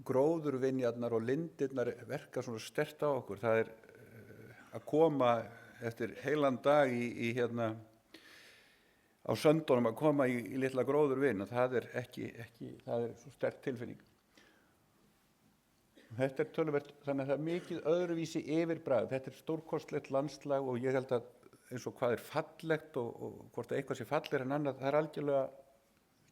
gróðurvinjarnar og lindirnar verka svona sterkt á okkur. Það er að koma eftir heilan dag í á söndunum, að koma í litla gróðurvin, og það er það er svo sterk tilfinning. Þetta er töluvert, þannig að það er mikið öðruvísi yfirbragð. Þetta er stórkostlegt landslag og ég held að eins og hvað er fallegt og hvort að eitthvað sé fallegri en annað, það er algjörlega,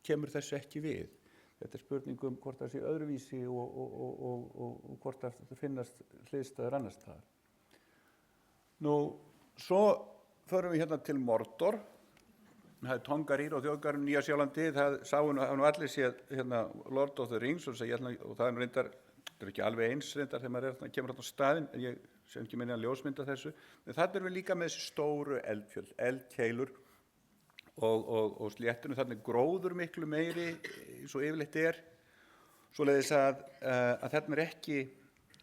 kemur þessu ekki við. Þetta er spurning hvort það sé öðruvísi og hvort það finnast hliðstæður annars staðar. Nú, svo förum við hérna til Mordor. Það er Tongarýr og þjóðgarðurinn Nýja-Sjálandi. Það sáu nú allir séð Lord of the Rings og það er reyndar, þetta er ekki alveg eins reyndar þegar maður kemur á staðinn, en ég sem ekki meina að ljósmynda þessu. En þarna erum við líka með þessi stóru eldfjöll, eldkeilur og sléttunum. Þarna er gróður miklu meiri, svo yfirleitt er. Svoleiðis að þarna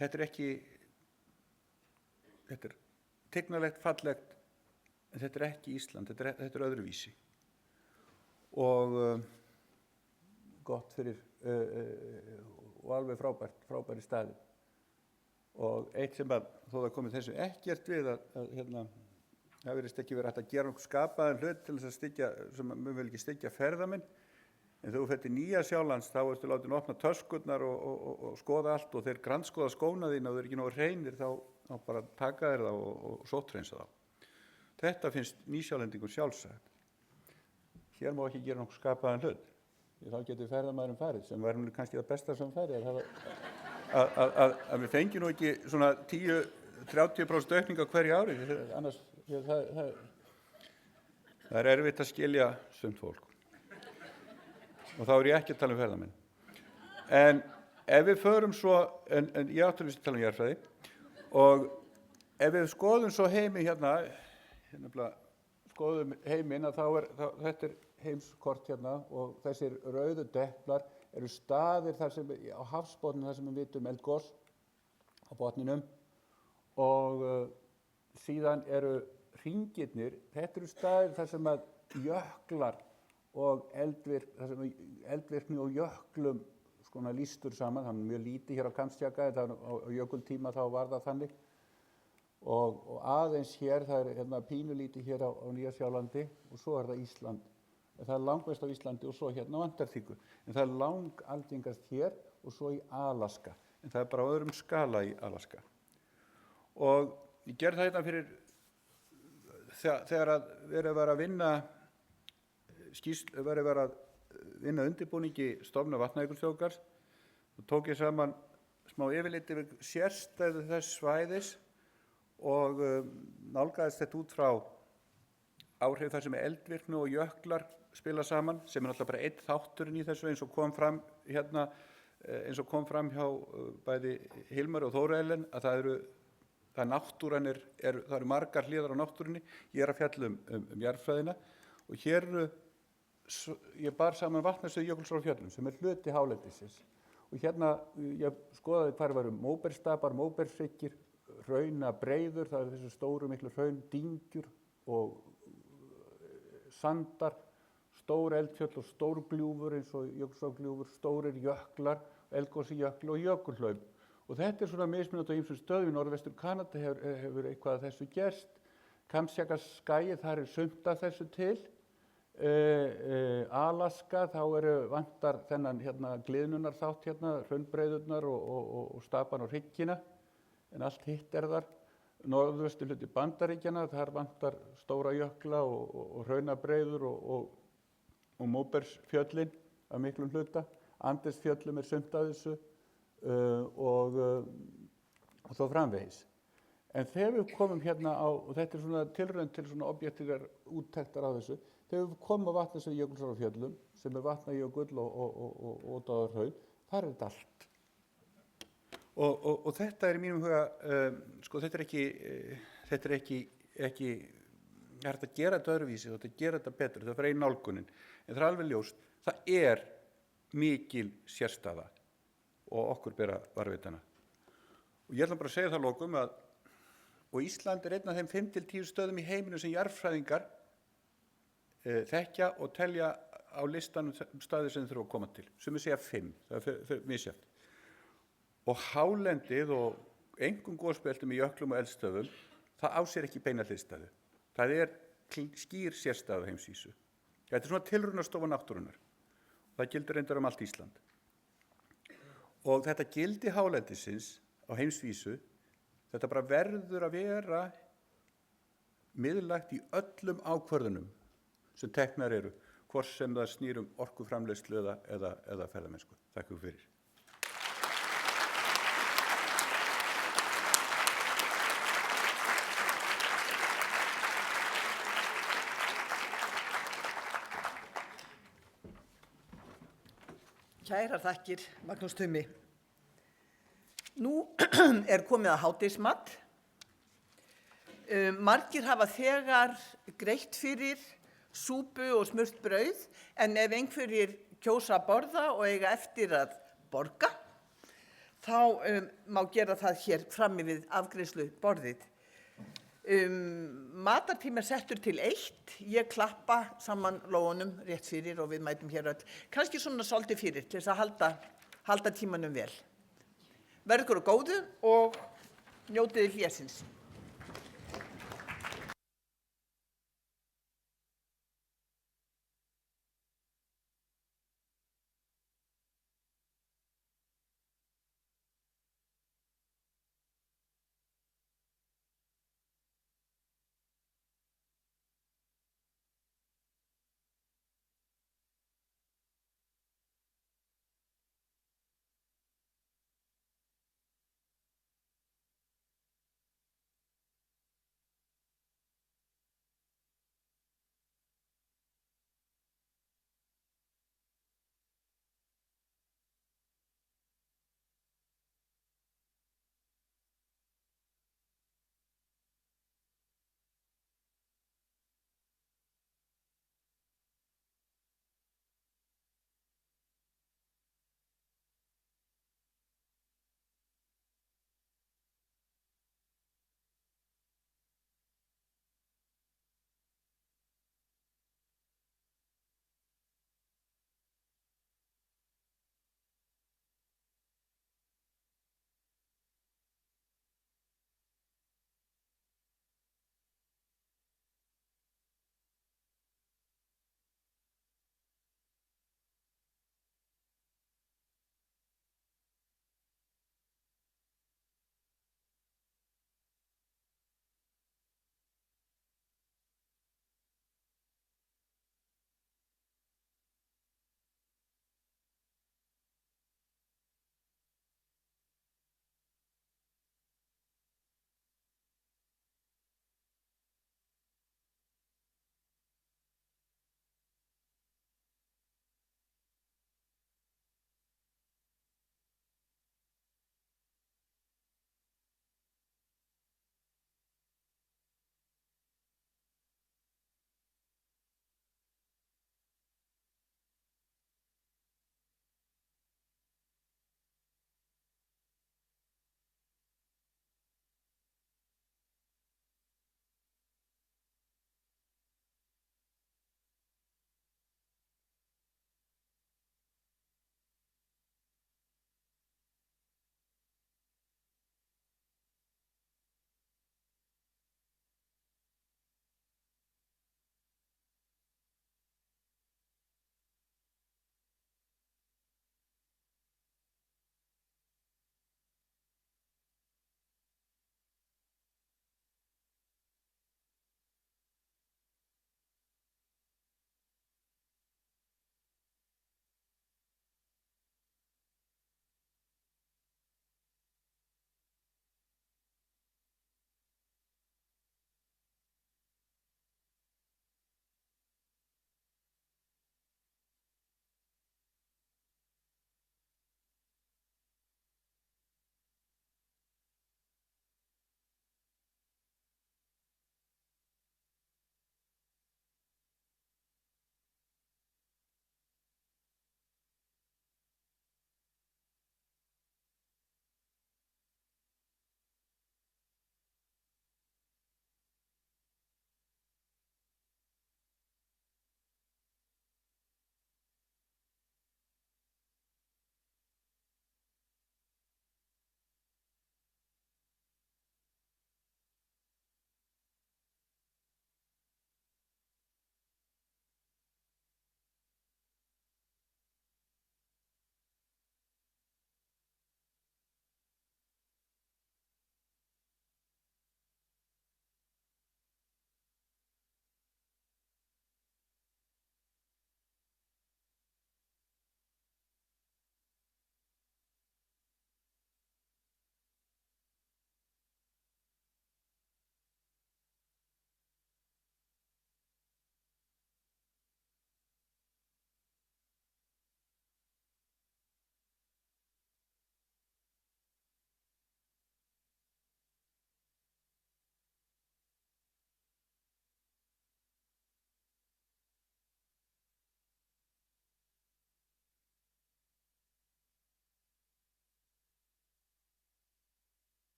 þetta er tignarlegt, fallegt, en þetta er ekki Ísland, þetta er öðruvísi. Og gott fyrir, og alveg frábæri staði. Og eitt sem þó það komið þessu ekkert við það virðist ekki verið hægt að gera skapaðan hlut til þess að styggja, sem mun vel ekki styggja ferðamenn, en þegar þú fer til Nýja-Sjálands þá ertu látin opna töskurnar og skoða allt, og þeir grandskoða skóna þín og þeir ekki nógu hreinir, þá bara taka þeir þá og sótthreinsa þá. Þetta finnst Nýsjálendingum sjálfsagt. Hér má ekki gera nokkuð skapaðan hlut, því þá getur ferðamaðurinn farið, sem væri nú kannski það besta sem færi, að við fengjum nú ekki svona 10-30% aukning á hverju ári, annars það er erfitt að skilja sumt fólk. Og þá er ég ekki að tala um ferðamenn. En ef við förum svo, en ég átturlega að tala um jarðfræði, og ef við skoðum svo heimi skoðum heiminn, þetta er heimskort hérna, og þessir rauðu deplar eru staðir þar sem, á hafsbotnum þar sem við vitum eldgos á botninum, og síðan eru hringirnir, þetta eru staðir þar sem að jöklar og eldvirkni og jöklum skona lýstur saman. Það er mjög lítið hér á Kamtsjaka, á jökultíma þá var það þannig, og aðeins hér, það er pínulítið hér á Nýja-Sjálandi, og svo er það Ísland. Það er langmest á Íslandi og svo hérna á Antartíku, en það er langalgengast hér og svo í Alaska, en það er bara á öðrum skala í Alaska. Og ég gerði það hérna fyrir þegar að verið var að vinna undirbúningi stofnunar Vatnajökulsþjóðgarðs, og tók ég saman smá yfirlit yfir sérstæðu þess svæðis og nálgaðist þetta út frá áhrif þar sem eldvirkni og jöklar spila saman, sem er náttúrulega bara einn þátturinn í þessu, eins og kom fram hjá bæði Hilmari og Þóru Ellen, að það eru margar hliðar á náttúrunni. Ég er að fjalla um jarðfræðina, og hér ég bar saman Vatnasvið Jökulsárfjöllum sem er hluti hálendisins, og hérna ég skoðaði hvar varu móbergsstapar, móbergshryggir, hraunabreiður, það er þessu stóru miklu hraundyngjur og sandar, stór eldfjöll og stór gljúfur eins og Jökulsárgljúfur, stórir jöklar, eldgosajökli og jökulhlaup. Og þetta er svona mismunandi á ýmsum stöðum. Í Norðvestur Kanada hefur eitthvað af þessu gerst. Kamtsjakaskagi, þar er sumt af þessu til. Alaska, þá vantar þennan gliðnunarþátt hraunbreiðurnar og stapan og hryggina, en allt hitt er þar. Norðvestur hluti Bandaríkjanna, þar vantar stóra jökla og hraunabreiður og móbergsfjöllin af miklum hluta. Andesfjöllum er sumt af þessu og svo framvegis. En þegar við komum hérna á, og þetta er svona tilraun til svona objektívar úttektar á þessu, þegar við komum á Vatnasvið Jökulsárfjöllum, sem er Vatnajökull og Ódáðahraun, þar er þetta allt. Og þetta er í mínum huga, þetta er ekki það er hægt að gera þetta öðruvísi, þetta gera þetta betur, það er ein nálgunin, en það er alveg ljóst, það er mikil sérstaða og okkur bera varðveitana. Og ég ætla bara að segja það lokum og Ísland er einn af þeim 5-10 stöðum í heiminum sem jarðfræðingar þekkja og telja á listanum staði sem þurfa að koma til. Sumir segja 5, það er misjafnt. og hálendið og einkum gosbeltum í jöklum og eldstöðum, það á sér ekki beina hliðstæðu. Það er skýr sérstæða á heimsvísu. Þetta er svona tilraunastofa náttúrunnar. Það gildir reyndar allt Ísland. Og þetta gildi hálendisins á heimsvísu, þetta bara verður að vera miðlægt í öllum ákvörðunum sem teknar eru, hvort sem það snýr orkuframleiðslu eða ferðamennsku. Þakka ykkur fyrir. Kærar þakkir, Magnús Tumi. Nú er komið að hádegismat. Margir hafa þegar greitt fyrir súpu og smurt brauð, en ef einhverjir kjósa að borða og eiga eftir að borga, þá má gera það hér frammi við afgreiðslu borðið. Matartími er settur til 1. Ég klappa saman lófunum rétt fyrir og við mætum hér öll. Kannski svona svolítið fyrir til þess að halda tímanum vel. Verið ykkur á góðu og njótið hlésins.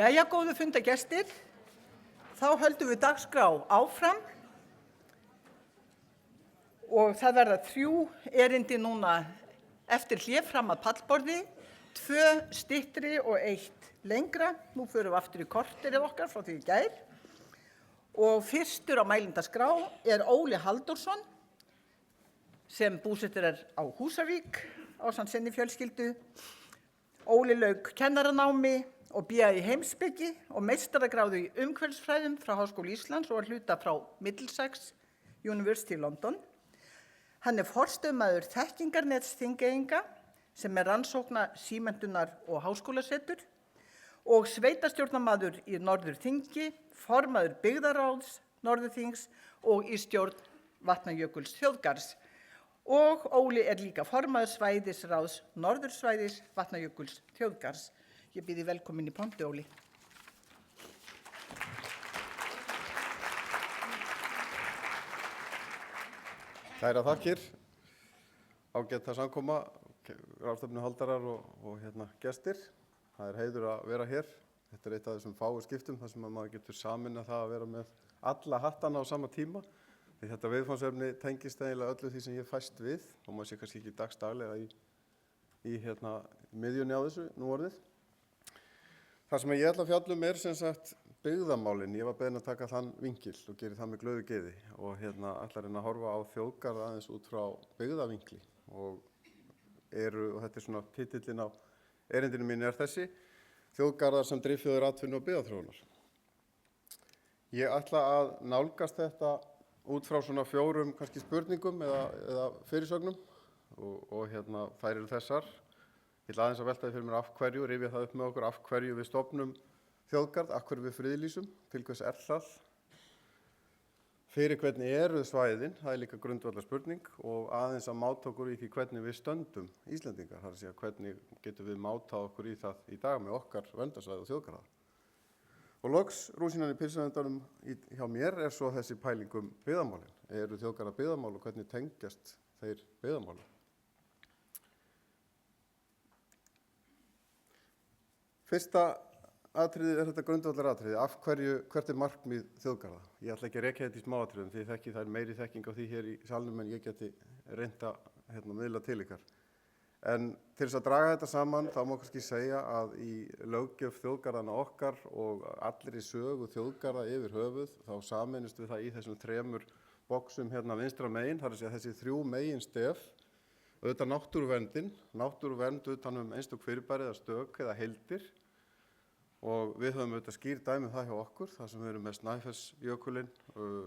Jæja, góðu fundargestir, þá höldum við dagskrá áfram og það verða 3 erindi núna eftir hlé fram að pallborði, 2 styttri og 1 lengra. Nú förum við aftur í korterið okkar frá því í gær. Og fyrstur á mælendaskrá er Óli Halldórsson sem búsettur á Húsavík ásamt sinni fjölskyldu. Óli lauk kennaranámi og BA í heimspeki og meistaragráðu í umhverfisfræðum frá Háskóla Íslands og hluta frá Middlesex University í London. Hann er forstöðumaður þekkingarnets Þingeyinga sem er rannsókna símenntunar og háskólasetur og sveitastjórnarmaður í Norðurþingi, formaður byggðaráðs Norðurþings og í stjórn Vatnajökuls þjóðgarðs. Og Óli er líka formaður svæðisráðs Norðursvæðis Vatnajökuls þjóðgarðs. Ég býð þig velkomin í pontu, Óli. Kæra þakkir, ágæta samkoma, ráðstefnuhaldarar og gestir. Það er heiður að vera hér. Þetta er eitt af þessum fáu skiptum þar sem maður getur sameinað það að vera með alla hattana á sama tíma. Því þetta viðfangsefni tengist eiginlega öllu því sem ég fæst við, og maður sé kannski ekki dagstaglega í miðjunni á þessu nú orðið. Það sem ég ætla að fjalla er sem sagt byggðamálin. Ég var beðinn að taka þann vinkil og geri það með glöðu geði og ætla að horfa á þjóðgarða aðeins út frá byggðavinkli og þetta er svona titillinn á erindinu mínu er þessi: þjóðgarðar sem driffjóðir atvinnu og byggðaþróunar. Ég ætla að nálgast þetta út frá svona 4 kannski spurningum eða fyrirsögnum og þær eru þessar. Ég ætla aðeins að velta því fyrir mér af hverju, rifja það upp með okkur af hverju við stofnum þjóðgarð, af hverju við friðlýsum, til hvers er það, fyrir hvernig eru svæðin, það er líka grundvallar spurning, og aðeins að máta okkur í því hvernig við stöndum Íslendingar, það er að segja hvernig getum við mátað okkur í það í dag með okkar verndarsvæði og þjóðgarða. Og loks rúsínan í pylsuendanum hjá mér er svo þessi pælingum byggðamálin. Eru þjóðgarða byggðamál og hvernig tengjast þeir byggðamálin? Fyrsta atriðið er þetta grundvallaratriði. Af hverju, hvert er markmið þjóðgarða? Ég ætla ekki að rekja þetta í smáatriðum því það er meiri þekking á því hér í salnum en ég geti reynt að miðla til ykkar. En til þess að draga þetta saman þá má kannski segja að í löggjöf þjóðgarðana okkar og allri sögu þjóðgarða yfir höfuð þá sameinumst við það í þessum 3 boxum vinstra megin, það er að segja þessi 3 meginstef. Auðvitað náttúruvernd utan einstök fyrirbæri eða stök eða heildir. Og við höfum auðvitað skýr dæmi það hjá okkur, þar sem við erum með Snæfellsjökulinn,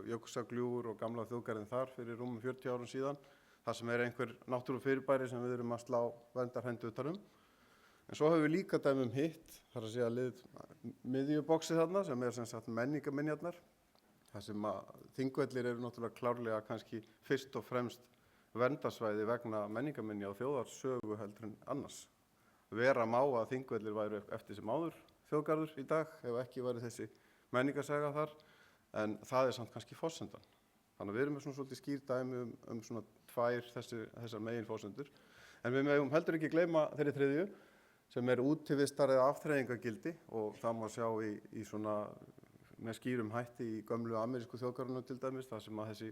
Jökulsárgljúfur og gamla þjóðgarðinn þar fyrir rúmum 40 árum síðan, þar sem einhver náttúrufyrirbæri sem við erum að slá verndarhendi utanum. En svo höfum við líka dæmi hitt, þar að segja miðjuboxið þarna, sem sem sagt menningarminjarnar, þar sem Þingvellir eru náttúrulega klárlega kannski fyrst og fremst verndarsvæði vegna menningarminja og þjóðarsögu heldur en annars. Vera má að Þingvellir væru eftir sem áður þjóðgarður í dag, ef ekki væri þessi menningarsaga þar, en það er samt kannski forsendan. Þannig að við erum með svona svolítið skýr dæmi svona 2 þessar meginforsendur. En við megum heldur ekki gleyma þeirri 3. sem er útivistar eða afþreyingargildi og það má sjá í svona með skýrum hætti í gömlu amerísku þjóðgarðunum til dæmis, þar sem að þessi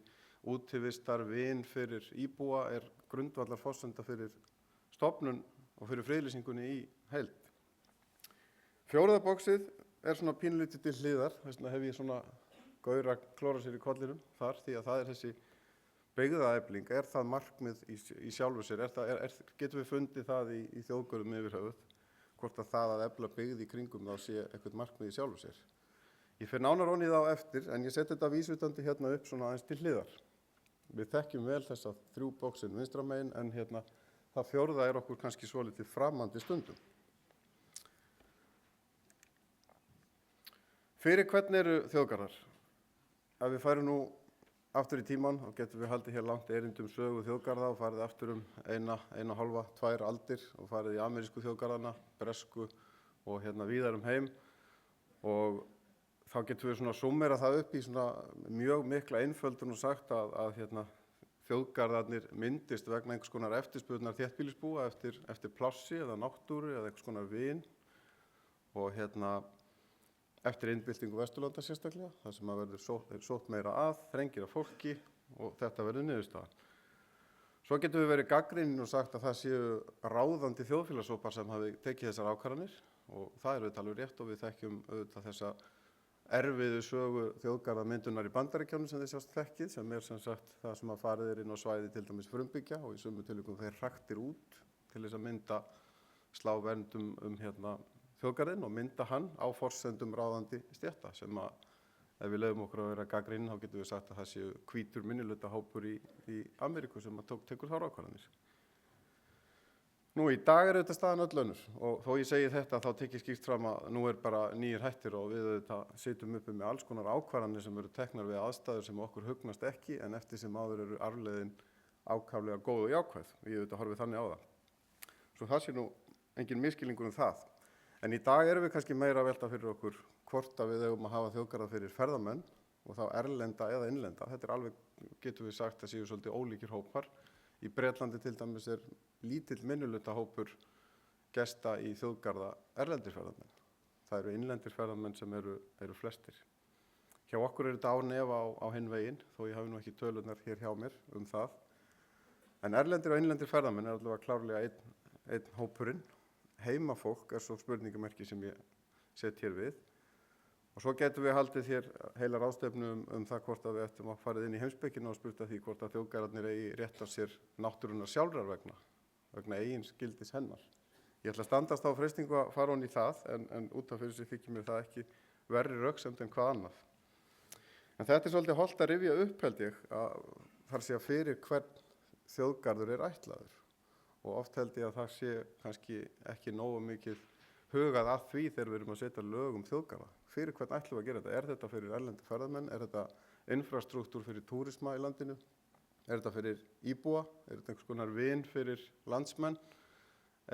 útivistar vin fyrir íbúa er grundvallar forsenda fyrir stofnun og fyrir friðlýsingunni í heild. 4. boxið er svona pínlítið til hliðar, þess vegna hef ég svona gaur að klóra sér í kollinum þar, því að það er þessi byggðaefling, er það markmið í sjálfu sér, getum við fundið það í þjóðgörðum yfir höfuð, hvort að það að efla byggð í kringum þá sé eitthvað markmið í sjálfu sér. Ég fer nánar ofan í það á eftir, en ég seti þetta vísvitandi upp svona aðeins til hliðar. Við þekkjum vel þessa 3 boxin vinstra megin, en það 4. er okkur kannski svolítið framandi stundum. Fyrir hvern eru þjóðgarðar? Ef við færum nú aftur í tíman og getum við haldið hér langt erindum sögu þjóðgarða og farið aftur 1,5, 2 aldir og farið í amerísku þjóðgarðana, bresku og víðar heim. Og þá getum við svona súmmera það upp í svona mjög mikla einföldun og sagt að þjóðgarðarnir myndist vegna einhvers konar eftirspurnar þéttbýlisbúa eftir plássi eða náttúru eða einhvers konar vin. Og eftir innbyltingu Vesturlanda sérstaklega, þar sem að verður sótt meira að, þrengir að fólki og þetta verður niðurstaðan. Svo getum við verið gagnrýnin og sagt að það séu ráðandi þjóðfélagshópar sem hafi tekið þessar ákvarðanir og það er auðvitað alveg rétt og við þekkjum auðvitað þessa erfiðu sögu þjóðgarðamyndunar í Bandaríkjunum sem þið sjást þekkið, sem er sem sagt það sem að farið er inn á svæði til dæmis frumbyggja og í sömu tilvikum þeir hraktir út til þess að mynda slá vernd þjóðgarðinn og mynda hann á forsendum ráðandi stétta sem að ef við leyfum okkur að vera gagnrýnin þá getum við sagt að það séu hvítur minnihlutahópur í Ameríku sem að tekur þar ákvarðanir. Nú í dag er auðvitað staðan öll önnur og þó ég segi þetta þá tek ég skýrt fram að nú er bara nýjir hættir og við auðvitað sitjum uppi með alls konar ákvarðanir sem eru teknar við aðstæður sem okkur hugnast ekki en eftir sem áður eru arfleiðin ákaflega góð og jákvæð og ég auðvitað horfið þannig á það. Svo það sé nú engin misskilningur það. En í dag erum við kannski meira að velta fyrir okkur hvort að við eigum að hafa þjóðgarða fyrir ferðamenn og þá erlenda eða innlenda. Þetta er alveg, getum við sagt, að séu svolítið ólíkir hópar. Í Bretlandi til dæmis er lítill minnihlutahópur gesta í þjóðgarða erlendir ferðamenn. Það eru innlendir ferðamenn sem eru flestir. Hjá okkur er þetta án efa á hinn veginn, þó ég hafi nú ekki tölurnar hér hjá mér það. En erlendir og innlendir ferðamenn er allavega klárlega einn hópurinn. Heimafólk er svo spurningamerki sem ég set hér við. Og svo getum við haldið hér heila ráðstefnu það hvort að við ættum að farið inn í heimspekina og spurt að því hvort að þjóðgarðarnir eigi rétt á sér náttúrunnar sjálfrar vegna eigin gildis hennar. Ég ætla að standast á freistingu að fara hon í það en út af fyrir sig þykir mér það ekki verri röksemd en hvað annað. En þetta er svolítið hollt að rifja upp held ég að þar sé að fyrir hvern þjóðgarður er ætlaður. Og oft held ég að það sé kannski ekki nógu mikið hugað að því þegar við erum að setja lög þjóðgarða. Fyrir hvern ætlum við að gera þetta? Er þetta fyrir erlendi ferðamenn? Er þetta infrastruktúr fyrir túrisma í landinu? Er þetta fyrir íbúa? Er þetta einhvers konar vin fyrir landsmenn?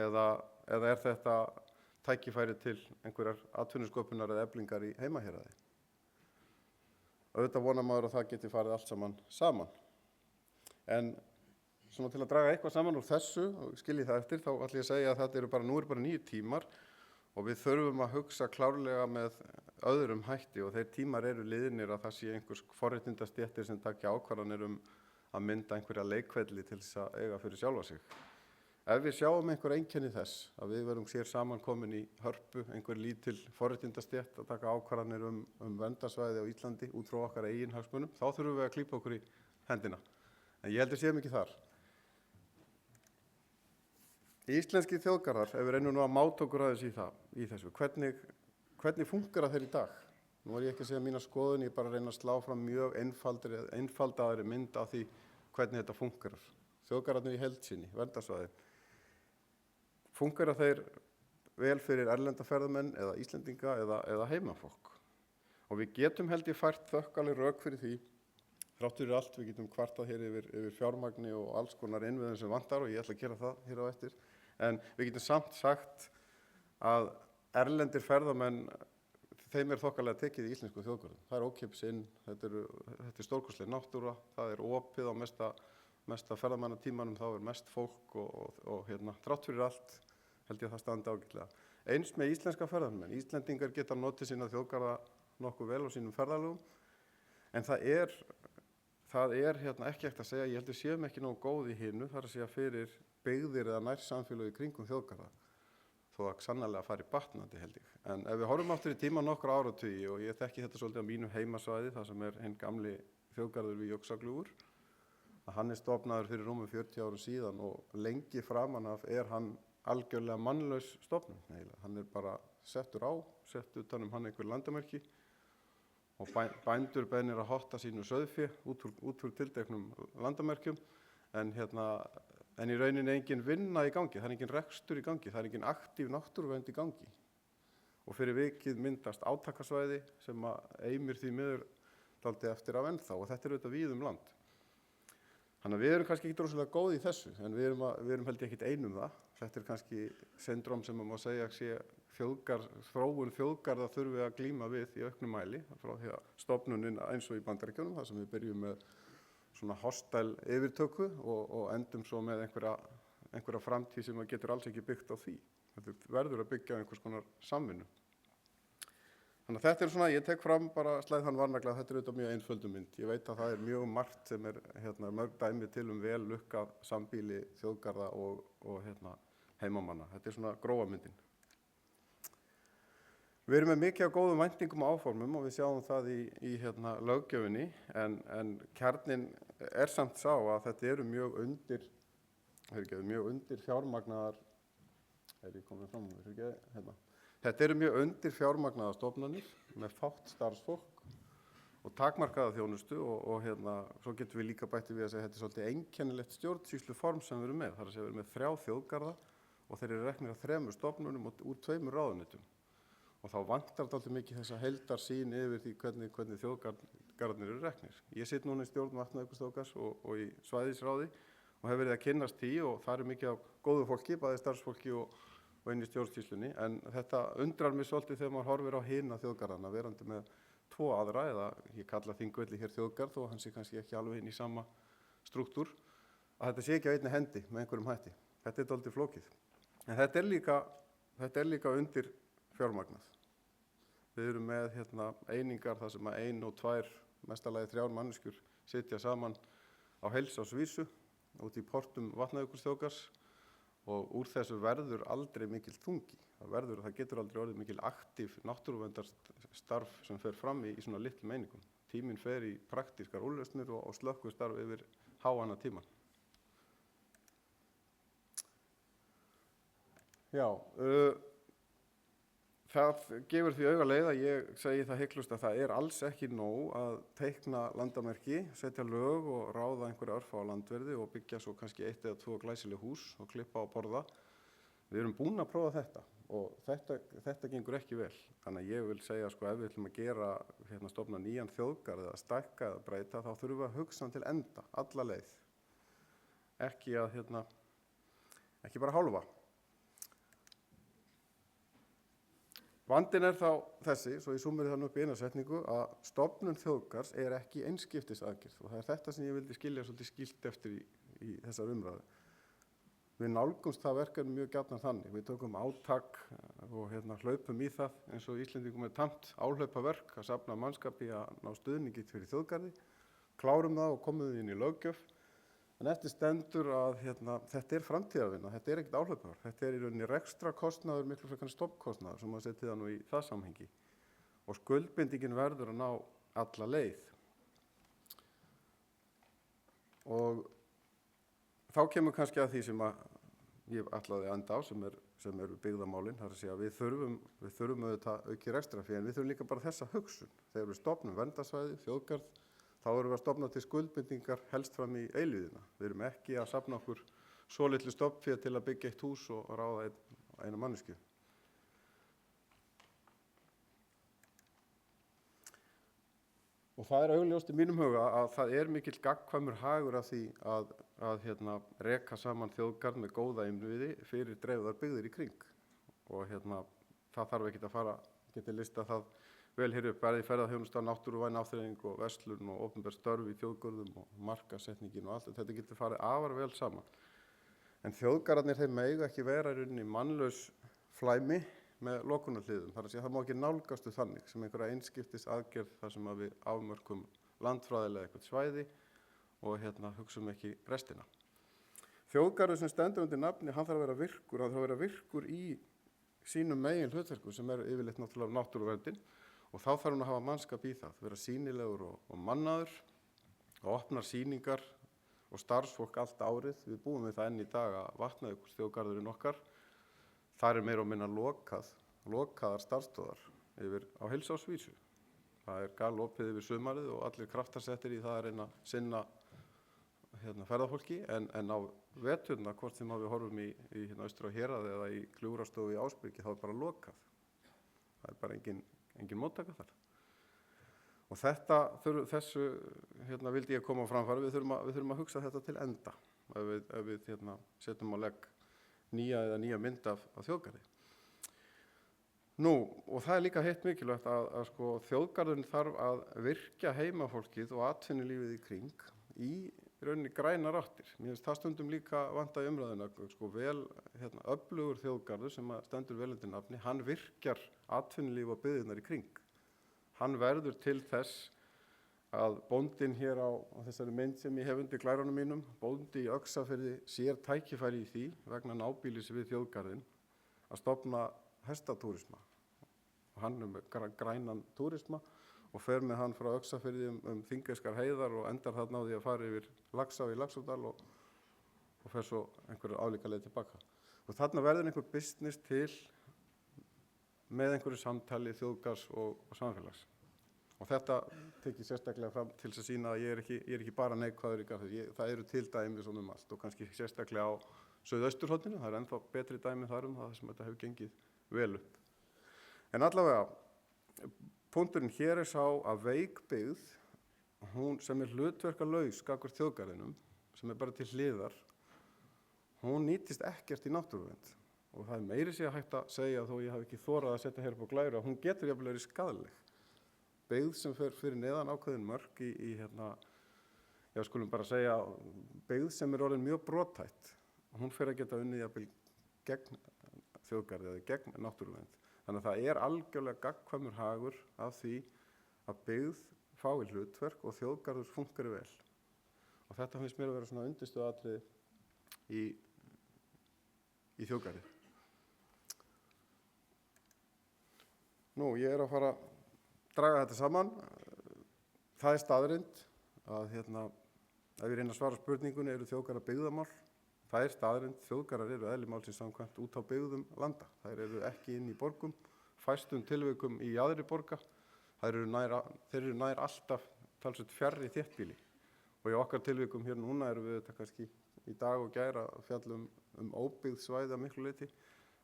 Eða er þetta tækifæri til einhverjar atvinnusköpunar eða eflingar í heimahéraði? Auðvitað vonar maður að það geti farið allt saman. En svona til að draga eitthvað saman úr þessu og skilji það eftir, þá ætla ég að segja að nú eru bara 9 tímar og við þurfum að hugsa klárlega með öðrum hætti og þeir tímar eru liðnir að það sé einhvers forréttindastéttir sem taki ákvarðanir að mynda einhverja leikvelli til þess að eiga fyrir sjálfa sig. Ef við sjáum einhver einkenni þess að við verum sér saman komin í hörpu, einhver lítil forréttindastétt að taka ákvarðanir verndarsvæði á Íslandi út frá okkar eigin hagsmunum, þá þurfum við að klípa okkur í hendina. En ég heldur séum ekki þar. Íslenski þjóðgarðar, ef við reynum nú að máta okkur aðeins í þessu, hvernig funkar þeir í dag? Nú er ég ekki að segja mína skoðun, ég bara reyna að slá fram mjög einfaldaðri mynd af því hvernig þetta funkar. Þjóðgarðarnir í heild sinni, verndarsvæði. Funkar þeir vel fyrir erlenda ferðamenn eða Íslendinga eða heimafólk? Og við getum held ég fært þökkaleg rök fyrir því, þrátt fyrir allt, við getum kvartað hér yfir fjármagni og alls konar innviðum sem vantar og ég ætla að gera það hér á eftir. En við getum samt sagt að erlendir ferðamenn, þeim er þokkalega tekið í íslensku þjóðgarðum. Það er ókeypis inn, þetta er stórkostleg náttúra, það er opið á mesta ferðamannatímanum, þá er mest fólk og þrátt fyrir allt held ég að það standi ágætlega. Eins með íslenska ferðamenn. Íslendingar geta notið sína þjóðgarða nokkuð vel á sínum ferðalögum, en það er ekki hægt að segja, ég heldur séum ekki nógu góð í hinu, þar að segja fyrir byggðir eða nærsamfélög í kringum þjóðgarða, þó að sannarlega fari batnandi held ég. En ef við horfum aftur í tíma nokkra áratugi og ég þekki þetta svolítið á mínu heimasvæði, það sem er hinn gamli þjóðgarður við Jöksagljúfur, að hann er stofnaður fyrir rúmum 40 árum síðan og lengi framan af er hann algjörlega mannlaus stofnun. Hann er bara sett utan hann einhver landamerki og bændur beinir að hotta sínu sauðfé út úr tildeknum landamerkjum en í rauninni engin vinna í gangi, það er engin rekstur í gangi, það er engin aktív náttúruvernd í gangi. Og fyrir vikið myndast átakasvæði sem eimir því miður dálítið eftir af ennþá og þetta er auðvitað víð land. Þannig að við erum kannski ekki rosalega góð í þessu en við erum held ég ekkert einum það. Þetta er kannski syndrom sem má segja sé þróun þjóðgarða þurfi að glíma við í auknum mæli frá því að stofnunin eins og í Bandaríkjunum þar sem við byrjum með svona hostile yfirtöku og endum svo með einhverja framtíð sem getur alls ekki byggt á því. Þetta verður að byggja einhvers konar samvinnu. Þannig að þetta er svona, ég tek fram bara slæð þann varnagla að þetta er auðvitað mjög einföldum mynd. Ég veit að það er mjög margt sem er mörg dæmi til vel lukkað sambýli þjóðgarða og heimamanna. Þetta er svona grófa myndin. Við erum með mikið af góðum væntingum og áformum og við sjáum það í löggjöfinni en kjarnin er samt sá að þetta eru mjög undir fjármagnaðar, Þetta eru mjög undir fjármagnaðar stofnanir með fátt starfsfólk og takmarkaða þjónustu og svo getum við líka bætti við að segja þetta er svolítið einkennilegt stjórnsýsluform sem við erum með. Það er að segja við erum með 3 þjóðgarða og þeir eru reknir af 3 stofnunum og úr 2 ráðuneytum. Og þá vantar dálítið mikið þessa heildarsýn yfir því hvernig þjóðgarðarnir eru reknir. Ég sitt núna í stjórn Vatnajökulsþjóðgarðs og í svæðisráði og hef verið að kynnast því og það er mikið af góðu fólki, bæði starfsfólki og inn í stjórnsýslunni, en þetta undrar mig svolítið þegar maður horfir á hina þjóðgarðana, verandi með 2 aðra, eða ég kalla Þingvelli hér þjóðgarð og hann sé kannski ekki alveg inn í sama strúktúr, að þetta sé ekki á einni hendi með einhverjum hætti. Þetta er dálítið flókið. En þetta er líka undir fjármagnað. Við erum með einingar þar sem að 1 og 2, mestalagi 3 manneskjur sitja saman á heilsársvísu út í portum Vatnajökulsþjóðgarðs og úr þessu verður aldrei mikil þungi. Það getur aldrei orðið mikil aktív náttúruverndarstarf sem fer fram í svona litlum einingum. Tíminn fer í praktískar úrlausnir og slökkvistarf yfir háanna tíman. Já, það gefur því augaleið að ég segi það hygglust að það er alls ekki nóg að teikna landamerki, setja lög og ráða einhverja örfá á landverði og byggja svo kannski 1 eða 2 glæsileg hús og klippa og borða. Við erum búin að prófa þetta og þetta gengur ekki vel. Þannig að ég vil segja ef við ætlum að gera stofna nýjan þjóðgarð eða stækka eða breyta þá þurfum við að hugsa hann til enda, alla leið. Ekki bara hálfa. Vandinn er þá þessi, svo ég súmmeri þannig upp í eina setningu, að stofnun þjóðgarðs er ekki einskiptisaðgerð og það er þetta sem ég vildi skilja svolítið skýrt eftir í þessar umræðu. Við nálgumst það verkefni mjög gjarnan þannig. Við tökum átak og hlaupum í það eins og Íslendingum er tamt áhlaupaverk að safna mannskapi að ná stuðningi fyrir þjóðgarði, klárum það og komum við inn í löggjöf. En eftir stendur að þetta er framtíðarvinna, þetta er ekkert áhlaupaverk, þetta er í rauninni rekstrakostnaður, miklu frekar stofnkostnaður sem maður setið það nú í það samhengi. Og skuldbindingin verður að ná alla leið. Og þá kemur kannski að því sem ég ætlaði að enda á, sem eru byggðamálin, það er að segja að við þurfum auðvitað auki rekstrafé, en við þurfum líka bara þessa hugsun. Þegar við stofnum verndarsvæði, þjóðgarð, þá erum við að stofna til skuldbindingar helst fram í eilífðina. Við erum ekki að safna okkur svo litlu stofnfé til að byggja 1 hús og ráða eina manneskju. Og það er augljóst í mínum huga að það er mikill gagnkvæmur hagur af því að reka saman þjóðgarð með góða innviði fyrir dreifðar byggðir í kring. Og það þarf ekki að geta lista það vel hér upp, bæði ferðaþjónusta, náttúruvæn áþreifingu og verslun og opinber störf í þjóðgörðum og markaðssetningin og allt. Þetta getur farið afar vel saman. En þjóðgarðarnir þeir mega ekki vera í rauninni mannlaus flæmi með lokunarhliðum. Það er að segja, það má ekki nálgastu þannig sem einhverja einskiptis aðgerð þar sem að við afmörkum landfræðilega eitthvað svæði og hugsum ekki restina. Þjóðgarður sem stendur undir nafni, hann þarf að vera virkur í sínum megin hlutverkum sem er yfirleitt náttúrulega náttúruverndin. Og þá þarf hann að hafa mannskap í það, vera sýnilegur og mannaður og opnar sýningar og starfsfólk allt árið. Við búum við það enn í dag að Vatnajökulsþjóðgarðurinn okkar, þar er meira og minna lokaðar starfstöðvar á heilsársvísu. Það er galopið yfir sumarið og allir kraftar settir í það að reyna að sinna ferðafólki en á veturna, hvort sem við horfum í Austur- og Héraði eða í Gljúfrastofu í Ásbyrgi, þá er bara lokað. Það er bara engin móttaka þar. Og þessu vildi ég koma á framfæri. Við þurfum að hugsa þetta til enda ef við setjum á legg nýja mynd af þjóðgarði. Og það er líka heitt mikilvægt að þjóðgarðurinn þarf að virkja heimafólkið og atvinnulífið í kring í rauninni grænar áttir. Mér finnst það stundum líka vanta í umræðuna, vel öflugur þjóðgarður sem stendur vel undir nafni, hann virkjar atvinnulíf og byggðirnar í kring. hann verður til þess að bóndinn hér á þessari mynd sem ég hef undir glærunum mínum, bóndi í Öxarfirði, sér tækifæri í því vegna nábýlis við þjóðgarðinn að stofna hestatúrisma. Og hann með grænan túrisma og fer með hann frá Öxarfirði Þingeyskar heiðar og endar þarna á því að fara yfir Laxá í Laxárdal og fer svo einhverju álíka leið tilbaka. Og þarna verður einhver business til með einhverju samtali þjóðgarðs og samfélags. Og þetta tekið sérstaklega fram til þess að sýna að ég er ekki bara neikvæður í garði. Það eru til dæmi svona allt og kannski sérstaklega á Suðausturhorninu. Það er ennþá betri dæmi þar það sem þetta hefur gengið vel upp. En allavega, punkturinn hér er sá að veik byggð, hún sem er hlutverkalaus gagnvart þjóðgarðinum, sem er bara til hliðar, hún nýtist ekkert í náttúruvernd. Og það er meiri sé að hægt að segja, þó ég hafi ekki þorað að setja hér upp á glæru, að hún getur jafnvel verið skaðleg. Byggð sem fer fyrir neðan ákveðin mörk já skulum bara segja, byggð sem er orðin mjög brothætt. Hún fer að geta unnið jafnvel gegn þjóðgarði eða gegn náttúruvernd. Þannig að það er algjörlega gagnkvæmur hagur af því að byggð fái hlutverk og þjóðgarður funkari vel. Og þetta finnst mér að vera svona undirstöðuatriði í þjóðgarði. Nú, ég er að fara að draga þetta saman. Það er staðreynd að ef ég reyna að svara spurningunni eru þjóðgarðar byggðamál. Það er staðreynd, þjóðgarðar eru eðli málsins samkvæmt út á byggðum landa. Þær eru ekki inn í borgum, fæstum tilvikum í jaðri borga. Þeir eru nær alltaf talsvert fjarri þéttbýli. Og í okkar tilvikum hér núna erum við þetta kannski í dag og gær að fjalla óbyggð svæði að miklu leyti.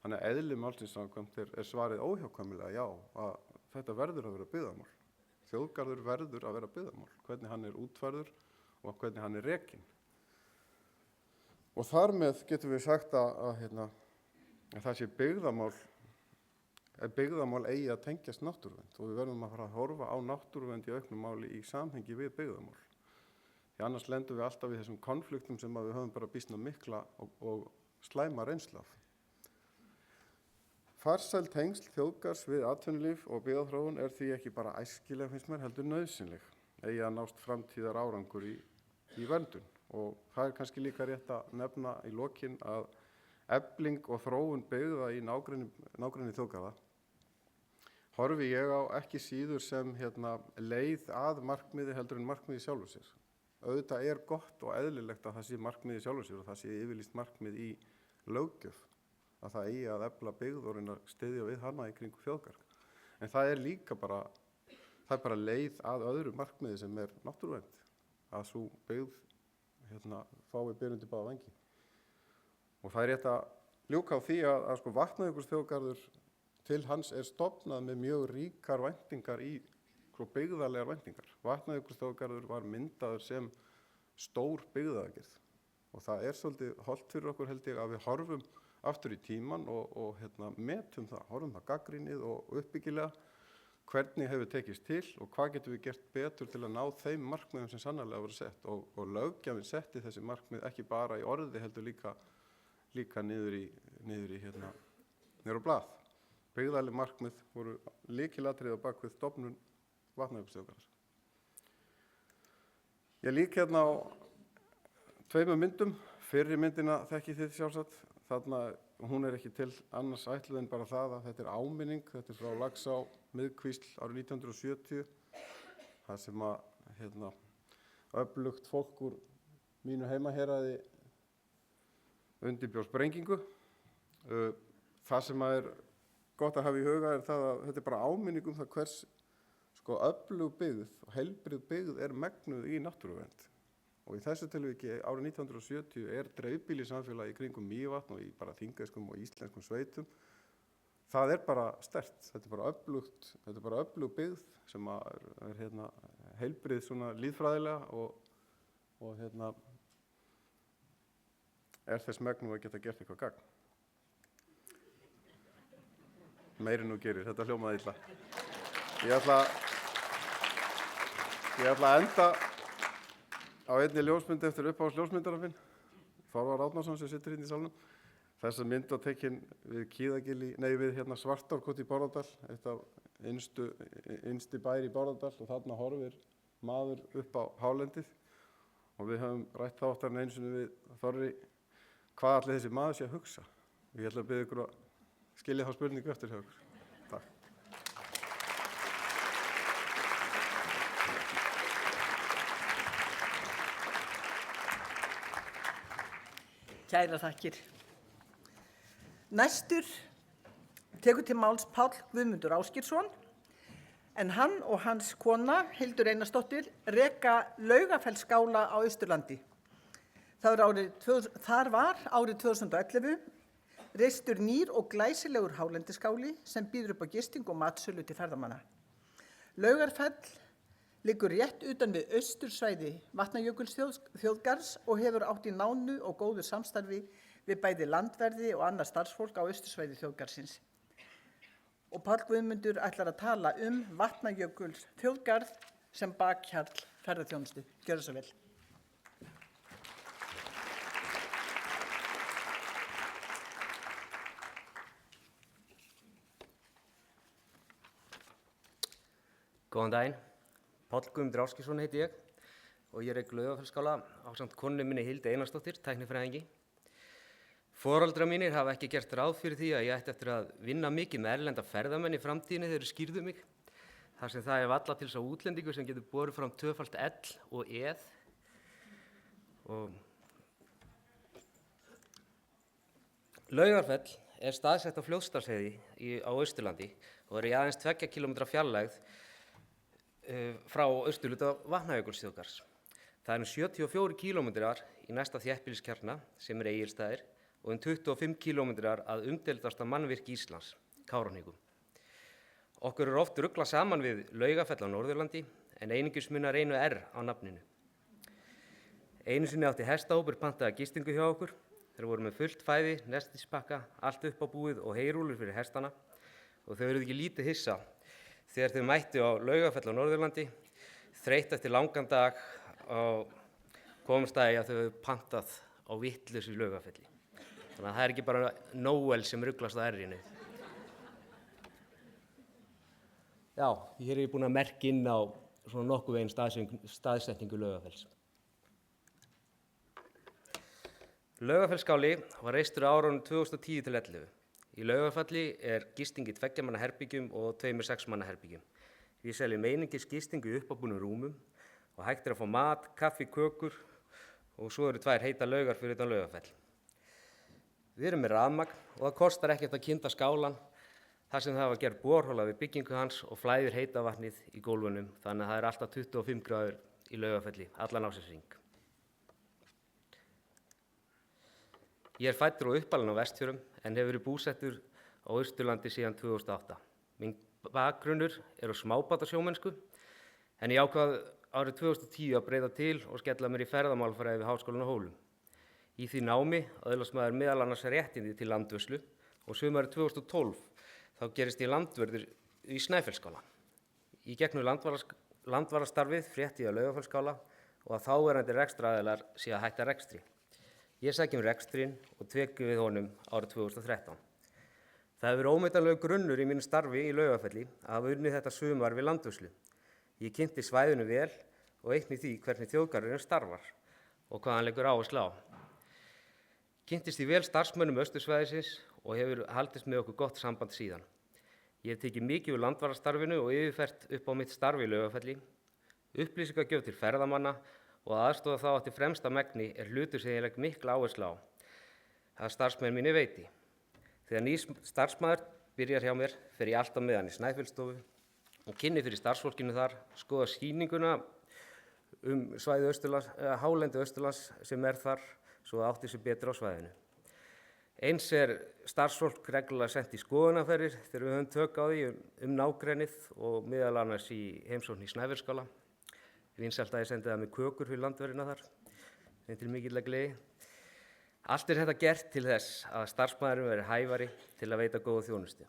Þannig að eðli málsins samkvæmt er svarið óhjákvæmilega já, að þetta verður að vera byggðamál. Þjóðgarður verður að vera byggðamál, hvernig hann er útfærður og hvernig hann er rekinn. Og þar með getum við sagt að það sé byggðamál eigi að tengjast náttúruvernd og við verðum að fara að horfa á náttúruvernd í auknum máli í samhengi við byggðamál. Því annars lendum við alltaf í þessum konfliktum sem við höfum bara býsna mikla og slæma reynslu af. Farsæl tengsl þjóðgarðs við atvinnulíf og byggðaþróun er því ekki bara æskileg finnst mér heldur nauðsynleg eigi að nást framtíðar árangur í verndun. Og það er kannski líka rétt að nefna í lokin að efling og þróun byggða í nágrenni þjóðgarða horfi ég á ekki síður sem leið að markmiði heldur en markmiði sjálfu sér. Auðvitað er gott og eðlilegt að það sé markmiði sjálfu sér og það sé yfirlýst markmið í löggjöf að það eigi að efla byggð og reyna að styðja við hana í kringum þjóðgarð. En það er líka bara leið að öðru markmiði sem er náttúruvernd, að sú byggð fái byr undir báða vængi. Og það er rétt að ljúka á því að Vatnajökulsþjóðgarður til hans er stofnað með mjög ríkar væntingar í byggðarlegar væntingar. Vatnajökulsþjóðgarður var myndaður sem stór byggðaaðgerð og það er svolítið hollt fyrir okkur held ég að við horfum aftur í tíman og metum það, horfum það gagnrýnið og uppbyggilega hvernig hefur tekist til og hvað getum við gert betur til að ná þeim markmiðum sem sannarlega voru sett og löggjafinn setti þessi markmið ekki bara í orði heldur líka niður á blað. Byggðarleg markmið voru lykilatriði á bak við stofnun Vatnajökulsþjóðgarðar. Ég lýk á tveimur myndum. Fyrri myndina þekkið þið sjálfsagt. Þarna, hún er ekki til annars ætluð en bara það að þetta er áminning. Þetta er frá Laxá miðkvísl árið 1970. Það sem öflugt fólk úr mínu heimahéraði undirbjó sprengingu. Það sem er gott að hafa í huga er það að þetta er bara áminning það hvers öflug byggð og heilbrigð byggð er megnuð í náttúruvernd. Og í þessu tilviki árið 1970 er dreifbýli samfélagi í kringum Mývatn og í bara þingeyskum og íslenskum sveitum. Það er bara sterkt, þetta er bara öflug byggð sem er heilbrigð svona lýðfræðilega og er þess megnuð að geta gert eitthvað gagn. Meiri nú gerir, þetta hljómaði illa. Ég ætla að enda á einni ljósmynd eftir uppáhalds ljósmyndarinn minn, Þorvar Árnason sem situr hérna í salnum. Þessa mynd var tekin við Kiðagil við hérna Svartárkot í Bárðardal, eitt af innsti bær í Bárðardal, og þarna horfir maður upp á hálendið og við höfum rætt þá oftar en einu sinni við Þorri hvað allir þessi maður sé að hugsa. Ég ætla að biðja ykkur að skilja þá spurningu eftir hjá ykkur. Takk. Kærar þakkir. Næstur tekur til máls Páll Guðmundur Ásgeirsson, en hann og hans kona, Hildur Einarsdóttir, reka Laugafellsskála á Austurlandi. Þar var árið 2011 reistur nýr og glæsilegur hálendisskáli sem býður upp á gistingu og matsölu til ferðamanna. Laugarfell liggur rétt utan við austursvæði Vatnajökulsþjóðgarðs og hefur átt í nánu og góðu samstarfi við bæði landverði og annað starfsfólk á austursvæði þjóðgarðsins. Og Páll Guðmundur ætlar að tala Vatnajökulsþjóðgarð sem bakhjarl ferðaþjónustu. Gjörðu svo vel. Góðan daginn. Páll Guðmundur Ásgeirsson heiti ég og ég rek Laugafellsskála ásamt konu minni Hildi Einarsdóttir, tæknifræðingi. Foreldrar mínir hafa ekki gert ráð fyrir því að ég ætti eftir að vinna mikið með erlenda ferðamenn í framtíðinni þegar þeir skýrðu mig, þar sem það er valla til sá útlendingur sem getur borið fram tvöfalt L og eð. Laugarfell er staðsett á Fljótsdalsheiði á Austurlandi og er í aðeins 2 km fjarlægð frá austurhluta Vatnajökulsþjóðgarðs. Það eru 74 kílómetrar í næsta þéttbýliskjarna sem er Egilsstaðir og 25 kílómetrar að umdeildasta mannvirki Íslands, Kárahnjúkum. Okkur er oft ruglað saman við Laugafell á Norðurlandi en einungis munar einu R á nafninu. Einu sinni átti hestahópur pantaða gistingu hjá okkur. Þeir voru með fullt fæði, nestispakka, allt upp á búið og heyrúllur fyrir hestana og þau eruð ekki lítið hissa þegar þau mættu á Laugafell á Norðurlandi, þreytt eftir langan dag og komast að þau hefðu pantað á vitlausu Laugafelli. Þannig að það er ekki bara Nóel sem ruglast á R-inu. Já, hér er ég búinn að merkja inn á svona nokkuð veginn staðsetningu Laugafells. Laugafellsskáli var reistur á árunum 2010–11. Í Laugafelli er gisting í 2 manna herbyggjum og 2 6 manna herbyggjum. Við seljum einungis gistingu í uppábúnum rúmum og hægt er að fá mat, kaffi, kökur og svo eru 2 heitar laugar fyrir utan Laugafell. Við erum með rafmagn og það kostar ekkert að kynda skálan þar sem það var gerð borhola við byggingu hans og flæðir heita vatnið í gólfunum, þannig að það er alltaf 25 gráður í Laugafelli allan ársins hring. Ég er fæddur og uppalinn á Vestfjörðum en hefur verið búsettur á Austurlandi síðan 2008. Minn bakgrunnur er á smábátasjómennsku en ég ákvað árið 2010 að breyta til og skella mér í ferðamálfræði við Háskólann á Hólum. Í því námi öðlast maður meðal annars réttindi til landvörslu og sumarið 2012 þá gerist ég landvörður í Snæfellsskála. Í gegnum landvarastarfið frétti ég á Laugafellsskála og að þáverandi rekstraraðilar sé að hætta rekstri. Ég sæki rekstrinn og tek við honum árið 2013. Það hefur verið ómetanlegur grunnur í mínu starfi í Laugafelli að hafa unnið þetta sumar við landvörslu. Ég kynnti svæðinu vel og einnig því hvernig þjóðgarðurinn starfar og hvað hann leggur áherslu á. Kynntist því vel starfsmönnum Austursvæðisins og hefur haldist með okkur gott samband síðan. Ég hef tekið mikið úr landvarastarfinu og yfirfært upp á mitt starfi í Laugafelli. Upplýsingagjöf til ferðamanna og að aðstoða þá eftir fremsta megni er hlutur sem ég legg mikla áherslu á að starfsmenn mínu veiti. Þegar ný starfsmaður byrjar hjá mér fer ég alltaf með hann í Snæfellsstofu og kynni fyrir starfsfólkinu þar, skoða sýninguna svæði hálendi Austurlands sem er þar svo að átti sig betur á svæðinu. Eins er starfsfólk reglulega sent í skoðunarferðir þegar við höfum tök á því nágrennið og meðal annars í heimsókn í Snæfellsskála. Vinsælt að ég sendi það með kökur fyrir landverðina þar, þeim til mikillar gleði. Allt er þetta gert til þess að starfsmaðurinn verði hæfari til að veita góða þjónustu.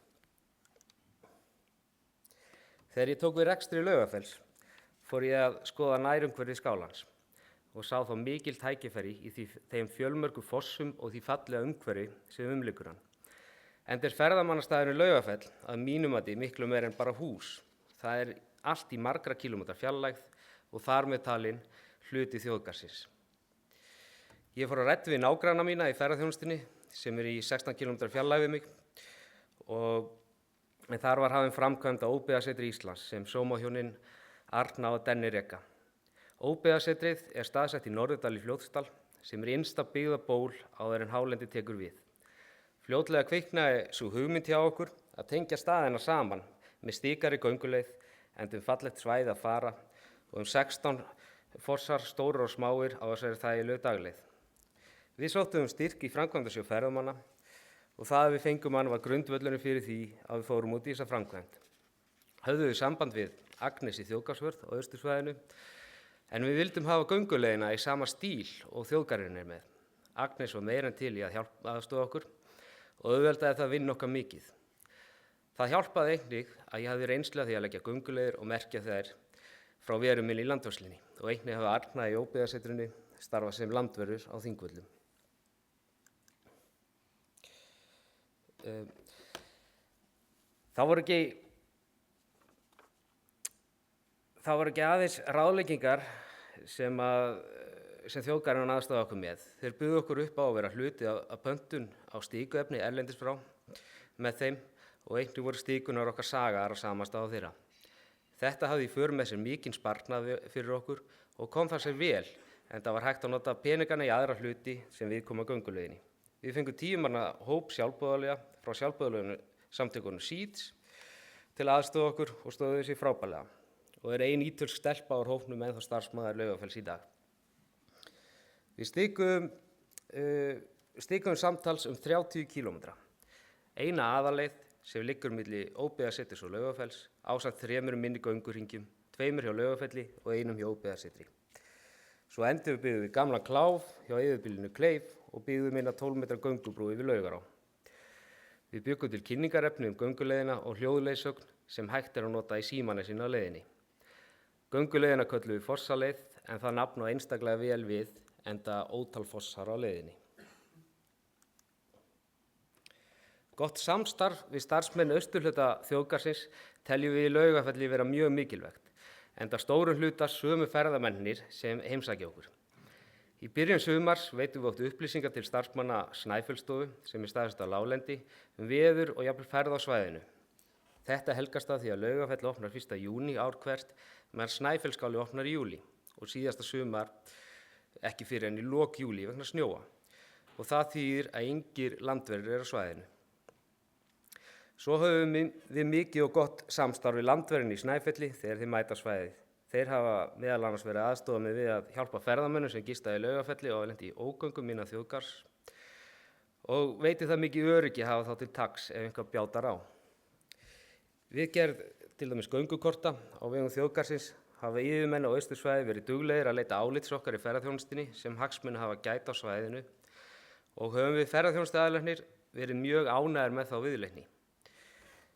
Þegar ég tók við rekstri Laugafells fór ég að skoða nærumhverfi skálans og sá þá mikil tækifæri í þeim fjölmörgu fossum og því fallega umhverfi sem umlykur hann. Enda er ferðamannastaðurinn Laugafell að mínu mati miklu meira en bara hús. Það er allt í margra kílómetra fjarlægð og þar með talinn hluti þjóðgarðsins. Ég fór að ræddu við nágranna mína í ferðaþjónustunni sem er í 16 km fjarlægð við mig en þar var hafin framkvæmd á Óbyggðasetri Íslands sem sómahjónin Arna og Denni reka. Óbyggðasetrið er staðsett í Norðurdal í Fljótsdal sem er innsta byggða ból áður en hálendi tekur við. Fljótlega kviknaði sú hugmynd hjá okkur að tengja staðina saman með stíkari gönguleið enda fallegt svæði að fara og 16 fossar stórir og smáir á þessari þægilegu dagleið. Við sóttum styrk í framkvæmdasjóð ferðamanna og það að við fengum hann var grundvöllurinn fyrir því að við fórum út í þessa framkvæmd. Höfðum við samband við Agnes í Þjóðgarðsvörð á Austursvæðinu en við vildum hafa gönguleiðina í sama stíl og þjóðgarðurinn er með. Agnes var meira en til í að aðstoða okkur og auðveldaði það vinna okkar mikið. Það hjálpaði einnig að ég hafði reynslu af því að leggja gönguleiðir og merkja þær frá verum minn í landvörslinni og einnig hafa Arna í Óbyggðasetrinu starfað sem landvörður á Þingvöllum. Það voru ekki aðeins ráðleggingar sem þjóðgarðurinn aðstoða okkur með. Þeir buðu okkur upp á að vera hluti af pöntun á stíkuefni erlendis frá með þeim og einnig voru stíkunar okkar sagaðar á sama stað á þeirra. Þetta hafði í för með sér mikinn sparnað fyrir okkur og kom það sér vel en það var hægt að nota peningana í aðra hluti sem viðkoma gönguleiðinni. Við fengum 10 manna hóp sjálfboðaliða frá sjálfboðaliðum samtökunum Seeds til aðstoða okkur og stóðu þessi frábærlega og er ein ítölsk stelpa úr hópnum ennþá starfsmaður Laugafells í dag. Við stikuðum samtals 30 km. Eina aðaleið sem liggur milli Óbyggðaseturs og Laugafells ásamt 3 minni göngurhringjum, 2 hjá Laugafelli og 1 hjá Óbyggðasetri. Svo endurbyggðum við gamlan kláf hjá yfirbýlinu Kleif og byggðum inn að 12 metra göngubrú yfir Laugará. Við byggum til kynningarefni gönguleiðina og hljóðleiðsögn sem hægt er að nota í Símanesinu á leiðinni. Gönguleiðina köllum við Fossaleið en það nafn á einstaklega vel við enda ótal fossar á leiðinni. Gott samstarf við starfsmenn austurhluta þjóðgarðsins teljum við í Laugafelli vera mjög mikilvægt enda stórum hluta sömu ferðamennir sem heimsækja okkur. Í byrjun sumars veitum við oft upplýsingar til starfsmanna Snæfellsstofu sem er staðsett á láglendi veður og jafnvel ferð á svæðinu. Þetta helgast af því að Laugafell opnar 1. júní ár hvert meðan Snæfellsskáli opnar í júlí og síðasta sumar ekki fyrir en í lok júlí vegna snjóa og það þýðir að engir landverðir eru á svæðinu. Svo höfum við mikið og gott samstarf við landverðin í Snæfelli þegar þeir mæta svæðið. Þeir hafa meðal annars verið aðstoða með við að hjálpa ferðamönnum sem gista í Laugafelli og hafa lent í ógöngum innan þjóðgarðs og veitir það mikið öryggi að hafa þá til taks ef einhver bjátar á. Við gerð til dæmis göngukorta á vegum þjóðgarðsins hafa yfirmenn á Austursvæði verið duglegir að leita álits okkar í ferðaþjónustunni sem hagsmuni hafa gætt á svæðinu og höfum við ferðaþjónustuaðilarnir verið mjög ánægðir með þá viðleitni.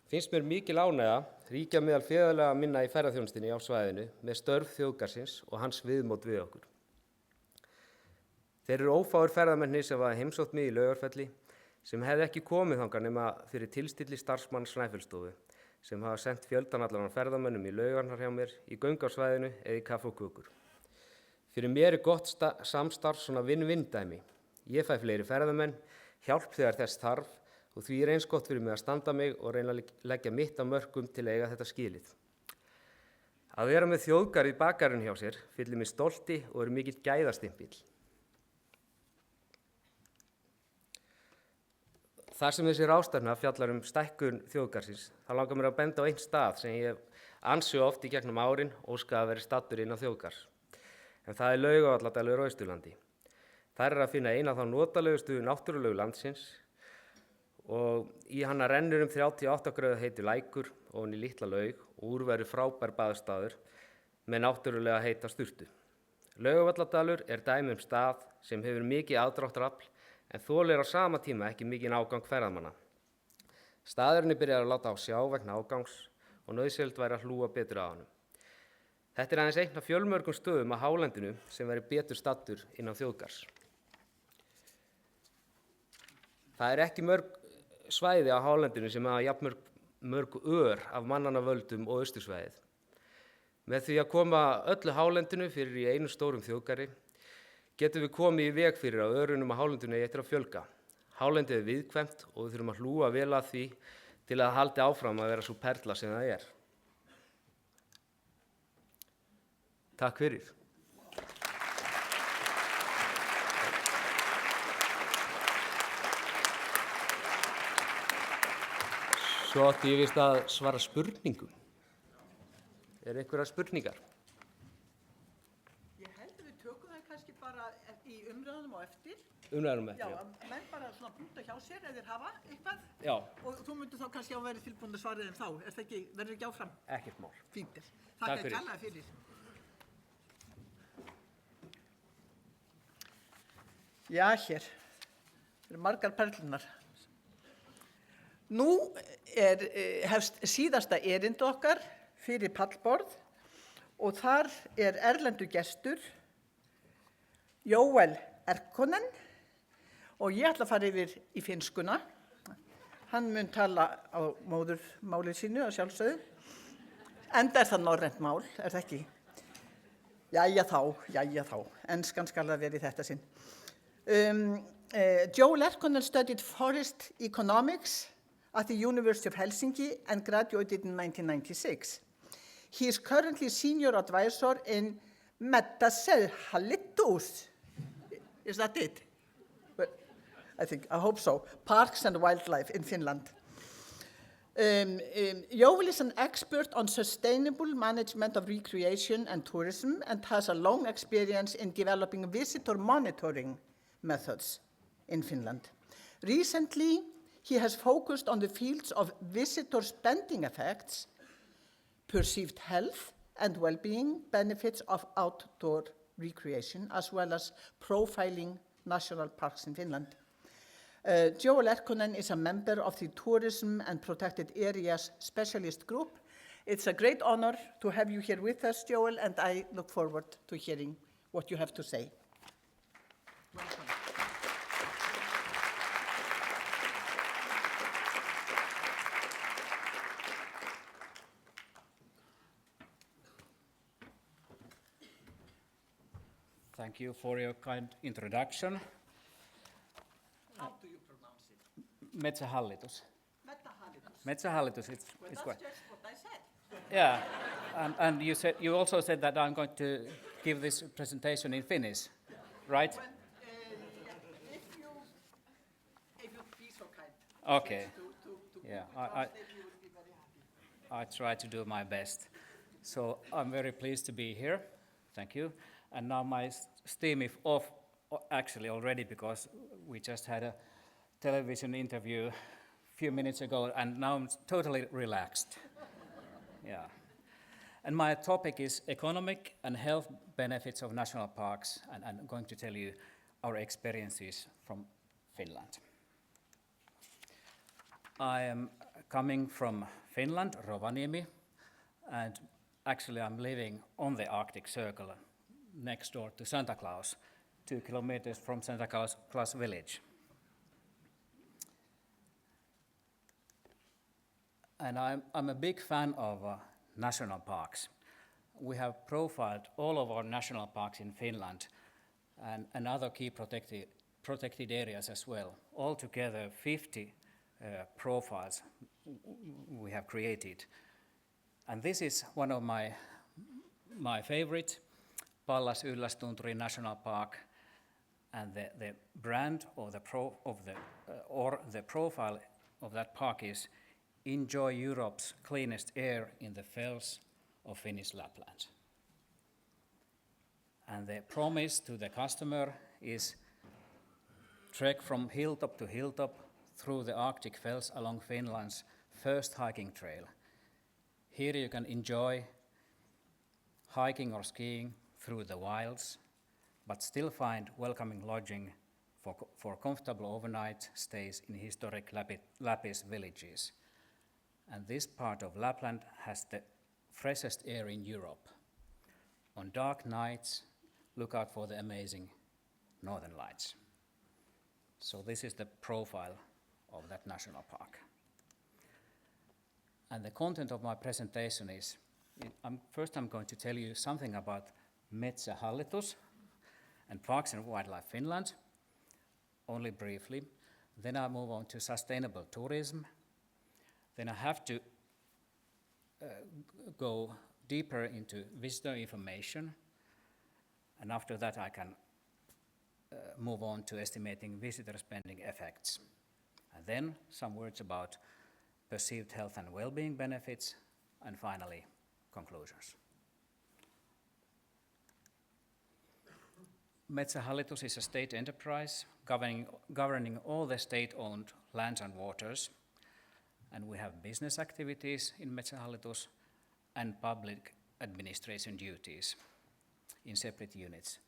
Finnst mér mikil ánægja ríkja meðal félaga minna í ferðaþjónustunni á svæðinu með störf þjóðgarðsins og hans viðmót við okkur. Þeir eru ófáir ferðamennir sem hafa heimsótt mig í Laugarfelli sem hefði ekki komið þangað nema fyrir tilstilli starfsmann Snæfellsstofu sem hafa sendt fjöldanallan ferðamönnum í laugarnar hjá mér í göng á svæðinu eða í kaffi og kökur. Fyrir mér er gott samstarf svona vinn-vinn dæmi. Ég fæ fleiri ferðamenn, hjálp þegar þess þarf og því er eins gott fyrir mig að standa mig og reyna að leggja mitt af mörkum til að eiga þetta skilið. Að vera með þjóðgarð í bakgarðinn hjá sér fyllir mig stolti og er mikill gæðastimpill. Þar sem þessi ráðstefna fjallar stækkun þjóðgarðsins, þá langar mér að benda á einn stað sem ég ansi oft í gegnum árin óska að vera staddur inn á þjóðgarðs. En það er Laugavalladalur á Austurlandi. Þar er að finna eina af þá notalegustu náttúrulegu landsins og í hana rennur 38 gráðu heitur lækur ofan í litla laug og úr verður frábær baðstaður með náttúrulega heita sturtu. Laugavalladalur er dæmi stað sem hefur mikið aðdráttarafl en þolir á sama tíma ekki mikinn ágang ferðamanna. Staðurinn er byrjað að láta á sjá vegna ágangs og nauðsynlegt væri að hlúa betur að honum. Þetta er aðeins einn af fjölmörgum stöðum á hálendinu sem verður betur stattur innan þjóðgarðs. Það er ekki mörg svæði á hálendinu sem hafa jafn mörg ör af mannanna völdum og austursvæðið. Með því að koma öllu hálendinu fyrir í einu stórum þjóðgarði getum við komið í veg fyrir að örunum á hálendinu eigi eftir að fjölga. Hálendið er viðkvæmt og við þurfum að hlúa vel að því til að haldi áfram að vera svo perla sem það er. Takk fyrir. Svo átti ég víst að svara spurningum. Er einhverjar spurningar? Ég held að við tökum það kannski bara í umræðunum á eftir. Umræðum eftir, Já, menn bara svona punkta hjá sér ef þeir hafa eitthvað. Já, Og þú myndir þá kannski að vera tilbúin að svara þeim þá. Er það ekki, verður ekki áfram? ekkert mál. Fíntir. Takk Þakka fyrir. kærlega fyrir. Já, hér eru margar perlunar. Nú hefst síðasta erindi okkar fyrir pallborð og þar er erlendur gestur, Joel Erkkonen, og ég ætla að fara yfir í finnskuna. Hann mun tala á móðurmáli sínu að sjálfsögðu. Enda er það norrænt mál, er það ekki? Jæja þá, enskan skal það vera í þetta sinn. Joel Erkkonen studied forest economics at the University of Helsinki and graduated in 1996. He is currently senior advisor in Metsähallitus. Is that it? Well, I hope so. Parks and Wildlife in Finland. Joel is an expert on sustainable management of recreation and tourism and has a long experience in developing visitor monitoring methods in Finland. Recently, he has focused on the fields of visitor spending effects, perceived health and well-being benefits of outdoor recreation, as well as profiling national parks in Finland. Joel Erkkonen is a member of the Tourism and Protected Areas Specialist Group. It's a great honor to have you here with us, Joel, and I look forward to hearing what you have to say. Welcome. Thank you for your kind introduction. How do you pronounce it? Metsähallitus. Metsähallitus. Metsähallitus, it's Well, good. that's just what I said. Yeah, and you also said that I'm going to give this presentation in Finnish, right? Well, if you be so kind. Okay. To Yeah, translate, you would be very happy. I try to do my best. So I'm very pleased to be here. Thank you. And now my steam is off actually already because we just had a television interview a few minutes ago and now I'm totally relaxed. Yeah. And my topic is economic and health benefits of national parks, and I'm going to tell you our experiences from Finland. I am coming from Finland, Rovaniemi, and actually I'm living on the Arctic Circle next door to Santa Claus, 2 kilometers from Santa Claus village. And I'm a big fan of national parks. We have profiled all of our national parks in Finland and other key protected areas as well. Altogether 50 profiles we have created. And this is one of my favorite, Pallas Yllästunturi National Park, and the brand or the profile of that park is Enjoy Europe's cleanest air in the fells of Finnish Lapland. And the promise to the customer is trek from hilltop to hilltop through the Arctic fells along Finland's first hiking trail. Here you can enjoy hiking or skiing through the wilds, but still find welcoming lodging for comfortable overnight stays in historic Lapis villages. And this part of Lapland has the freshest air in Europe. on dark nights, look out for the amazing northern lights. So this is the profile of that national park. And the content of my presentation is, first I'm going to tell you something about Metsähallitus and Parks and Wildlife Finland, only briefly. Then I move on to sustainable tourism. Then I have to go deeper into visitor information. And after that I can move on to estimating visitor spending effects. And then some words about perceived health and well-being benefits, and finally, conclusions. Metsähallitus is a state enterprise governing all the state-owned lands and waters, and we have business activities in Metsähallitus and public administration duties in separate units.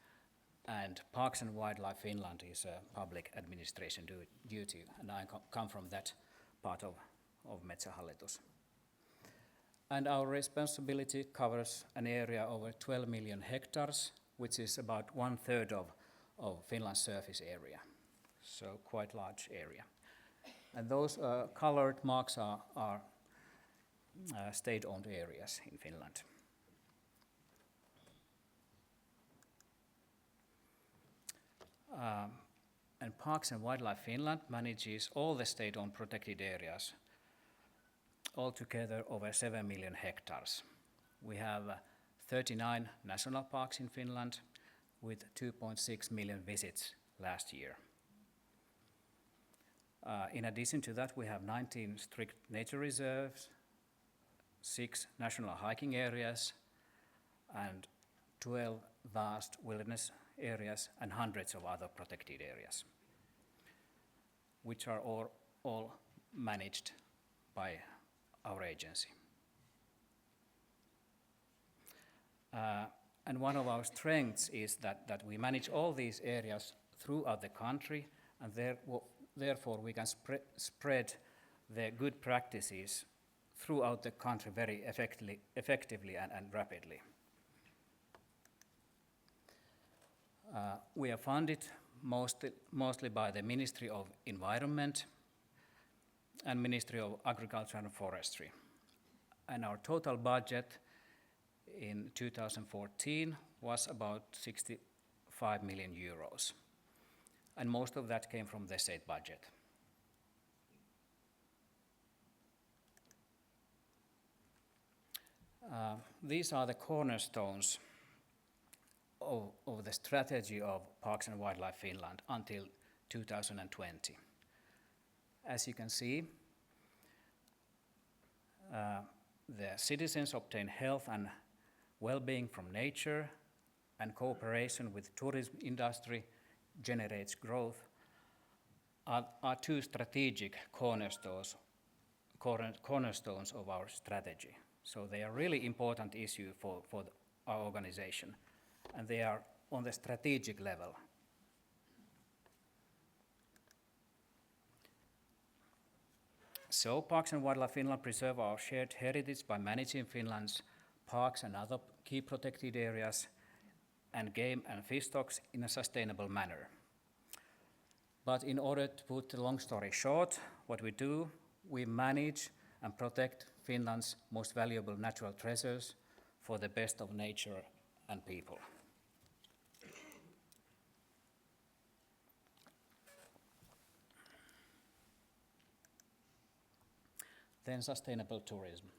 And Parks and Wildlife Finland is a public administration duty, and I come from that part of Metsähallitus. And our responsibility covers an area over 12 million hectares, which is about 1/3 of Finland's surface area, so quite large area. And those colored marks are state-owned areas in Finland. And Parks and Wildlife Finland manages all the state-owned protected areas, altogether over 7 million hectares. We have 39 national parks in Finland with 2.6 million visits last year. In addition to that, we have 19 strict nature reserves, 6 national hiking areas, and 12 vast wilderness areas, and hundreds of other protected areas, which are all managed by our agency. And one of our strengths is that we manage all these areas throughout the country, and therefore we can spread the good practices throughout the country very effectively and rapidly. We are funded mostly by the Ministry of Environment and Ministry of Agriculture and Forestry. And our total budget in 2014 was about 65 million euros. And most of that came from the state budget. These are the cornerstones of the strategy of Parks and Wildlife Finland until 2020. As you can see, the citizens obtain health and well-being from nature, and cooperation with tourism industry generates growth, are two strategic cornerstones of our strategy. So they are really important issue for our organization, and they are on the strategic level. So Parks and Wildlife Finland preserve our shared heritage by managing Finland's parks and other key protected areas and game and fish stocks in a sustainable manner. But in order to put the long story short, what we do, we manage and protect Finland's most valuable natural treasures for the best of nature and people. Then sustainable tourism.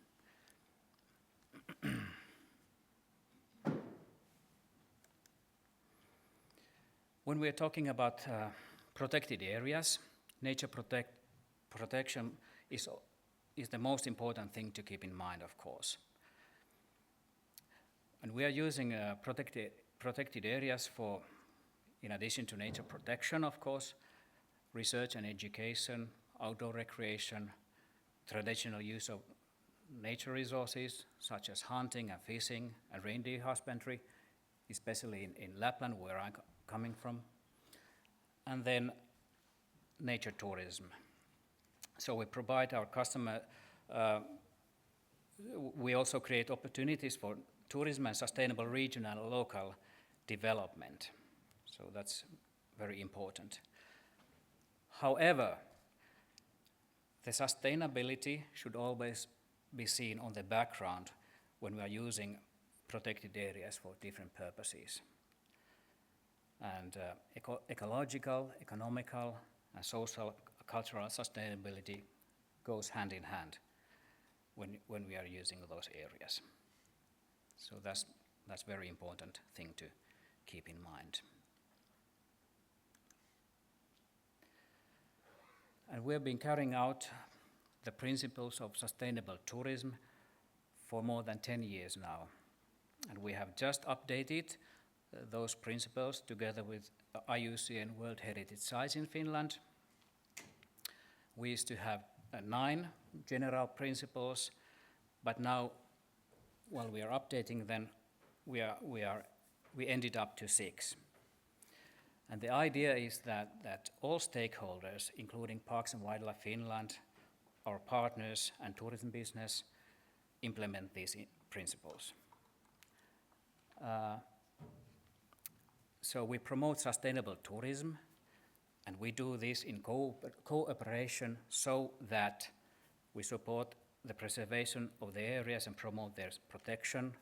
When we are talking about protected areas, nature protection is the most important thing to keep in mind, of course. And we are using protected areas for, in addition to nature protection, of course, research and education, outdoor recreation, traditional use of nature resources such as hunting and fishing and reindeer husbandry, especially in Lapland, where I'm coming from, and then nature tourism. So we provide our customer we also create opportunities for tourism and sustainable regional and local development. So that's very important. However, the sustainability should always be seen on the background when we are using protected areas for different purposes. And ecological, economical, and social, cultural sustainability goes hand in hand when we are using those areas. So that's very important thing to keep in mind. And we have been carrying out the principles of sustainable tourism for more than 10 years now. And we have just updated those principles together with IUCN World Heritage Sites in Finland. We used to have 9 general principles, but now, while we are updating them, we ended up to 6. And the idea is that all stakeholders, including Parks and Wildlife Finland, our partners and tourism business, implement these principles. So we promote sustainable tourism, and we do this in cooperation so that we support the preservation of the areas and promote their protection.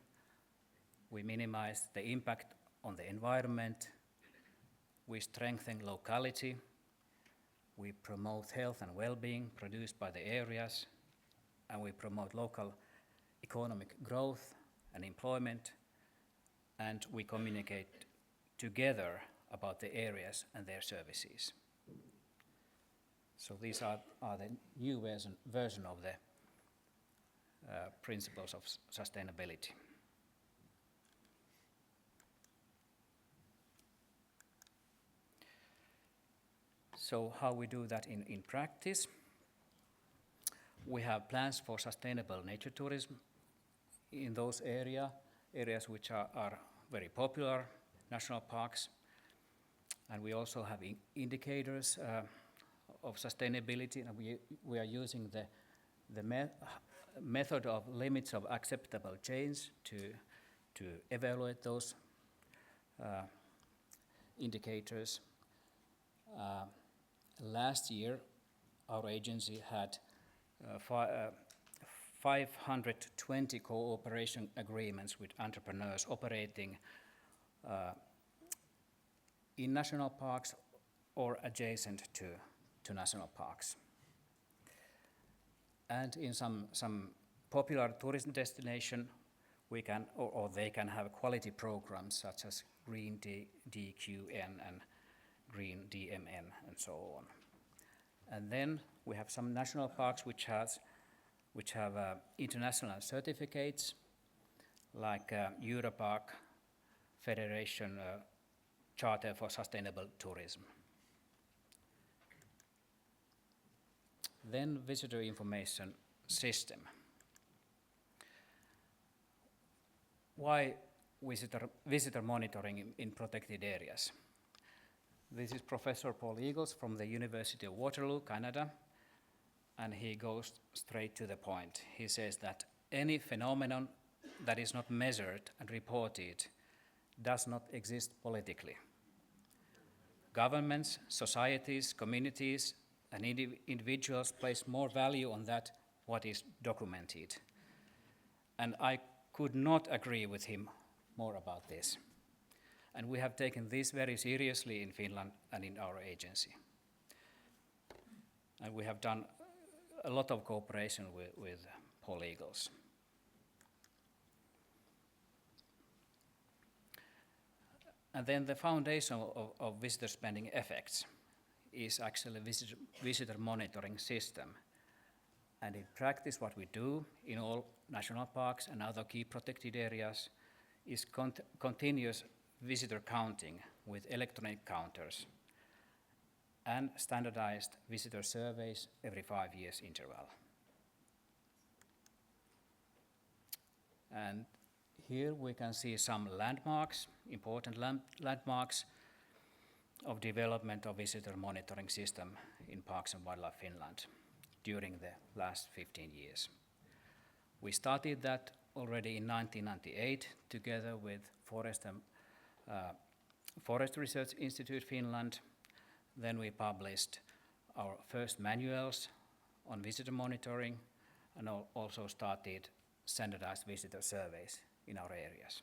We minimize the impact on the environment. We strengthen locality. We promote health and well-being produced by the areas, and we promote local economic growth and employment, and we communicate together about the areas and their services. So these are the new version of the principles of sustainability. So how we do that in practice? We have plans for sustainable nature tourism in those areas which are very popular national parks, and we also have indicators of sustainability, and we are using the method of limits of acceptable change to evaluate those indicators. Last year, our agency had 520 cooperation agreements with entrepreneurs operating in national parks or adjacent to national parks. And in some popular tourism destination, we can or they can have quality programs such as Green DQN and Green DMN and so on. And then we have some national parks which have international certificates, like Europark Federation Charter for Sustainable Tourism. Then visitor information system. Why visitor monitoring in protected areas? This is Professor Paul Eagles from the University of Waterloo, Canada, and he goes straight to the point. He says that any phenomenon that is not measured and reported does not exist politically. Governments, societies, communities, and individuals place more value on that what is documented. And I could not agree with him more about this. And we have taken this very seriously in Finland and in our agency. And we have done a lot of cooperation with Paul Eagles. And then the foundation of visitor spending effects is actually visitor monitoring system. And in practice, what we do in all national parks and other key protected areas is continuous visitor counting with electronic counters and standardized visitor surveys every 5 years interval. And here we can see some landmarks, important landmarks of development of visitor monitoring system in Parks and Wildlife Finland during the last 15 years. We started that already in 1998 together with Forest Research Institute Finland. Then we published our first manuals on visitor monitoring and also started standardized visitor surveys in our areas.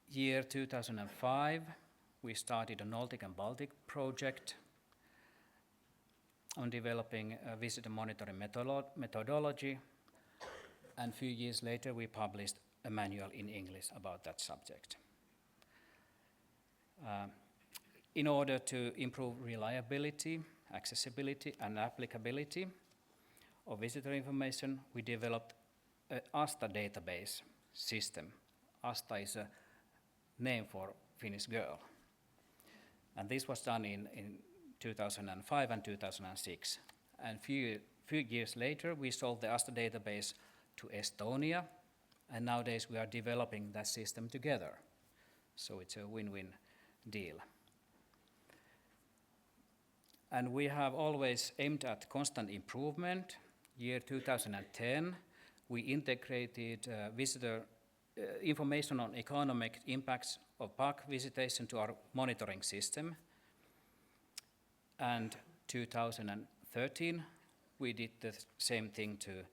Year 2005, we started a Nordic and Baltic project on developing a visitor monitoring methodology, and a few years later we published a manual in English about that subject. In order to improve reliability, accessibility, and applicability of visitor information, we developed an ASTA database system. ASTA is a name for Finnish girl. And this was done in 2005 and 2006. And few years later, we sold the ASTA database to Estonia, and nowadays we are developing that system together. So it's a win-win deal. And we have always aimed at constant improvement. Year 2010, we integrated visitor information on economic impacts of park visitation to our monitoring system. And 2013, we did the same thing to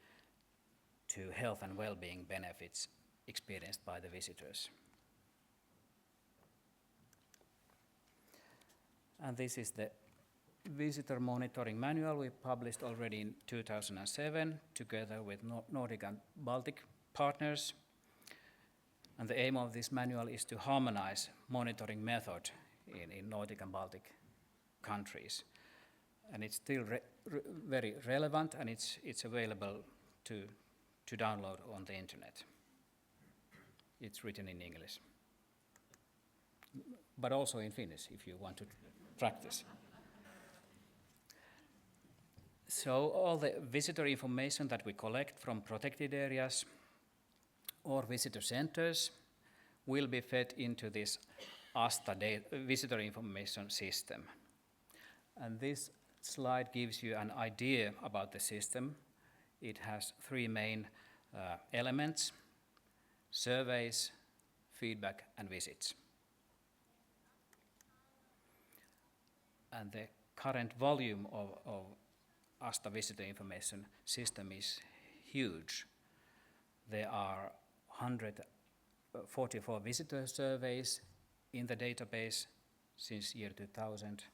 health and well-being benefits experienced by the visitors. And this is the visitor monitoring manual we published already in 2007 together with Nordic and Baltic partners. And the aim of this manual is to harmonize monitoring method in Nordic and Baltic countries. And it's still very relevant, and it's available to download on the internet. It's written in English, but also in Finnish if you want to practice. So all the visitor information that we collect from protected areas or visitor centers will be fed into this ASTA visitor information system. And this slide gives you an idea about the system. It has three main elements: surveys, feedback, and visits. And the current volume of ASTA visitor information system is huge. There are 144 visitor surveys in the database since year 2000,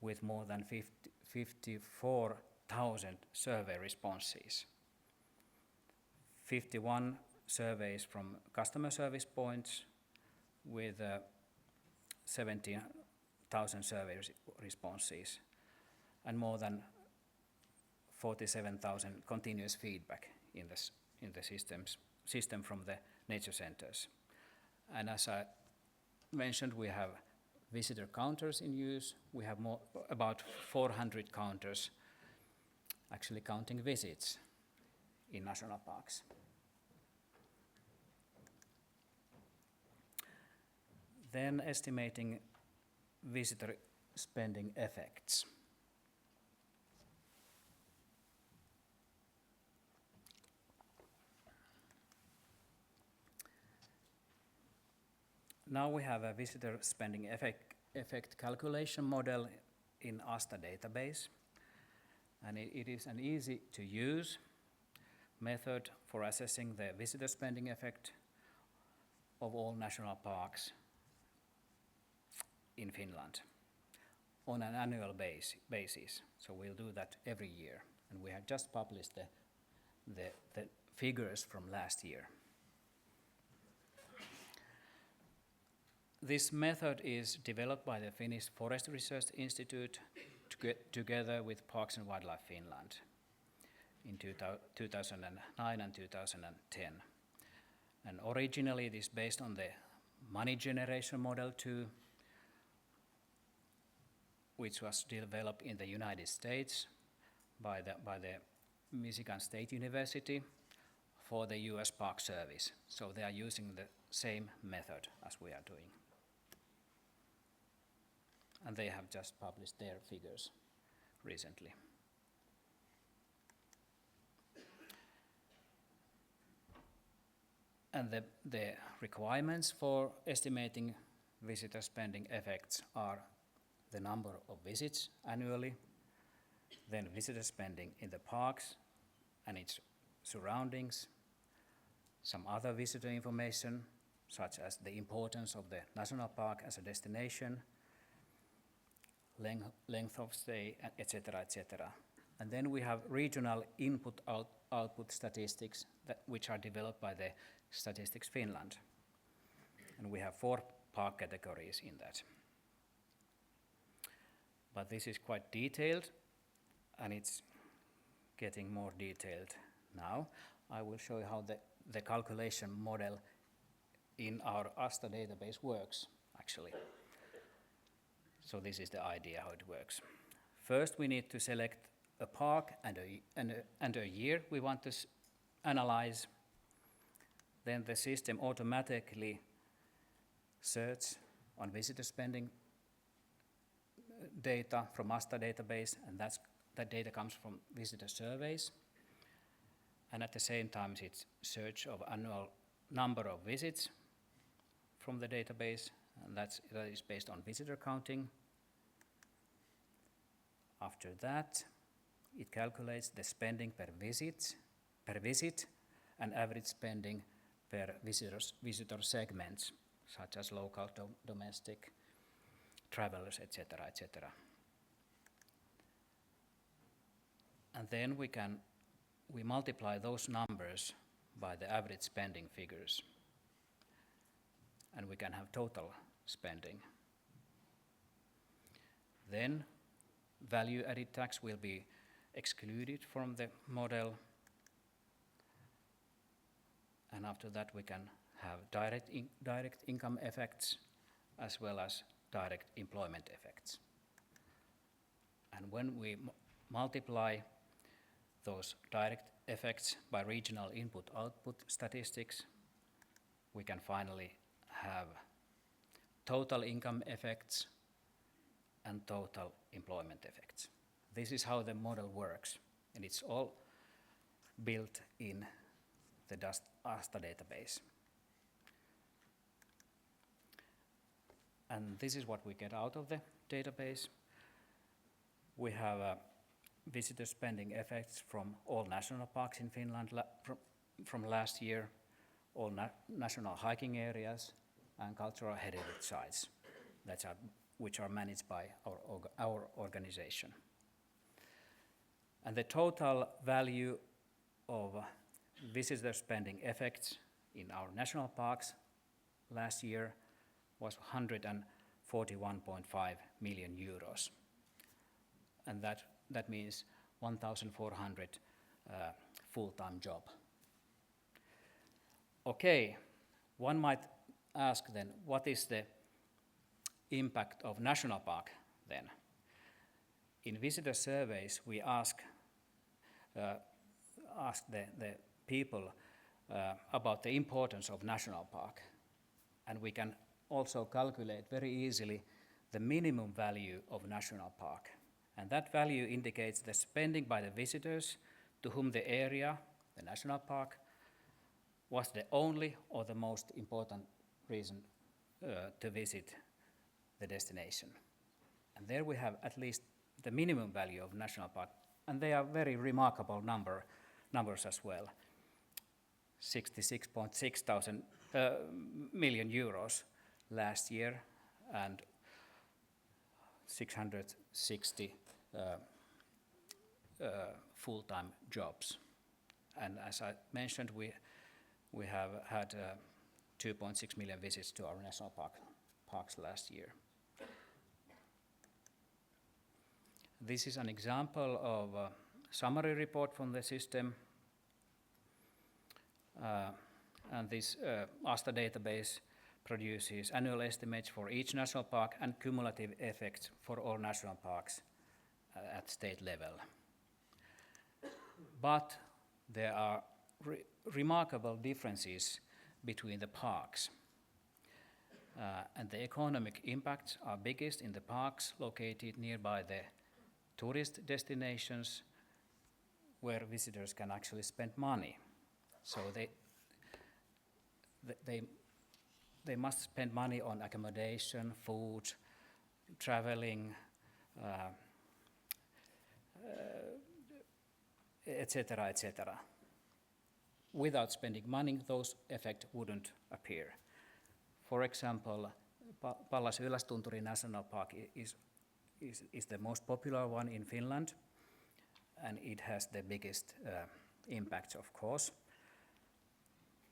with more than 54,000 survey responses. 51 surveys from customer service points with 17,000 survey responses, and more than 47,000 continuous feedback in the system from the nature centers. And as I mentioned, we have visitor counters in use. We have about 400 counters actually counting visits in national parks. Then estimating visitor spending effects. Now we have a visitor spending effect calculation model in ASTA database, and it is an easy to use method for assessing the visitor spending effect of all national parks in Finland on an annual basis. So we'll do that every year, and we have just published the figures from last year. This method is developed by the Finnish Forest Research Institute together with Parks and Wildlife Finland in 2009 and 2010. And originally it is based on the money generation model 2, which was developed in the United States by the Michigan State University for the US Park Service. So they are using the same method as we are doing. And they have just published their figures recently. And the requirements for estimating visitor spending effects are the number of visits annually, then visitor spending in the parks and its surroundings, some other visitor information, such as the importance of the national park as a destination, length of stay, etc., etc. And then we have regional input-output statistics which are developed by the Statistics Finland. And we have 4 park categories in that. But this is quite detailed, and it's getting more detailed now. I will show you how the calculation model in our ASTA database works, actually. So this is the idea how it works. First, we need to select a park and a year we want to analyze. Then the system automatically searches on visitor spending data from ASTA database, and that data comes from visitor surveys. And at the same time, it's search of annual number of visits from the database, and that is based on visitor counting. After that, it calculates the spending per visit and average spending per visitor segments, such as local, domestic, travelers, etc., etc. And then we multiply those numbers by the average spending figures, and we can have total spending. Then value-added tax will be excluded from the model, and after that we can have direct income effects as well as direct employment effects. And when we multiply those direct effects by regional input-output statistics, we can finally have total income effects and total employment effects. This is how the model works, and it's all built in the ASTA database. And this is what we get out of the database. We have visitor spending effects from all national parks in Finland from last year, all national hiking areas and cultural heritage sites which are managed by our organization. And the total value of visitor spending effects in our national parks last year was 141.5 million euros. And that means 1,400 full-time job. Okay, one might ask then, what is the impact of national park then? In visitor surveys, we ask the people about the importance of national park, and we can also calculate very easily the minimum value of national park. And that value indicates the spending by the visitors to whom the area, the national park, was the only or the most important reason to visit the destination. And there we have at least the minimum value of national park, and they are very remarkable numbers as well. 66.6 thousand million euros last year, and 660 full-time jobs. And as I mentioned, we have had 2.6 million visits to our national parks last year. This is an example of a summary report from the system. And this ASTA database produces annual estimates for each national park and cumulative effects for all national parks at state level. But there are remarkable differences between the parks. And the economic impacts are biggest in the parks located nearby the tourist destinations where visitors can actually spend money. So they must spend money on accommodation, food, traveling, etc., etc. Without spending money, those effects wouldn't appear. For example, Pallas Yllästunturi National Park is the most popular one in Finland, and it has the biggest impact, of course.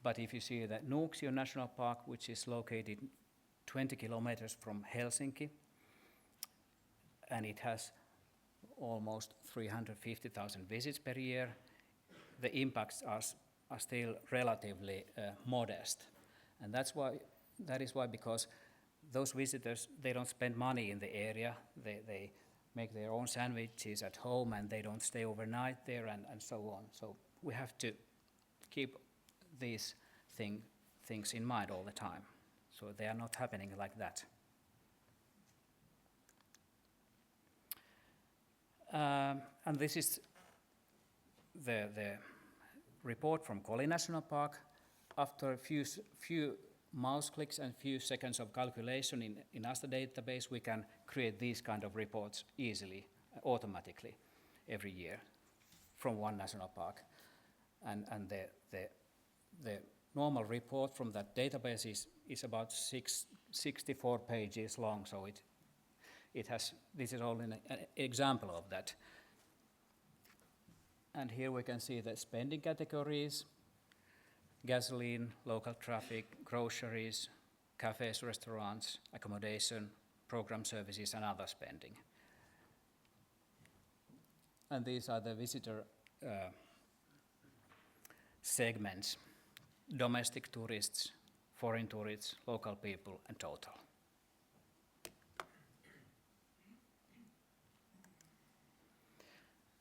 But if you see that Nuuksio National Park, which is located 20 kilometers from Helsinki, and it has almost 350,000 visits per year, the impacts are still relatively modest. And that is why, because those visitors, they don't spend money in the area, they make their own sandwiches at home and they don't stay overnight there and so on. So we have to keep these things in mind all the time. So they are not happening like that. And this is the report from Koli National Park. After a few mouse clicks and few seconds of calculation in ASTA database, we can create these kind of reports easily, automatically, every year from one national park. And the normal report from that database is about 64 pages long, so this is only an example of that. And here we can see the spending categories: gasoline, local traffic, groceries, cafes, restaurants, accommodation, program services, and other spending. And these are the visitor segments: domestic tourists, foreign tourists, local people, and total.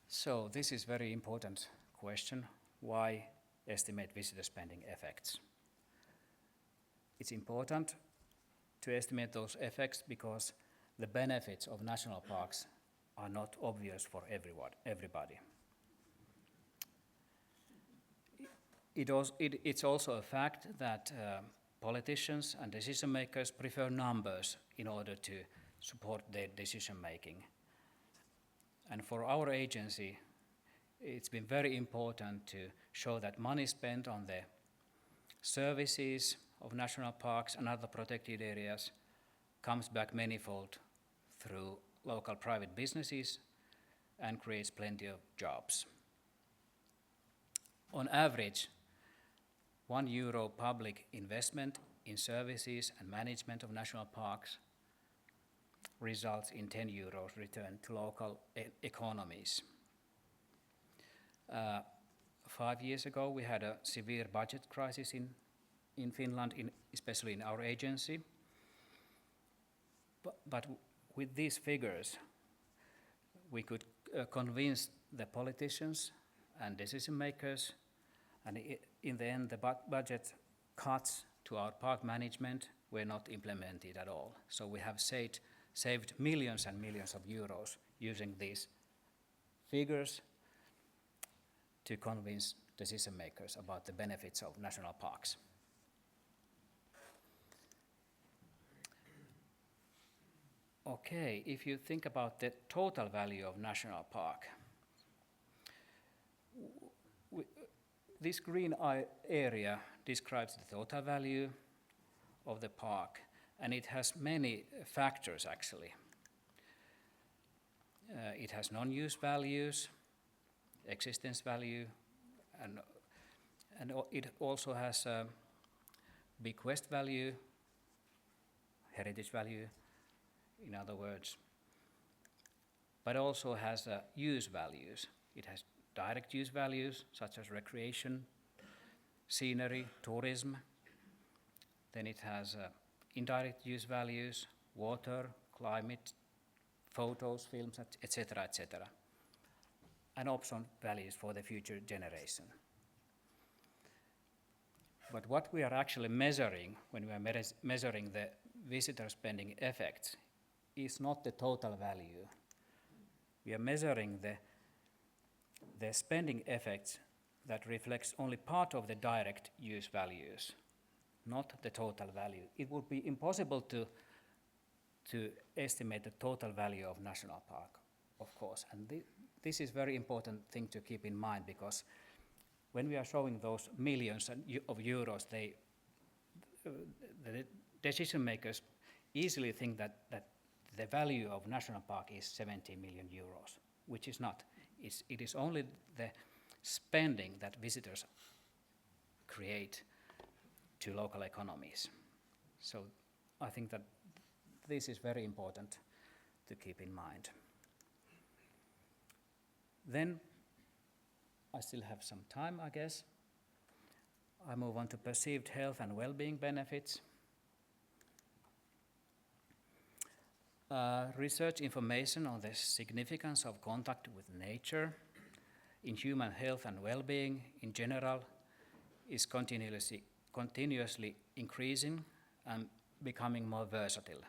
So this is very important question: why estimate visitor spending effects? It's important to estimate those effects because the benefits of national parks are not obvious for everybody. It's also a fact that politicians and decision makers prefer numbers in order to support their decision making. And for our agency, it's been very important to show that money spent on the services of national parks and other protected areas comes back manifold through local private businesses and creates plenty of jobs. On average, €1 public investment in services and management of national parks results in €10 return to local economies. 5 years ago, we had a severe budget crisis in Finland, especially in our agency. But with these figures, we could convince the politicians and decision makers, and in the end, the budget cuts to our park management were not implemented at all. So we have saved millions and millions of euros using these figures to convince decision makers about the benefits of national parks. Okay, if you think about the total value of national park, this green area describes the total value of the park, and it has many factors actually. It has non-use values, existence value, and it also has a bequest value, heritage value, in other words, but also has use values. It has direct use values such as recreation, scenery, tourism. Then it has indirect use values, water, climate, photos, films, etc., etc., and option values for the future generation. But what we are actually measuring when we are measuring the visitor spending effects is not the total value. We are measuring the spending effects that reflects only part of the direct use values. not the total value. It would be impossible to estimate the total value of national park, of course. And this is very important thing to keep in mind, because when we are showing those millions of euros, the decision makers easily think that the value of national park is 70 million euros, which is not. It is only the spending that visitors create to local economies. So I think that this is very important to keep in mind. Then I still have some time, I guess. I move on to perceived health and well-being benefits. Research information on the significance of contact with nature in human health and well-being in general is continuously increasing and becoming more versatile.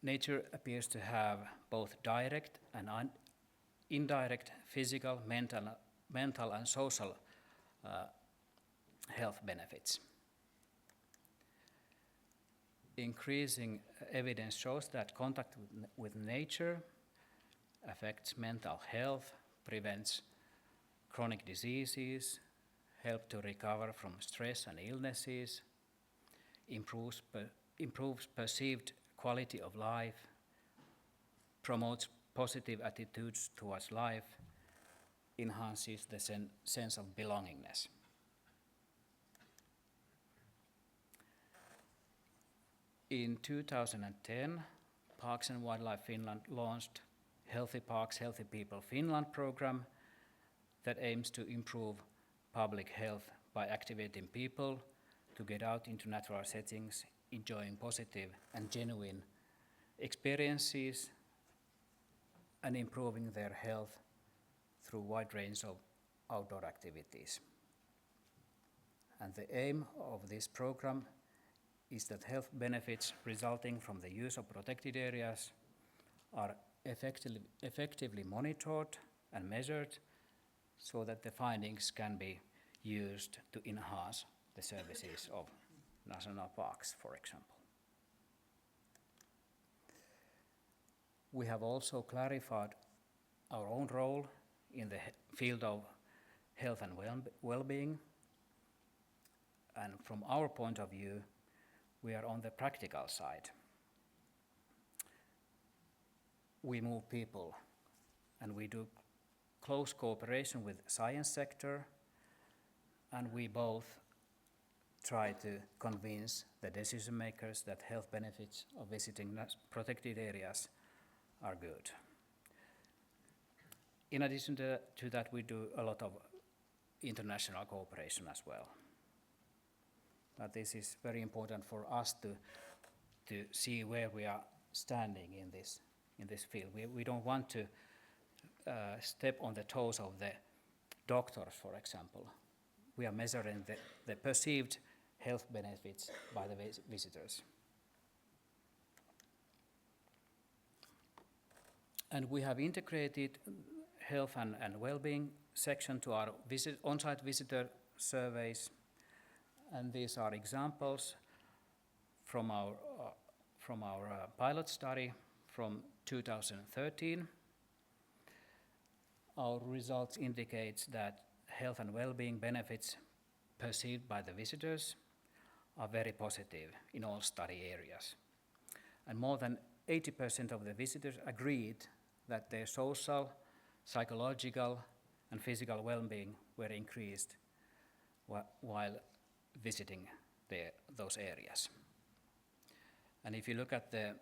Nature appears to have both direct and indirect physical, mental and social health benefits. Increasing evidence shows that contact with nature affects mental health, prevents chronic diseases, helps to recover from stress and illnesses, improves perceived quality of life, promotes positive attitudes towards life, enhances the sense of belongingness. In 2010, Parks and Wildlife Finland launched Healthy Parks, Healthy People Finland program that aims to improve public health by activating people to get out into natural settings, enjoying positive and genuine experiences, and improving their health through a wide range of outdoor activities. And the aim of this program is that health benefits resulting from the use of protected areas are effectively monitored and measured so that the findings can be used to enhance the services of national parks, for example. We have also clarified our own role in the field of health and well-being, and from our point of view, we are on the practical side. We move people, and we do close cooperation with science sector, and we both try to convince the decision makers that health benefits of visiting protected areas are good. In addition to that, we do a lot of international cooperation as well. But this is very important for us to see where we are standing in this field. We don't want to step on the toes of the doctors, for example. We are measuring the perceived health benefits by the visitors. And we have integrated health and well-being section to our on-site visitor surveys. And these are examples from our pilot study from 2013. Our results indicate that health and well-being benefits perceived by the visitors are very positive in all study areas. And more than 80% of the visitors agreed that their social, psychological, and physical well-being were increased while visiting those areas. And if you look at the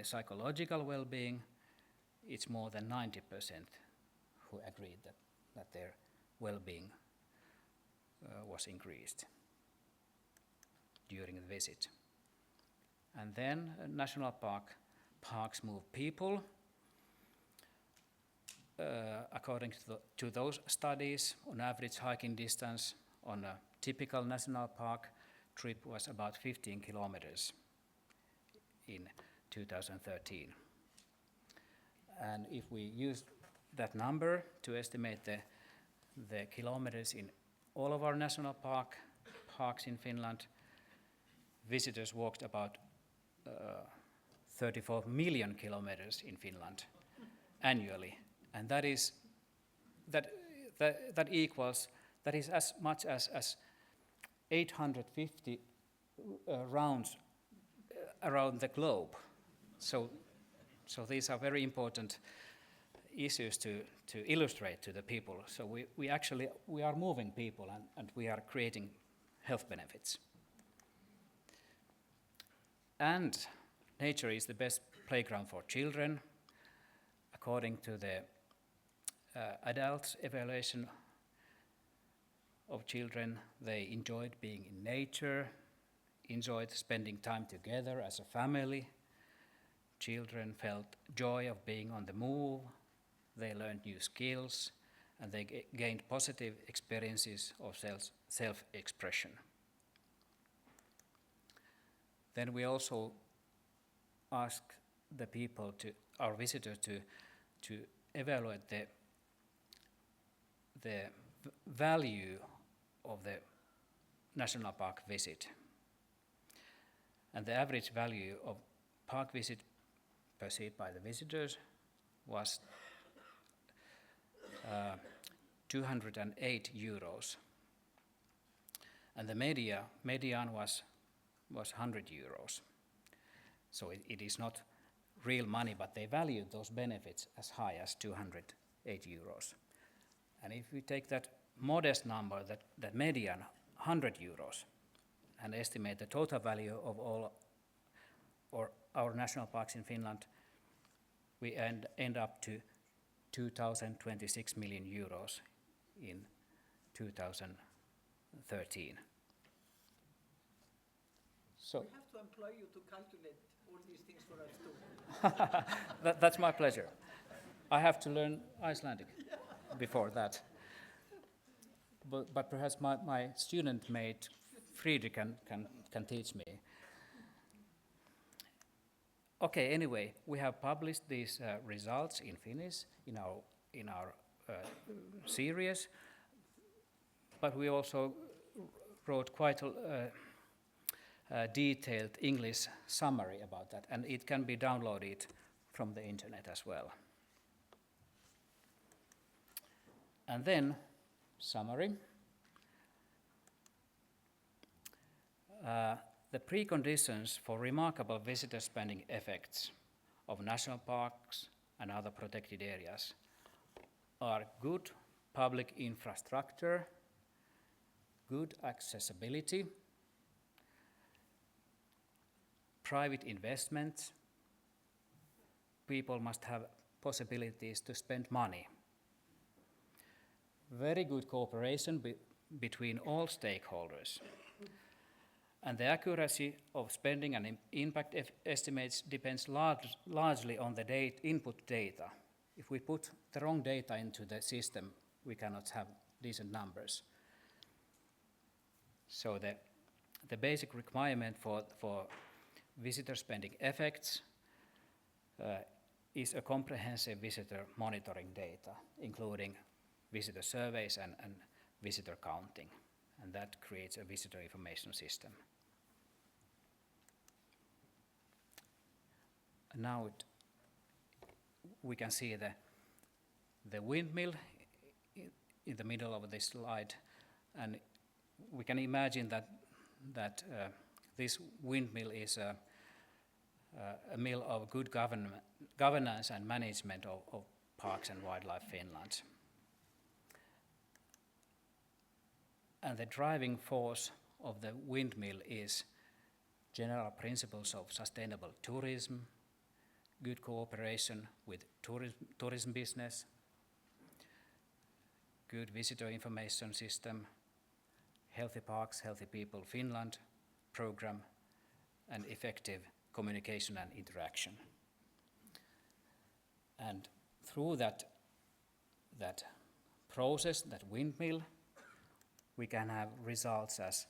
psychological well-being, it's more than 90% who agreed that their well-being was increased during the visit. And then national parks move people. According to those studies, on average hiking distance on a typical national park trip was about 15 kilometers in 2013. And if we use that number to estimate the kilometers in all of our national parks in Finland, visitors walked about 34 million kilometers in Finland annually, and that is as much as 850 rounds around the globe. So these are very important issues to illustrate to the people. So we are moving people and we are creating health benefits. And nature is the best playground for children. According to the adults' evaluation of children, they enjoyed being in nature, enjoyed spending time together as a family. Children felt joy of being on the move, they learned new skills, and they gained positive experiences of self-expression. Then we also ask the people, our visitors, to evaluate the value of the national park visit. And the average value of park visit perceived by the visitors was 208 euros. And the median was 100 euros. So it is not real money, but they valued those benefits as high as 208 euros. And if we take that modest number, that median, 100 euros, and estimate the total value of all or our national parks in Finland, we end up to 2,026 million euros in 2013. So We have to employ you to calculate all these things for us too. that's my pleasure. I have to learn Icelandic before that. But perhaps my student mate Friedrich can teach me. Okay, anyway, we have published these results in Finnish in our series, but we also wrote quite a detailed English summary about that, and it can be downloaded from the internet as well. And then, summary. The preconditions for remarkable visitor spending effects of national parks and other protected areas are good public infrastructure, good accessibility, private investment. People must have possibilities to spend money. Very good cooperation between all stakeholders. And the accuracy of spending and impact estimates depends largely on the input data. If we put the wrong data into the system, we cannot have decent numbers. So the basic requirement for visitor spending effects is a comprehensive visitor monitoring data, including visitor surveys and visitor counting, and that creates a visitor information system. Now we can see the windmill in the middle of this slide, and we can imagine that this windmill is a mill of good governance and management of Parks and Wildlife Finland. And the driving force of the windmill is general principles of sustainable tourism, good cooperation with tourism business, good visitor information system, Healthy Parks, Healthy People Finland program, and effective communication and interaction. And through that process, that windmill, we can have results as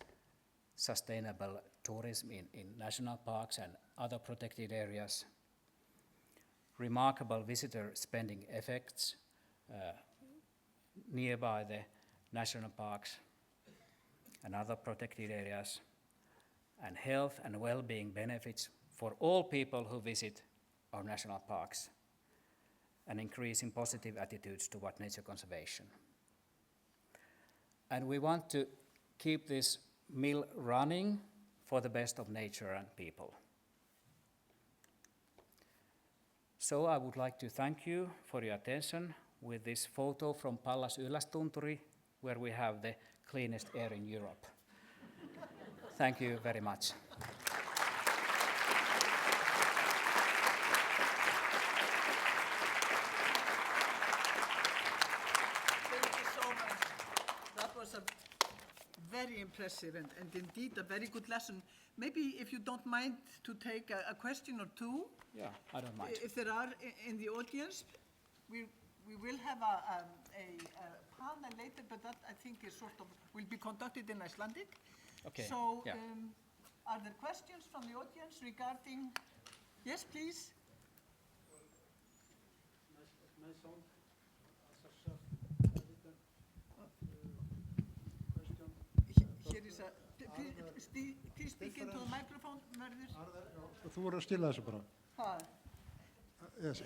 sustainable tourism in national parks and other protected areas, remarkable visitor spending effects nearby the national parks, and other protected areas, and health and well-being benefits for all people who visit our national parks, and increasing positive attitudes toward nature conservation. And we want to keep this mill running for the best of nature and people. So I would like to thank you for your attention with this photo from Pallas Yllästunturi, where we have the cleanest air in Europe. Thank you very much. Thank you so much. That was a very impressive and indeed a very good lesson. Maybe if you don't mind to take a question or two. Yeah, I don't mind. If there are in the audience, we will have a panel later, but that I think is will be conducted in Icelandic. Okay. So, yeah. Are there questions from the audience regarding? Yes, please. Here is a. Please speak into the microphone, Mörður. Þú voru að stila þessu bara. Ha. Yes,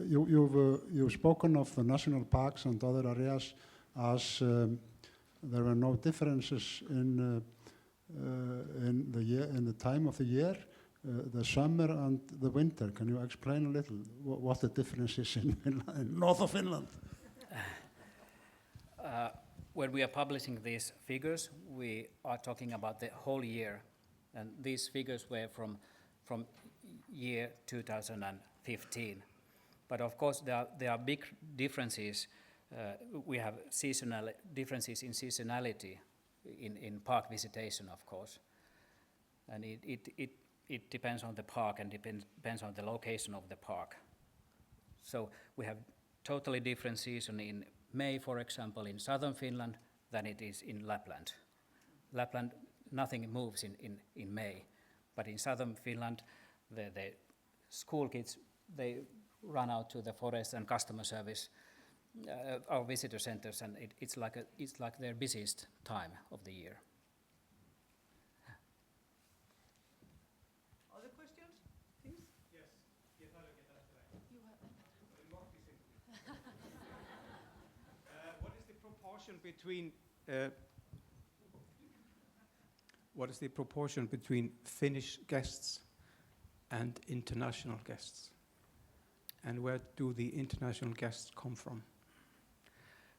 you've spoken of the national parks and other areas as there were no differences in the time of the year, the summer and the winter. Can you explain a little what the difference is in north of Finland? When we are publishing these figures, we are talking about the whole year, and these figures were from year 2015. But of course, there are big differences. We have seasonal differences in seasonality in park visitation, of course, and it depends on the park and depends on the location of the park. So we have totally different season in May, for example, in southern Finland than it is in Lapland. Lapland, nothing moves in May, but in southern Finland, the school kids, they run out to the forest and customer service, our visitor centers, and it's like their busiest time of the year. Other questions, please? What is the proportion between Finnish guests and international guests? And where do the international guests come from,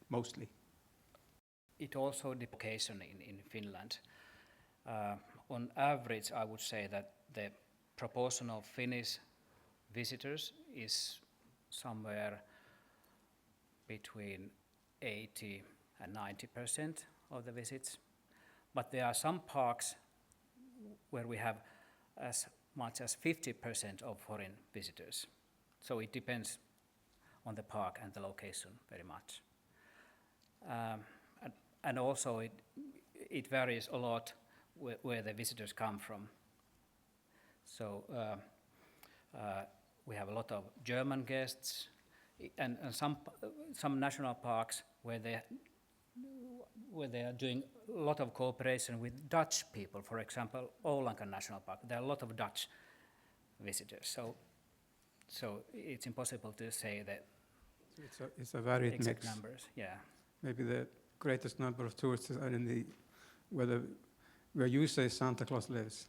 mostly? It also depends on location in Finland. On average, I would say that the proportion of Finnish visitors is somewhere between 80 and 90% of the visits. But there are some parks where we have as much as 50% of foreign visitors. So it depends on the park and the location very much. And also it varies a lot where the visitors come from. So we have a lot of German guests and some national parks where they are doing a lot of cooperation with Dutch people. For example, Oulangan National Park, there are a lot of Dutch visitors. So it's impossible to say that It's a varied exact mix. numbers. Yeah. Maybe the greatest number of tourists are in where you say Santa Claus lives.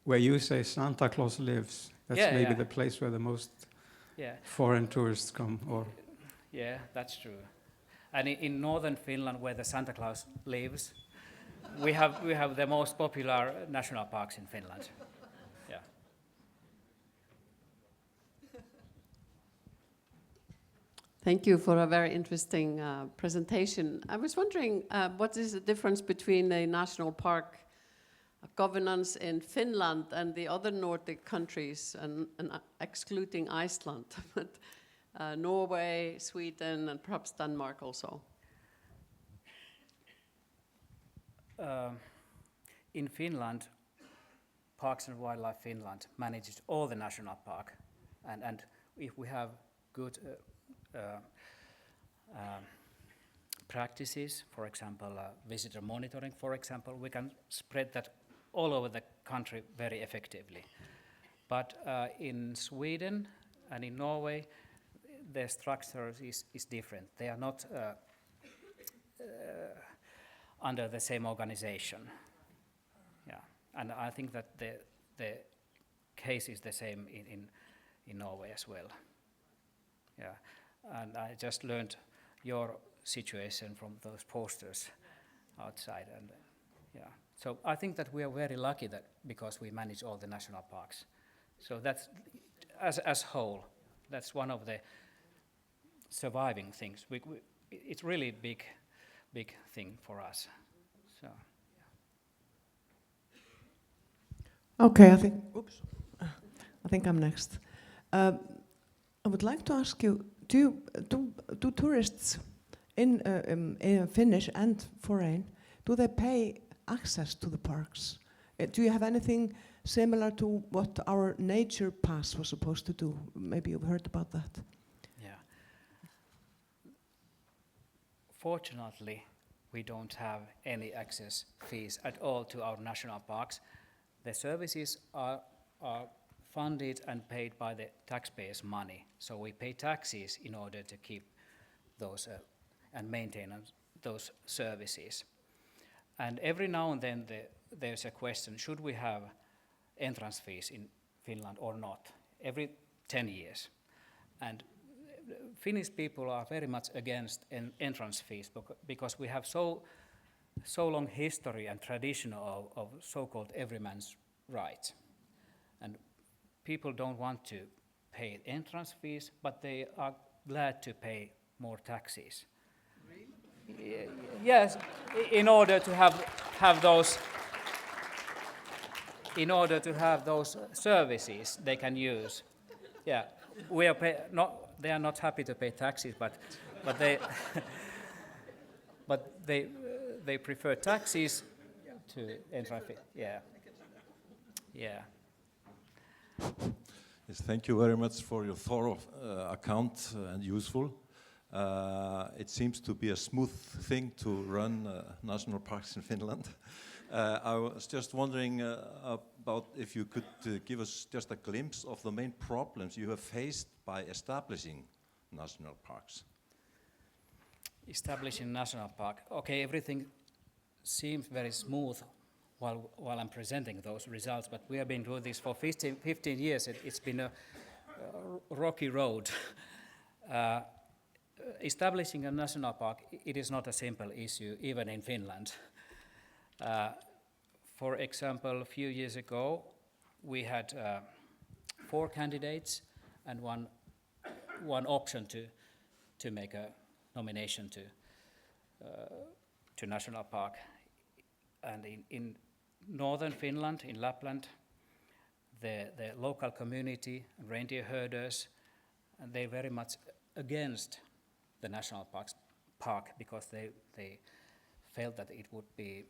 Where you say Santa Claus lives, that's maybe the place where the most foreign tourists come. Or yeah, that's true. And in northern Finland, where the Santa Claus lives, we have the most popular national parks in Finland. Yeah. Thank you for a very interesting presentation. I was wondering what is the difference between the national park governance in Finland and the other Nordic countries, and excluding Iceland, but Norway, Sweden, and perhaps Denmark also? In Finland, Parks and Wildlife Finland manages all the national park, and if we have good practices, for example, visitor monitoring, for example, we can spread that all over the country very effectively. But in Sweden and in Norway, the structure is different. They are not under the same organization. Yeah, and I think that the case is the same in Norway as well. Yeah, and I just learned your situation from those posters outside, and yeah. So I think that we are very lucky that because we manage all the national parks. So that's as whole, that's one of the surviving things. It's really big thing for us. So. Okay, I think I'm next. I would like to ask you: do tourists in Finnish and foreign, do they pay access to the parks? Do you have anything similar to what our nature pass was supposed to do? Maybe you've heard about that. Yeah. Fortunately, we don't have any access fees at all to our national parks. The services are funded and paid by the taxpayers' money. So we pay taxes in order to keep those and maintain those services. And every now and then there's a question, should we have entrance fees in Finland or not? Every 10 years. And Finnish people are very much against entrance fees because we have so long history and tradition of so-called everyman's right. And people don't want to pay entrance fees, but they are glad to pay more taxes. Really? Yes, in order to have those services they can use. Yeah, we are they are not happy to pay taxes, but they they prefer taxes to entrance fee. Yeah. Yeah. Yes, thank you very much for your thorough account and useful. It seems to be a smooth thing to run national parks in Finland. I was just wondering about if you could give us just a glimpse of the main problems you have faced by establishing national parks. Establishing national park. Okay, everything seems very smooth while I'm presenting those results, but we have been doing this for 15 years. It's been a rocky road. Establishing a national park, it is not a simple issue, even in Finland. For example, a few years ago, we had 4 candidates and one option to make a nomination to national park. And in northern Finland, in Lapland, the local community, reindeer herders, and they're very much against the national park because they felt that it would be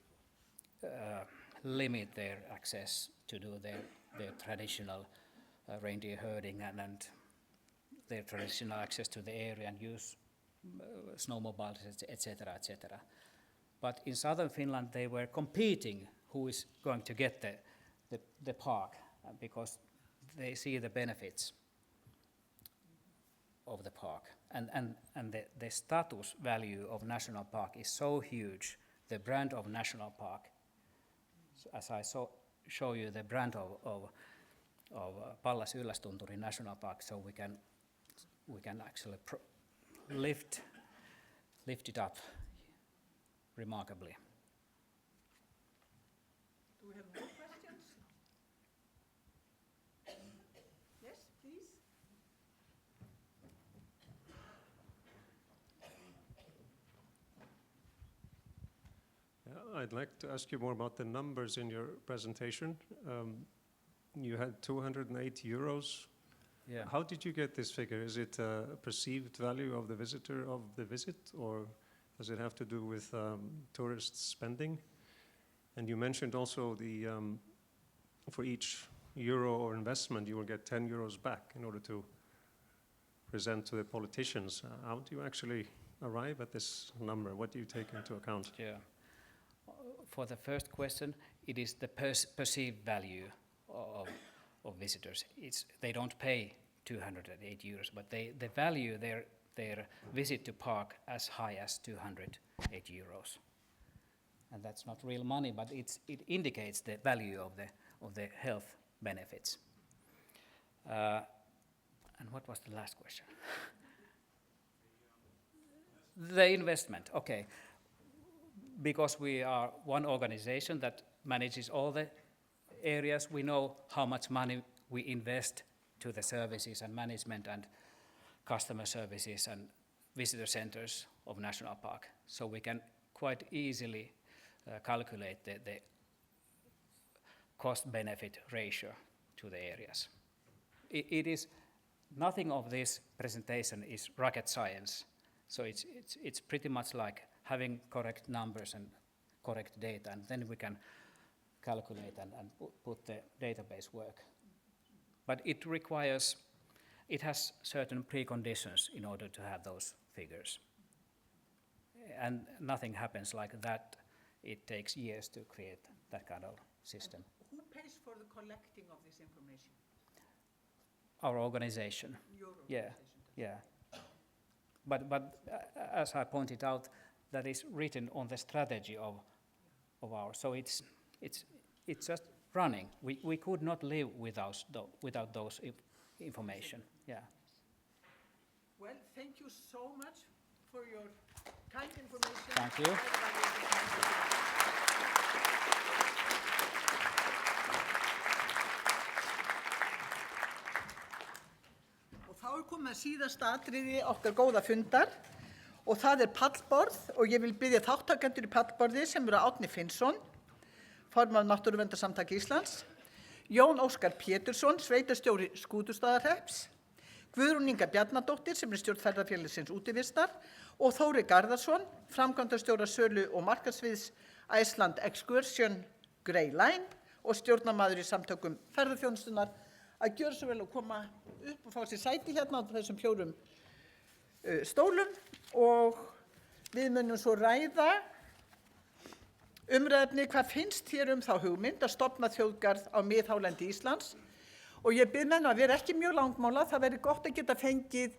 limit their access to do their traditional reindeer herding and their traditional access to the area and use snowmobiles, etc., etc. But in southern Finland, they were competing who is going to get the park because they see the benefits of the park. And the status value of national park is so huge, the brand of national park. So as I show you the brand of Pallas Yllästunturi National Park, so we can actually lift it up remarkably. Do we have more questions? Yes, please. I'd like to ask you more about the numbers in your presentation. You had 208 euros. Yeah. How did you get this figure? Is it a perceived value of the visitor of the visit, or does it have to do with tourist spending? And you mentioned also the for each euro or investment, you will get 10 euros back in order to present to the politicians. How do you actually arrive at this number? What do you take into account? Yeah. For the first question, it is the perceived value of visitors. They don't pay 208 euros, but they value their visit to park as high as 208 euros. And that's not real money, but it indicates the value of the health benefits. And what was the last question? The investment, okay. Because we are one organization that manages all the areas, we know how much money we invest to the services and management and customer services and visitor centers of National Park. So we can quite easily calculate the cost-benefit ratio to the areas. It is, nothing of this presentation is rocket science. So it's pretty much like having correct numbers and correct data, and then we can calculate and put the database work. But it has certain preconditions in order to have those figures. And nothing happens like that. It takes years to create that kind of system. Who pays for the collecting of this information? Our organization. Your organization. Yeah. But as I pointed out, that is written on the strategy of ours. So it's just running. We could not live without those information. Yeah. Well, thank you so much for your kind information. Thank you. Og þá komið að síðasta atriði okkar góða fundar og það pallborð og ég vil biðja þáttakendur í pallborði sem eru Árni Finnsson, formaður Náttúruverndarsamtaka Íslands, Jón Óskar Pétursson, sveitarstjóri Skútustaðahrepps, Guðrún Inga Bjarnadóttir sem stjórn Ferðafélagsins Útivistar og Þóri Garðarsson, framkvæmdastjóra sölu og markaðssviðs Iceland Excursion Grey Line og stjórnarmaður í samtökum ferðaþjónustunnar að gjöra svo vel að koma upp og fá sér sæti hérna á þessum 4 stólum og við munum svo ræða umræðefni hvað finnst þér þá hugmynd að stofna þjóðgarð á miðhálendi Íslands og ég bið menn að vera ekki mjög langmála, það verður gott að geta fengið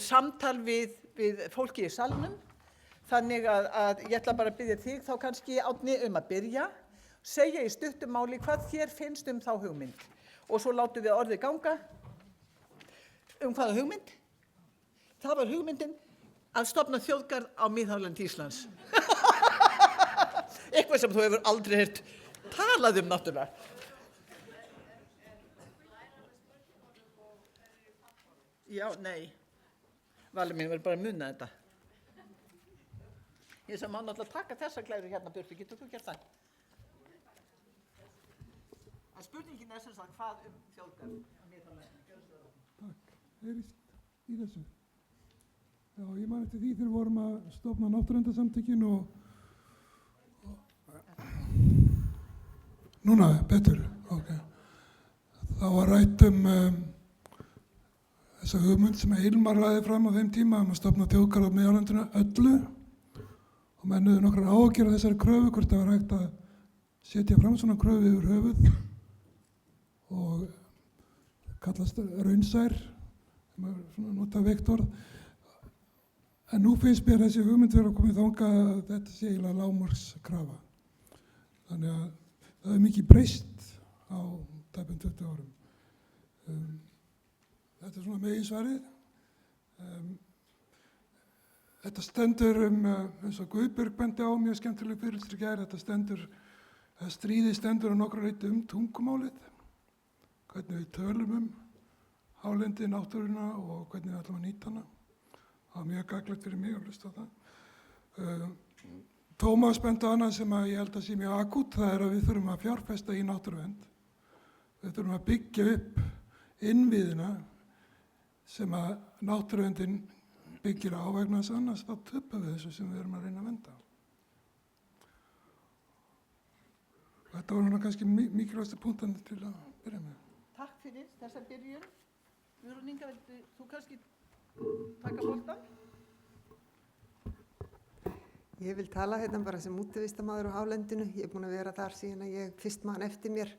samtal við fólki í salnum, þannig að ég ætla bara að biðja þig þá kannski Árni að byrja, segja í stuttu máli hvað þér finnst þá hugmynd og svo látum við orðið ganga hvaða hugmynd? Það var hugmyndin að stofna þjóðgarð á miðhálendi Íslands. Eitthvað sem þú hefur aldrei heyrt talað náttúrulega. Já, nei. Valur mín verður bara að muna þetta. Ég sem má náttúrulega taka þessa klæru hérna burti, getur þú gert það? En spurningin sem sagt hvað þjóðgarð á miðhálendi? Takk, heyrist í þessu. Já, ég man eftir því þegar við vorum að stofna Náttúruverndarsamtökin og núna, betur, ok. Það var rætt þessa hugmynd sem Hilmar lagði fram á þeim tíma að stofna þjóðgarð á miðhálendinu öllu og menn höfðu nokkrar áhyggjur af þessari kröfu, hvort það var hægt að setja fram svona kröfu yfir höfuð og kallast raunsær, svona nota vektorð. En nú finnst mér þessi hugmynd vera að koma þangað að þetta sé eiginlega lágmarkskrafa. Þannig að það mikið breyst á tæpum 20 árum. Þetta svona meginsvarið. Þetta stendur eins og Guðbjörg bendi á, mjög skemmtileg fyrirlestur í gær, stríðið stendur á nokkru leyti tungumálið, hvernig við tölum hálendið, náttúruna og hvernig við ætlum að nýta hana. Það var mjög gagnlegt fyrir mig að hlusta á það. Tómas benti á annað sem ég held að sé mjög akút, það að við þurfum að fjárfesta í náttúruvernd. Við þurfum að byggja upp innviðina sem að náttúruverndin byggir á vegna þess annars þá töpum við þessu sem við erum að reyna að venda. Þetta var kannski mikilvægasti punktandi til að byrja með. Takk fyrir þessa byrjun. Guðrún Inga, viltu þú kannski taka boltan? Ég vil tala hérna bara sem útivistarmaður á hálendinu. Ég er búin að vera þar síðan að ég fyrst man eftir mér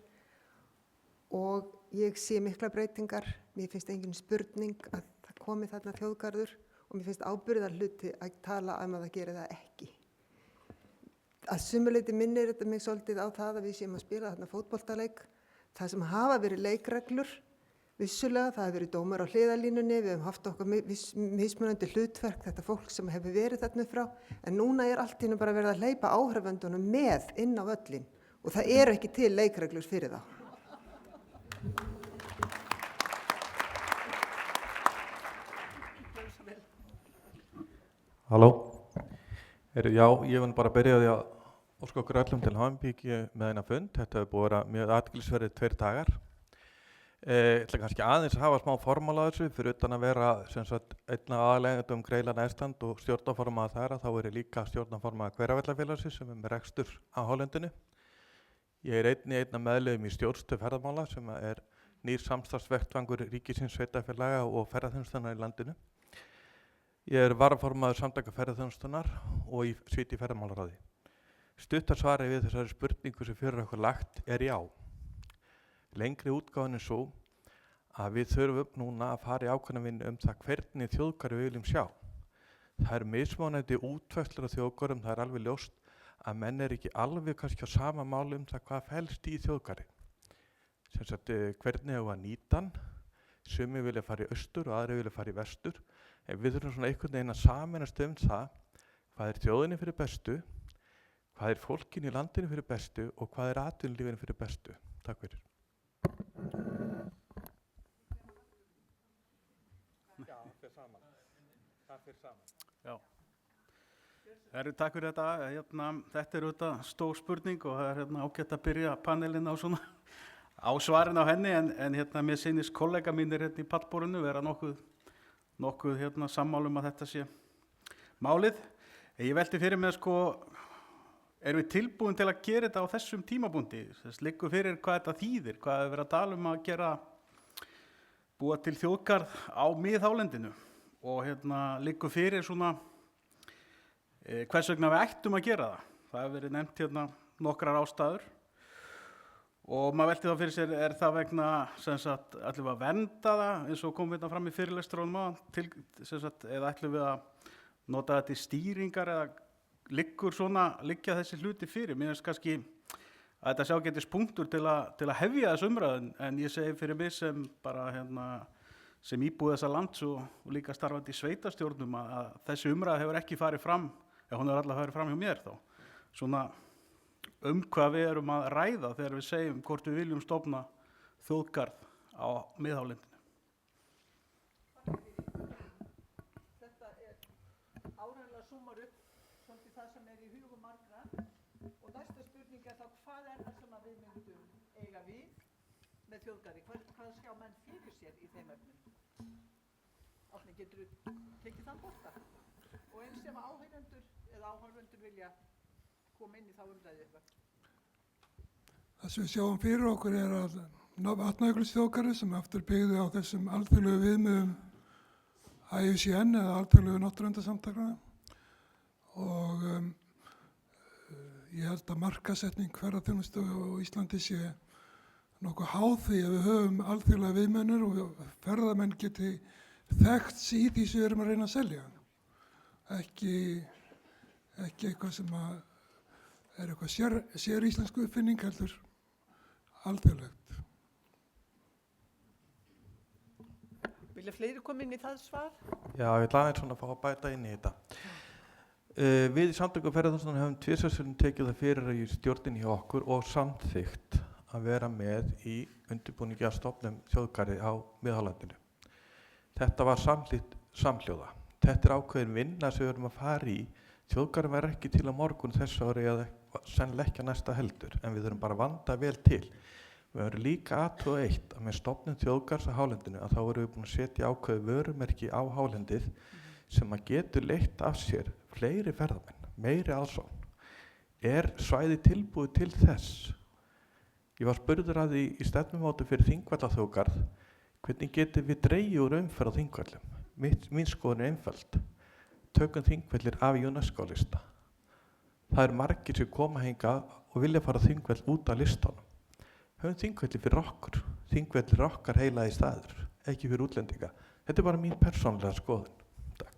og ég sé mikla breytingar. Mér finnst engin spurning að það komi þarna þjóðgarður og mér finnst ábyrgðar hluti að tala að það geri það ekki. Að sumuleyti minnir þetta mig svolítið á það að við séum að spila þarna fótboltaleik. Það sem hafa verið leikreglur, vissulega, það hefur verið dómar á hliðarlínunni, við hefum haft okkar mismunandi hlutverk, þetta fólk sem hefur verið þarna frá, en núna allt í einu bara verið að hleypa áhorfendunum með inn á völlinn og það eru ekki til leikreglur fyrir þá. Halló. Já, ég vil bara byrja því að óska okkur öllum til hamingju með þennan fund. Þetta hefur búið að vera mjög athyglisverðir 2 dagar. Ég ætla kannski aðeins að hafa smá formál á þessu fyrir utan að vera sem sagt einn af aðalegendum Greyland Iceland og stjórnarformaður þar, þá er ég líka stjórnarformaður Hveravellafélagsins sem með rekstur á hálendinu. Ég er einn af meðlimum í stjórnstöð ferðamála sem er nýr samstarfsvettvangur ríkisins, sveitarfélaga og ferðaþjónustunnar í landinu. Ég er varaformaður Samtaka ferðaþjónustunnar og í sviti ferðamálaráði. Stuttasvarið við þessari spurningu sem fyrir okkur lagt er já. Lengri útgáfan er svo að við þurfum núna að fara í ákveðna vinnu það hvernig þjóðgarði við viljum sjá. Það eru mismunandi útfærslur af þjóðgörðum, það er alveg ljóst að menn er ekki alveg kannski á sama máli það hvað felst í þjóðgarði. Sem sagt, hvernig hefur að nýta hann, sumir vilja fara í austur og aðri vilja fara í vestur, en við þurfum svona einhvern veginn að sameinast það hvað er þjóðinni fyrir bestu, hvað er fólkin í landinu fyrir bestu og hvað er atvinnulífinu fyrir bestu. Takk fyrir. Já, það fyrir saman. Já. Takk fyrir þetta. Þetta er auðvitað stór spurning og það er ágætt að byrja panelinn á svona á svarin á henni en mér sýnist kollega mínir í pallborðinu vera nokkuð sammálum að þetta sé málið. Ég velti fyrir mig erum við tilbúin til að gera þetta á þessum tímapunkti? Þess liggur fyrir hvað þetta þýðir, hvað er verið að tala um að búa til þjóðgarð á miðhálendinu og liggur fyrir svona hvers vegna við ættum að gera það. Það hefur verið nefnt nokkrar ástæður og maður velti þá fyrir sér, er það vegna ætlum við að vernda það eins og kom fram í fyrirlestrónum eða ætlum við að nota þetta í stýringar eða liggja þessi hluti fyrir. Mér finnst kannski að þetta sé ágætis punktur til að hefja þessu umræðun en ég segi fyrir mig sem bara sem íbúi þessa lands og líka starfandi í sveitarstjórnum að þessi umræða hefur ekki farið fram, eða hún hefur allavega farið fram hjá mér þá. Svona hvað við erum að ræða þegar við segjum hvort við viljum stofna þjóðgarð á miðhálendinu. Þetta áreiðanlega súmar upp svolítið það sem í hugum margra og næsta spurning þá hvað það sem við myndum eiga við með þjóðgarði? Hvað sjá menn fyrir sér í þeim efnum? Árni, getur þú tekið þann bolta? Og eins sem áhorfendur vilja koma inn í þá umræðu eitthvað. Það sem við sjáum fyrir okkur er að Vatnajökulsþjóðgarður sem aftur byggði á þessum alþjóðlegu viðmiðum IUCN eða alþjóðlegu náttúruverndarsamtakanna og ég held að markaðssetning ferðaþjónustu á Íslandi sé nokkuð háð því að við höfum alþjóðlega viðmiðanir og ferðamenn geti þekkt í því sem við erum að reyna að selja. Ekki eitthvað sem er eitthvað sér íslensku uppfinning heldur alþjóðlegt. Vilja fleiri koma inn í það svar? Já, ég ætla aðeins svona að fá að bæta inn í þetta. Við í Samtökum ferðaþjónustunnar höfum tvisvar tekið það fyrir í stjórninni hjá okkur og samþykkt að vera með í undirbúningi að stofnum þjóðgarði á miðhálendinu. Þetta var samhljóða. Þetta er ákveðin vinna sem við erum að fara í. Þjóðgarðin verður ekki til á morgun þessu ári eða sennilega ekki næsta heldur, en við þurfum bara að vanda vel til. Við verðum líka athuga eitt að með stofnun þjóðgarðs á hálendinu að þá erum við búin að setja ákveðið vörumerki á hálendið sem að getur leitt af sér fleiri ferðamenn, meiri aðsókn. Er svæði tilbúið til þess? Ég var spurður að því í stefnumóti fyrir Þingvallaþjóðgarð, hvernig getum við dregið úr umferð á Þingvallum? Mín skoðun er einföld. Tökum Þingvellir af UNESCO-lista. það eru margir sem koma hinga og vilja fara Þingvell út af listanum. Höfum Þingvelli fyrir okkur. Þingvelli er okkar heilaði staður, ekki fyrir útlendinga. Þetta er bara mín persónlega skoðun. Takk.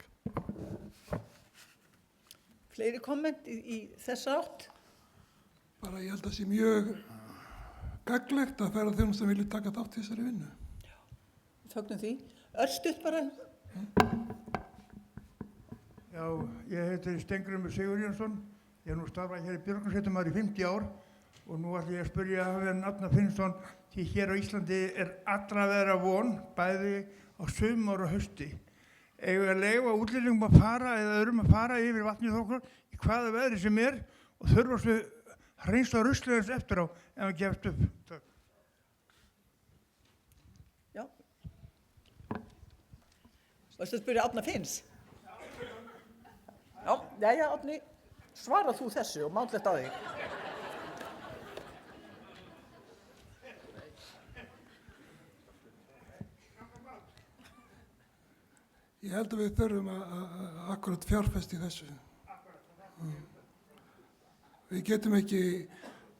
Fleiri komment í þessa átt? Bara ég held að sé mjög gagnlegt að ferðaþjónustan vilji taka þátt í þessari vinnu. Fögnum því. Örstutt bara. Já, ég heiti Steingrímur Sigurjónsson. Ég hef nú starfað hér í björgunarsveitum í 50 ár og nú ætla ég að spyrja Árna Finnsson því hér á Íslandi er allra vera von, bæði á sumar og hausti. Eigum við að leyfa útlendingum að fara eða öðrum að fara yfir vatnið okkur í hvaða veðri sem er og þurfum við að hreinsa ruslið eftir á ef við gefst upp. Takk. Já. Varstu að spyrja Árna Finns? Já, jæja, Árni, svarað þú þessu og mátlegt á þig. Ég held að við þurfum að akkurat fjárfesta í þessu. Við getum ekki,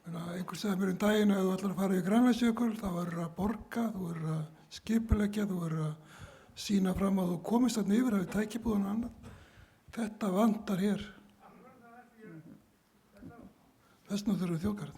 einhver sagði mér daginn að þú ætlar að fara í Grænlandsjökul, þá verður að borga, þú verður að skipuleggja, þú verður að sýna fram að þú komist þarna yfir að við tækibúðun og annað. Þetta vantar hér. Þess vegna þurfum við þjóðgarð.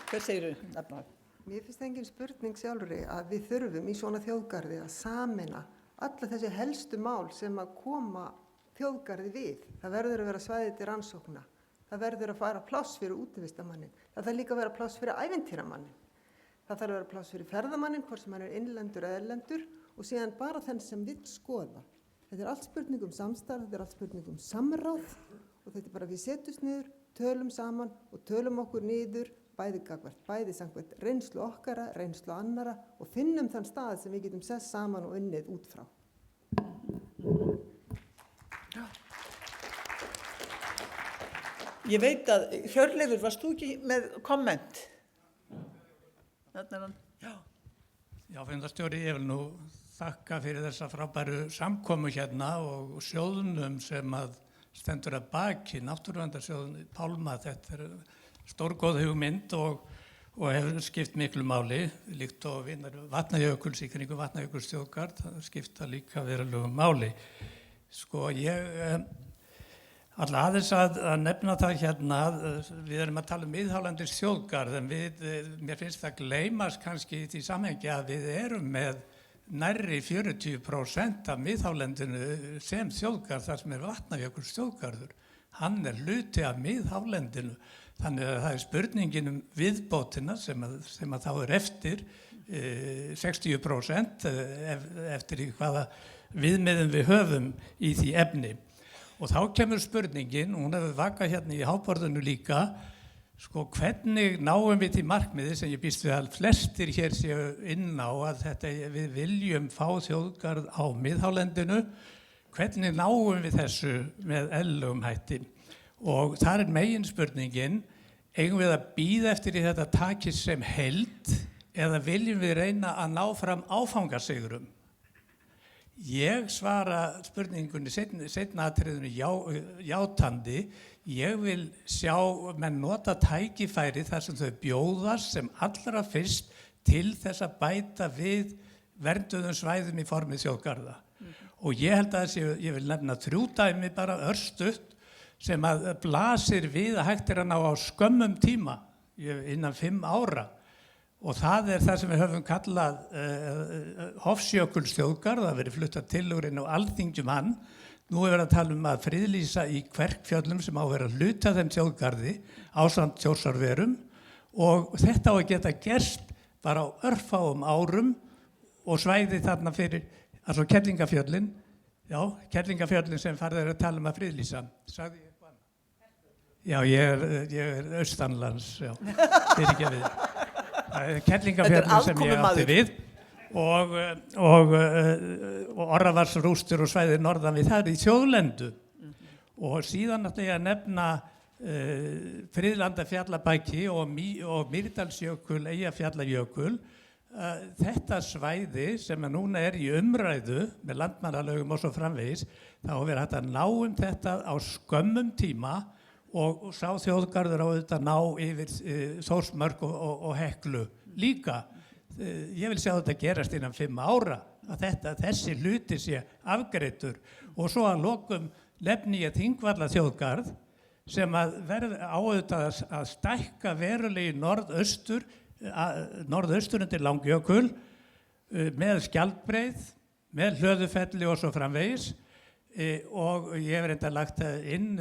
Hver segirðu, nefna? Mér finnst engin spurning sjálfri að við þurfum í svona þjóðgarði að sameina alla þessi helstu mál sem að koma þjóðgarði við. Það verður að vera svæði til rannsókna. Það verður að fara pláss fyrir útivistarmannin. Það þarf líka að vera pláss fyrir ævintýramannin. Það þarf að vera pláss fyrir ferðamannin, hvort sem hann er innlendur eða erlendur og síðan bara þenn sem vill skoða. Þetta er allt spurning samstarf, þetta er allt spurning samráð og þetta er bara við setjumst niður, tölum saman og tölum okkur niður bæði samkvæmt reynslu okkara, reynslu annara og finnum þann stað sem við getum sett saman og unnið út frá. Ég veit að Hjörleifur, varst þú ekki með komment? Já, fundarstjóri, ég vil nú þakka fyrir þessa frábæru samkomu hérna og sjóðnum sem að stendur að baki, náttúruverndarsjóðun Pálma, þetta er stórgóð hugmynd og hefur skipt miklu máli, líkt og vinnar Vatnajökuls í kringum Vatnajökulsþjóðgarð, það skipta líka verulegum máli. Sko, ég ætla aðeins að nefna það hérna, við erum að tala um miðhálendis þjóðgarð, en mér finnst það gleymast kannski í því samhengi að við erum með nærri 40% af miðhálendinu sem þjóðgarð, þar sem er Vatnajökulsþjóðgarður. Hann er hluti af miðhálendinu. Þannig að það er spurningin viðbótina sem að þá er eftir 60% eftir í hvaða viðmiðum við höfum í því efni. Og þá kemur spurningin, hún hefur vakað hérna í háborðinu líka, sko hvernig náum við því markmiði sem ég býst við að flestir hér séu inn á að við viljum fá þjóðgarð á miðhálendinu, hvernig náum við þessu með eðlilegum hætti? Og þar er meginspurningin, eigum við að bíða eftir í þetta takist sem heild eða viljum við reyna að ná fram áfangasigurum? Ég svara spurningunni seinna atriðinu játandi. Ég vil sjá menn nota tækifæri þar sem þau bjóðast sem allra fyrst til þess að bæta við vernduðum svæðum í formi þjóðgarða. Og ég held að ég vil nefna 3 dæmi bara örstutt sem að blasir við að hægt er að ná á skömmum tíma innan 5 ára og það er það sem við höfum kallað Hofsjökulsþjóðgarð, það verið fluttar tillögur inn á Alþingi hann. Nú er verið að tala um að friðlýsa í Kverkfjöllum sem á að vera hluta þeim þjóðgarði ásamt Þjórsárverum og þetta á að geta gerst bara á örfáum árum og svæði þarna fyrir, altså Kerlingafjöllin, já, Kerlingafjöllin sem farið að tala um að friðlýsa. Sagði ég eitthvað annað? Já, ég er austanlands, já, fyrirgefið. Kerlingafjöllin sem ég átti við og Orravarsrústur og svæðið norðan við það í þjóðlendu. Og síðan ætla ég að nefna Friðlandafjallabæki og Mýrdalsjökul, Eyjafjallajökul, þetta svæði sem núna í umræðu með landmannalögum og svo framvegis, þá verður hægt að ná þetta á skömmum tíma og sá þjóðgarður á auðvitað ná yfir Þórsmörk og Heklu líka. Ég vil sjá þetta gerast innan 5 ára, að þessi hluti sé afgreiddur og svo að lokum nefni ég Þingvalla þjóðgarð sem að verður auðvitað að stækka verulegi norðaustur undir Langjökul með Skjaldbreið, með Hlöðufelli og svo framvegis og ég hef reynda lagt inn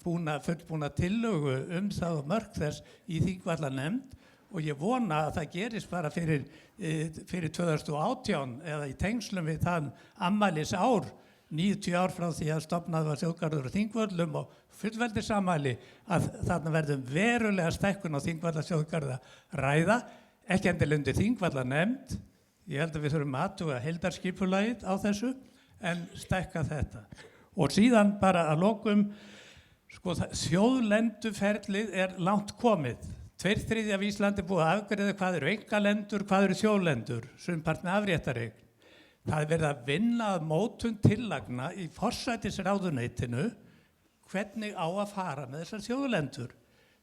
fullbúna tillögu þá mörk þess í Þingvallanefnd og ég vona að það gerist bara fyrir 2018 eða í tengslum við þann afmælisár 90 ár frá því að stofnað var þjóðgarður á Þingvöllum og fullveldisamæli að þarna verðum verulega stækkun á Þingvallaþjóðgarða ræða, ekki endilega undir Þingvallanefnd, ég held að við þurfum að athuga heildarskipulagið á þessu en stækka þetta. Og síðan bara að lokum, sko þjóðlenduferlið langt komið. 2/3 af Íslandi búið að afgreiða hvað eru einkalendur, hvað eru þjóðlendur, sumpart með afréttareign. Það verið að vinna að mótun tillagna í forsætisráðuneytinu hvernig á að fara með þessar þjóðlendur.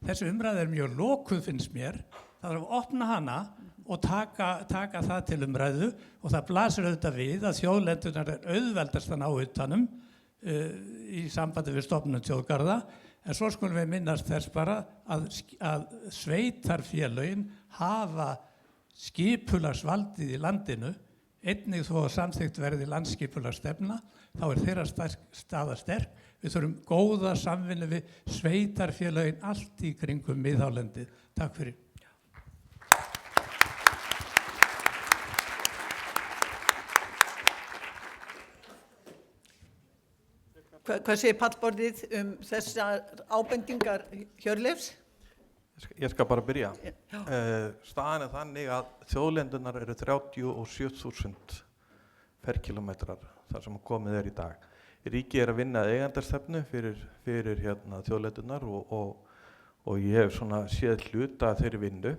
Þessi umræða mjög lokuð finnst mér, það þarf að opna hana og taka það til umræðu og það blasir auðvitað við að þjóðlendunar auðveldast að ná utanum í sambandi við stofnun þjóðgarða, en svo skulum við minnast þess bara að sveitarfélögin hafa skipulagsvaldið í landinu, einnig þó að samþykkt verði landsskipulagsstefna, þá þeirra staða sterk. Við þurfum góða samvinnu við sveitarfélögin allt í kringum miðhálendið. Takk fyrir. Hvað segir pallborðið þessar ábendingar Hjörleifs? Ég skal bara byrja. Staðan þannig að þjóðlendunar eru 37.000 ferkilometrar þar sem komið í dag. Ríkið að vinna eigandarstefnu fyrir þjóðlendunar og ég hef svona séð hluta af þeirri vinnu.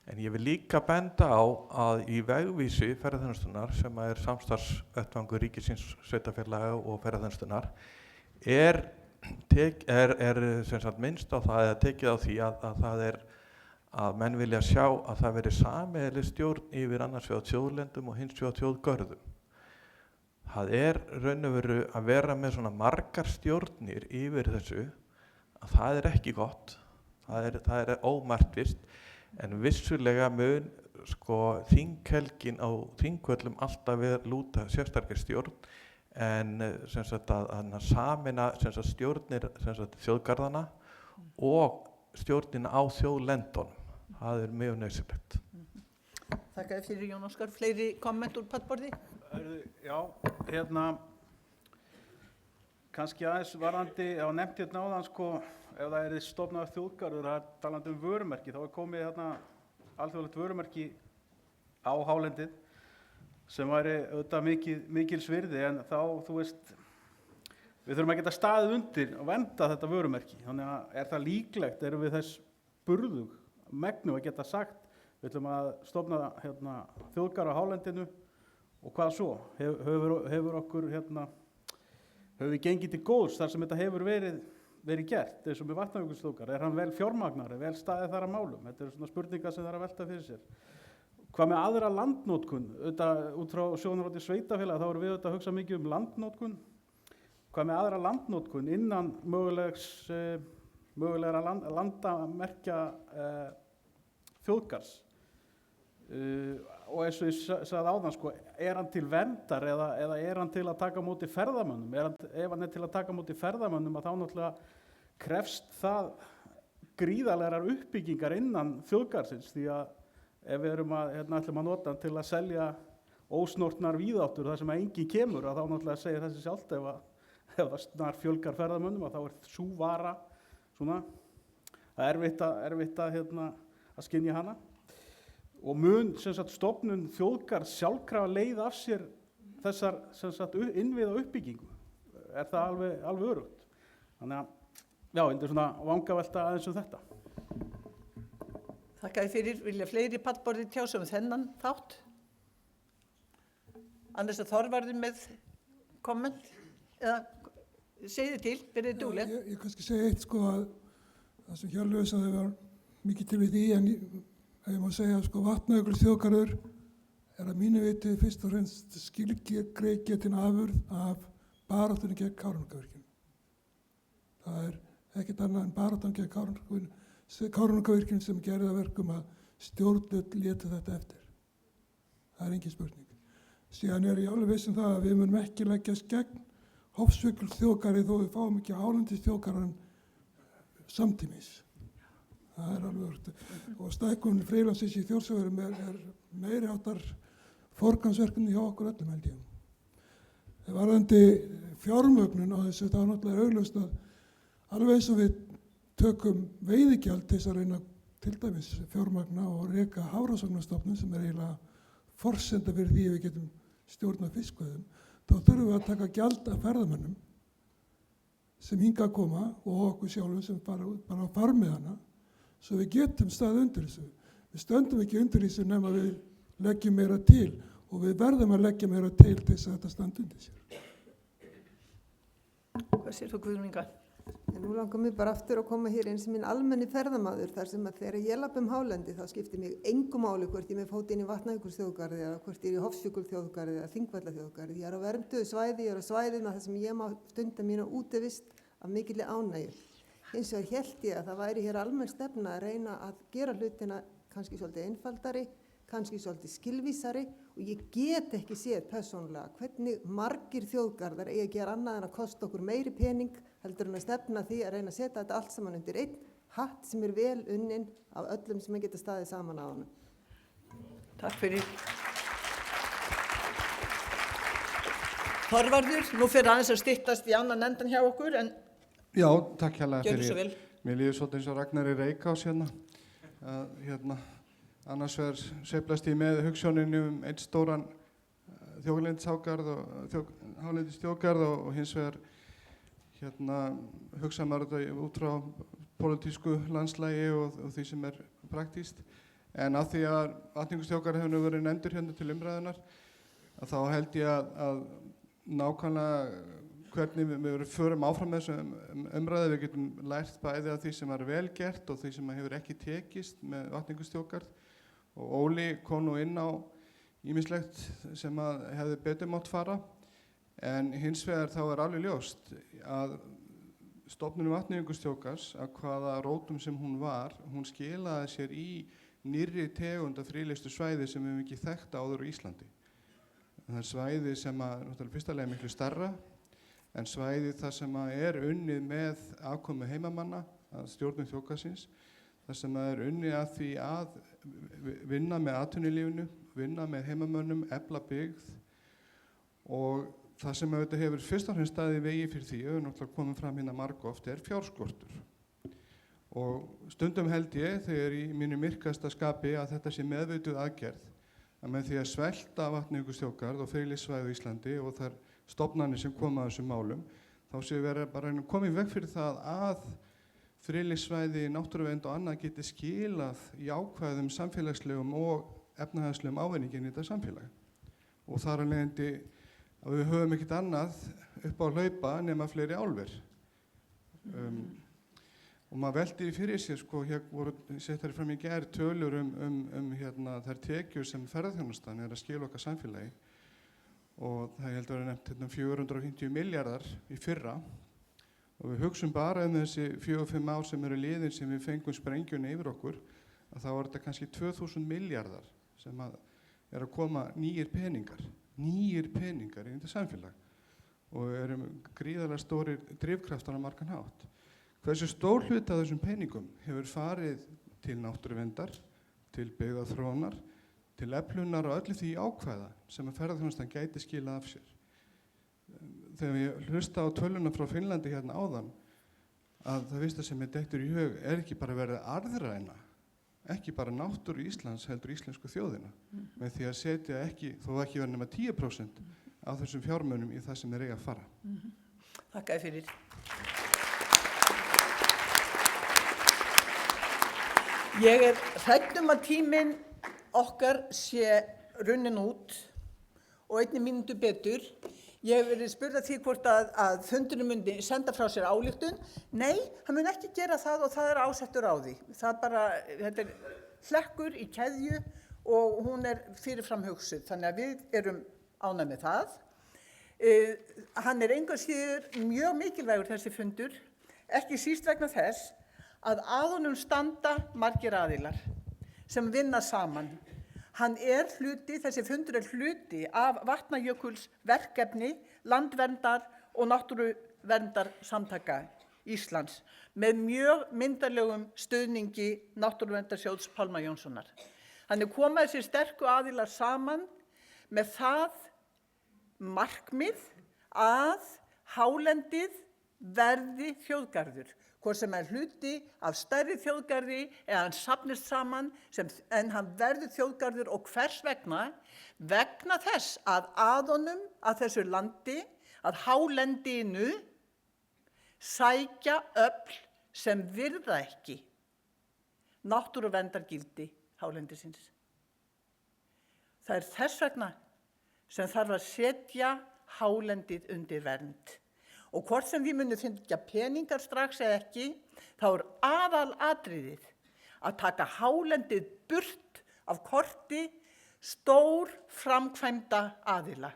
En ég vil líka benda á að í vegvísi ferðaþjónustunnar sem samstarfsvettvangur ríkisins, sveitarfélaga og ferðaþjónustunnar sem sagt minnst á það eða tekið á því að það að menn vilja sjá að það veri sameiginleg stjórn yfir annars vegar þjóðlendum og hins vegar þjóðgörðum. Það raun og veru að vera með svona margar stjórnir yfir þessu að það ekki gott, það ómarkvisst, en vissulega mun þinghelgin á Þingvöllum alltaf lúta sérstakri stjórn, en sem sagt að sameina stjórnir þjóðgarðana og stjórnina á þjóðlendunum. Það mjög nauðsynlegt. Þakka fyrir Jón Óskar. Fleiri komment úr pallborði? Já, kannski aðeins varðandi, ég nefndi áðan ef það stofnað þjóðgarður, það talandi vörumerki, þá komið alþjóðlegt vörumerki á hálendið sem væri auðvitað mikils virði, en þá, við þurfum að geta staðið undir og vernda þetta vörumerki. Þannig að það líklegt, erum við þess burðug, megnu að geta sagt, við ætlum að stofna þjóðgarð á hálendinu og hvað svo? Hefur við gengið til góðs þar sem þetta hefur verið gert, eins og með Vatnajökulsþjóðgarð, hann vel fjármagnar, vel staðið þar að málum? Þetta svona spurningar sem það að velta fyrir sér. Hvað með aðra landnotkun? Út frá sjónarhorni sveitarfélaga, þá erum við að hugsa mikið landnotkun. Hvað með aðra landnotkun innan mögulegra landamerkja þjóðgarðs? Og eins og ég sagði áðan, hann til verndar eða hann til að taka á móti ferðamönnum? Ef hann til að taka á móti ferðamönnum, þá náttúrulega krefst það gríðarlegar uppbyggingar innan þjóðgarðsins, því að ef við ætlum að nota hann til að selja ósnortnar víðáttur þar sem enginn kemur, þá náttúrulega segir þessi sjálft ef það snar fjölgar ferðamönnum, þá sú vara svona, það erfitt að skynja hana. Og mun stofnun þjóðgarðs sjálfkrafa leið af sér þessar innviða uppbyggingu? Það alveg örugt? Þannig að, já, þetta svona vangavelta aðeins þetta. Þakka þér fyrir. Vilja fleiri pallborði tjá sig þennan þátt? Annars Þorvarður með komment? Eða segðu til, verið dugleg. Ég kannski segja eitt sko að það sem Hjörleifur sagði var mikið til við því, en ég má segja sko Vatnajökulsþjóðgarður að mínu viti fyrst og fremst skilgetinn afurð af baráttunni gegn Kárahnjúkavirkjun. Það ekkert annað en baráttan gegn Kárahnjúkavirkjun sem gerði að verkum að stjórnvöld létu þetta eftir. Það engin spurning. Síðan ég alveg viss það að við munum ekki leggjast gegn Hofsjökulsþjóðgarði þó við fáum ekki hálendisþjóðgarðan samtímis. Það alveg orðið. Og stækkun friðlandsins í Þjórsárverum meiri háttar forgangsverkefni hjá okkur öllum held ég. Varðandi fjármögnun á þessu, þá náttúrulega augljóst að alveg eins og við tökum veiðigjald til þess að reyna til dæmis fjármagna og reka Hafrannsóknastofnun sem eiginlega forsenda fyrir því að við getum stjórnað fiskveiðum, þá þurfum við að taka gjald af ferðamönnum sem hingað að koma og okkur sjálfum sem fara út bara á farmiðana svo við getum staðið undir þessu. Við stöndum ekki undir þessu nema við leggjum meira til og við verðum að leggja meira til þess að þetta standi undir sér. Hvað sér þú Guðrún Inga? Nú langar mér bara aftur að koma hér eins sem minn almenni ferðamaður þar sem að þegar ég lappa hálendi þá skiptir mig engu máli hvort ég með fót inn í Vatnajökulsþjóðgarði eða hvort ég er í Hofsjökulsþjóðgarði eða Þingvallaþjóðgarði. Ég er á vernduðu svæði, ég er á svæðinu þar sem ég má stunda mína útivist af mikilli ánægju. Hins vegar hélt ég að það væri hér almenn stefna að reyna að gera hlutina kannski svolítið einfaldari, kannski svolítið skilvísari og ég get ekki séð persónulega hvernig margir þjóðgarðar eigi að gera annað en að kosta okkur meiri pening heldur en að stefna því að reyna að setja þetta allt saman undir einn hatt sem er vel unnin af öllum sem geta staðið saman á honum. Takk fyrir. Þorvarður, nú fyrir aðeins að styttast í annan endan hjá okkur en já, takk hérlega gjörðu svo vel. Mér líður svolítið eins og Ragnar í Reykjás hérna. Annars vegar sveiflast ég með hugsjóninu einn stóran þjóðlendishágarð og hálendisþjóðgarð og hins vegar hugsa maður þetta út frá pólitísku landslægi og því sem praktískt. En af því að Vatnajökulsþjóðgarður hefur verið nefndur hérna til umræðunar, þá held ég að nákvæmlega hvernig við förum áfram með þessu umræðu, við getum lært bæði af því sem er vel gert og því sem hefur ekki tekist með Vatnajökulsþjóðgarð. Og Óli kom nú inn á ýmislegt sem hefði betur mátt fara, en hins vegar þá alveg ljóst að stofnun Vatnajökulsþjóðgarðs, að hvaða rótum sem hún var, hún skilaði sér í nýrri tegund af friðlýstu svæði sem við hefum ekki þekkt áður á Íslandi. Það svæði sem náttúrulega fyrstulega miklu stærra, en svæði það sem er unnið með afkomu heimamanna að stjórnum þjóðgarðsins, þar sem unnið að því að vinna með atvinnulífinu, vinna með heimamönnum, efla byggð og það sem auðvitað hefur fyrst og fremst staðið í vegi fyrir því, náttúrulega komum fram hérna margoft, fjárskortur. Og stundum held ég, þegar í mínu myrkasta skapi, að þetta sé meðvituð aðgerð, að með því að svelta Vatnajökulsþjóðgarð og friðlýstsvæði á Íslandi og þær stofnanir sem koma að þessum málum, þá sé verið bara að koma í veg fyrir það að friðlýstsvæði, náttúruvernd og annað geti skilað jákvæðum samfélagslegum og efnahagslegum ávinningin í þetta samfélag. Og þar af leiðandi að við höfum ekkert annað upp á hlaupa nema fleiri álver. Og maður veldi fyrir sér, hér voru settar fram í gær tölur þær tekjur sem ferðaþjónustan að skila okkar samfélagi. Og það ég held að vera nefnt 450 milljarðar í fyrra. Og við hugsum bara þessi 4-5 ár sem eru liðin sem við fengum sprengjunni yfir okkur, að þá þetta kannski 2000 milljarðar sem að koma nýjir peningar í þetta samfélag og erum gríðarlega stórir drifkraftar á margan hátt. Hversu stór hluti af þessum peningum hefur farið til náttúruverndar, til byggðaþróunar, til eflunar og öllu því ákvæða sem að ferðaþjónustan gæti skilað af sér. Þegar ég hlusta á töluna frá Finnlandi hérna áðan, að það fyrsta sem dettur í hug ekki bara verið að arðræna, ekki bara náttúru Íslands heldur íslensku þjóðina, með því að setja ekki, þó ekki verið nema 10% af þessum fjármunum í það sem þeir eiga að fara. Þakka fyrir. Ég hrædd að tíminn okkar sé runnin út og einni mínútu betur. Ég hef verið spurð að því hvort að fundurinn myndi senda frá sér ályktun. Nei, hann mun ekki gera það og það ásettur á því. Þetta hlekkur í keðju og hún fyrirfram hugsuð, þannig að við erum ánægð með það. Hann engu að síður mjög mikilvægur þessi fundur, ekki síst vegna þess að honum standa margir aðilar sem vinna saman. Þessi fundur hluti af Vatnajökulsverkefni, landverndar og náttúruverndar samtaka Íslands með mjög myndarlegum stuðningi Náttúruverndarsjóðs Pálma Jónssonar. Þannig koma þessi sterku aðilar saman með það markmið að hálendið verði þjóðgarður, hvort sem hluti af stærri þjóðgarði eða hann safnist saman en hann verður þjóðgarður og hvers vegna? Vegna þess að honum, að þessu landi, að hálendinu sækja öfl sem virða ekki náttúruverndargildi hálendisins. Það þess vegna sem þarf að setja hálendið undir vernd. Og hvort sem við munum finna peningar strax eða ekki, þá aðalatriðið að taka hálendið burt af korti stór framkvæmda aðila.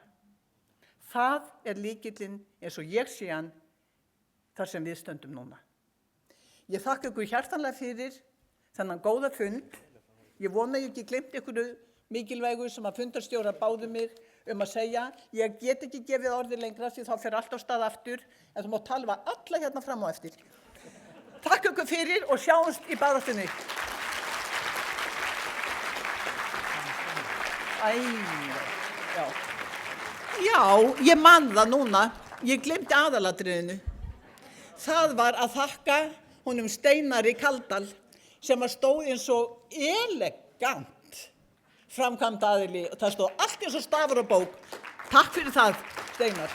Það lykillinn eins og ég sé hann þar sem við stöndum núna. Ég þakka ykkur hjartanlega fyrir þennan góða fund. Ég vona ég ekki gleymt ykkur mikilvægu sem að fundarstjórar báðu mig að segja. Ég get ekki gefið orðið lengra því þá fer allt á stað aftur, en þú mátt tala við alla hérna fram og eftir. Takk ykkur fyrir og sjáumst í baráttunni. Já, ég man það núna. Ég glemti aðalatriðinu. Það var að þakka honum Steinari Kaldal sem stóð eins og elegant framkvæmda aðili og það stóð allt eins og stafur á bók. Takk fyrir það, Steinar.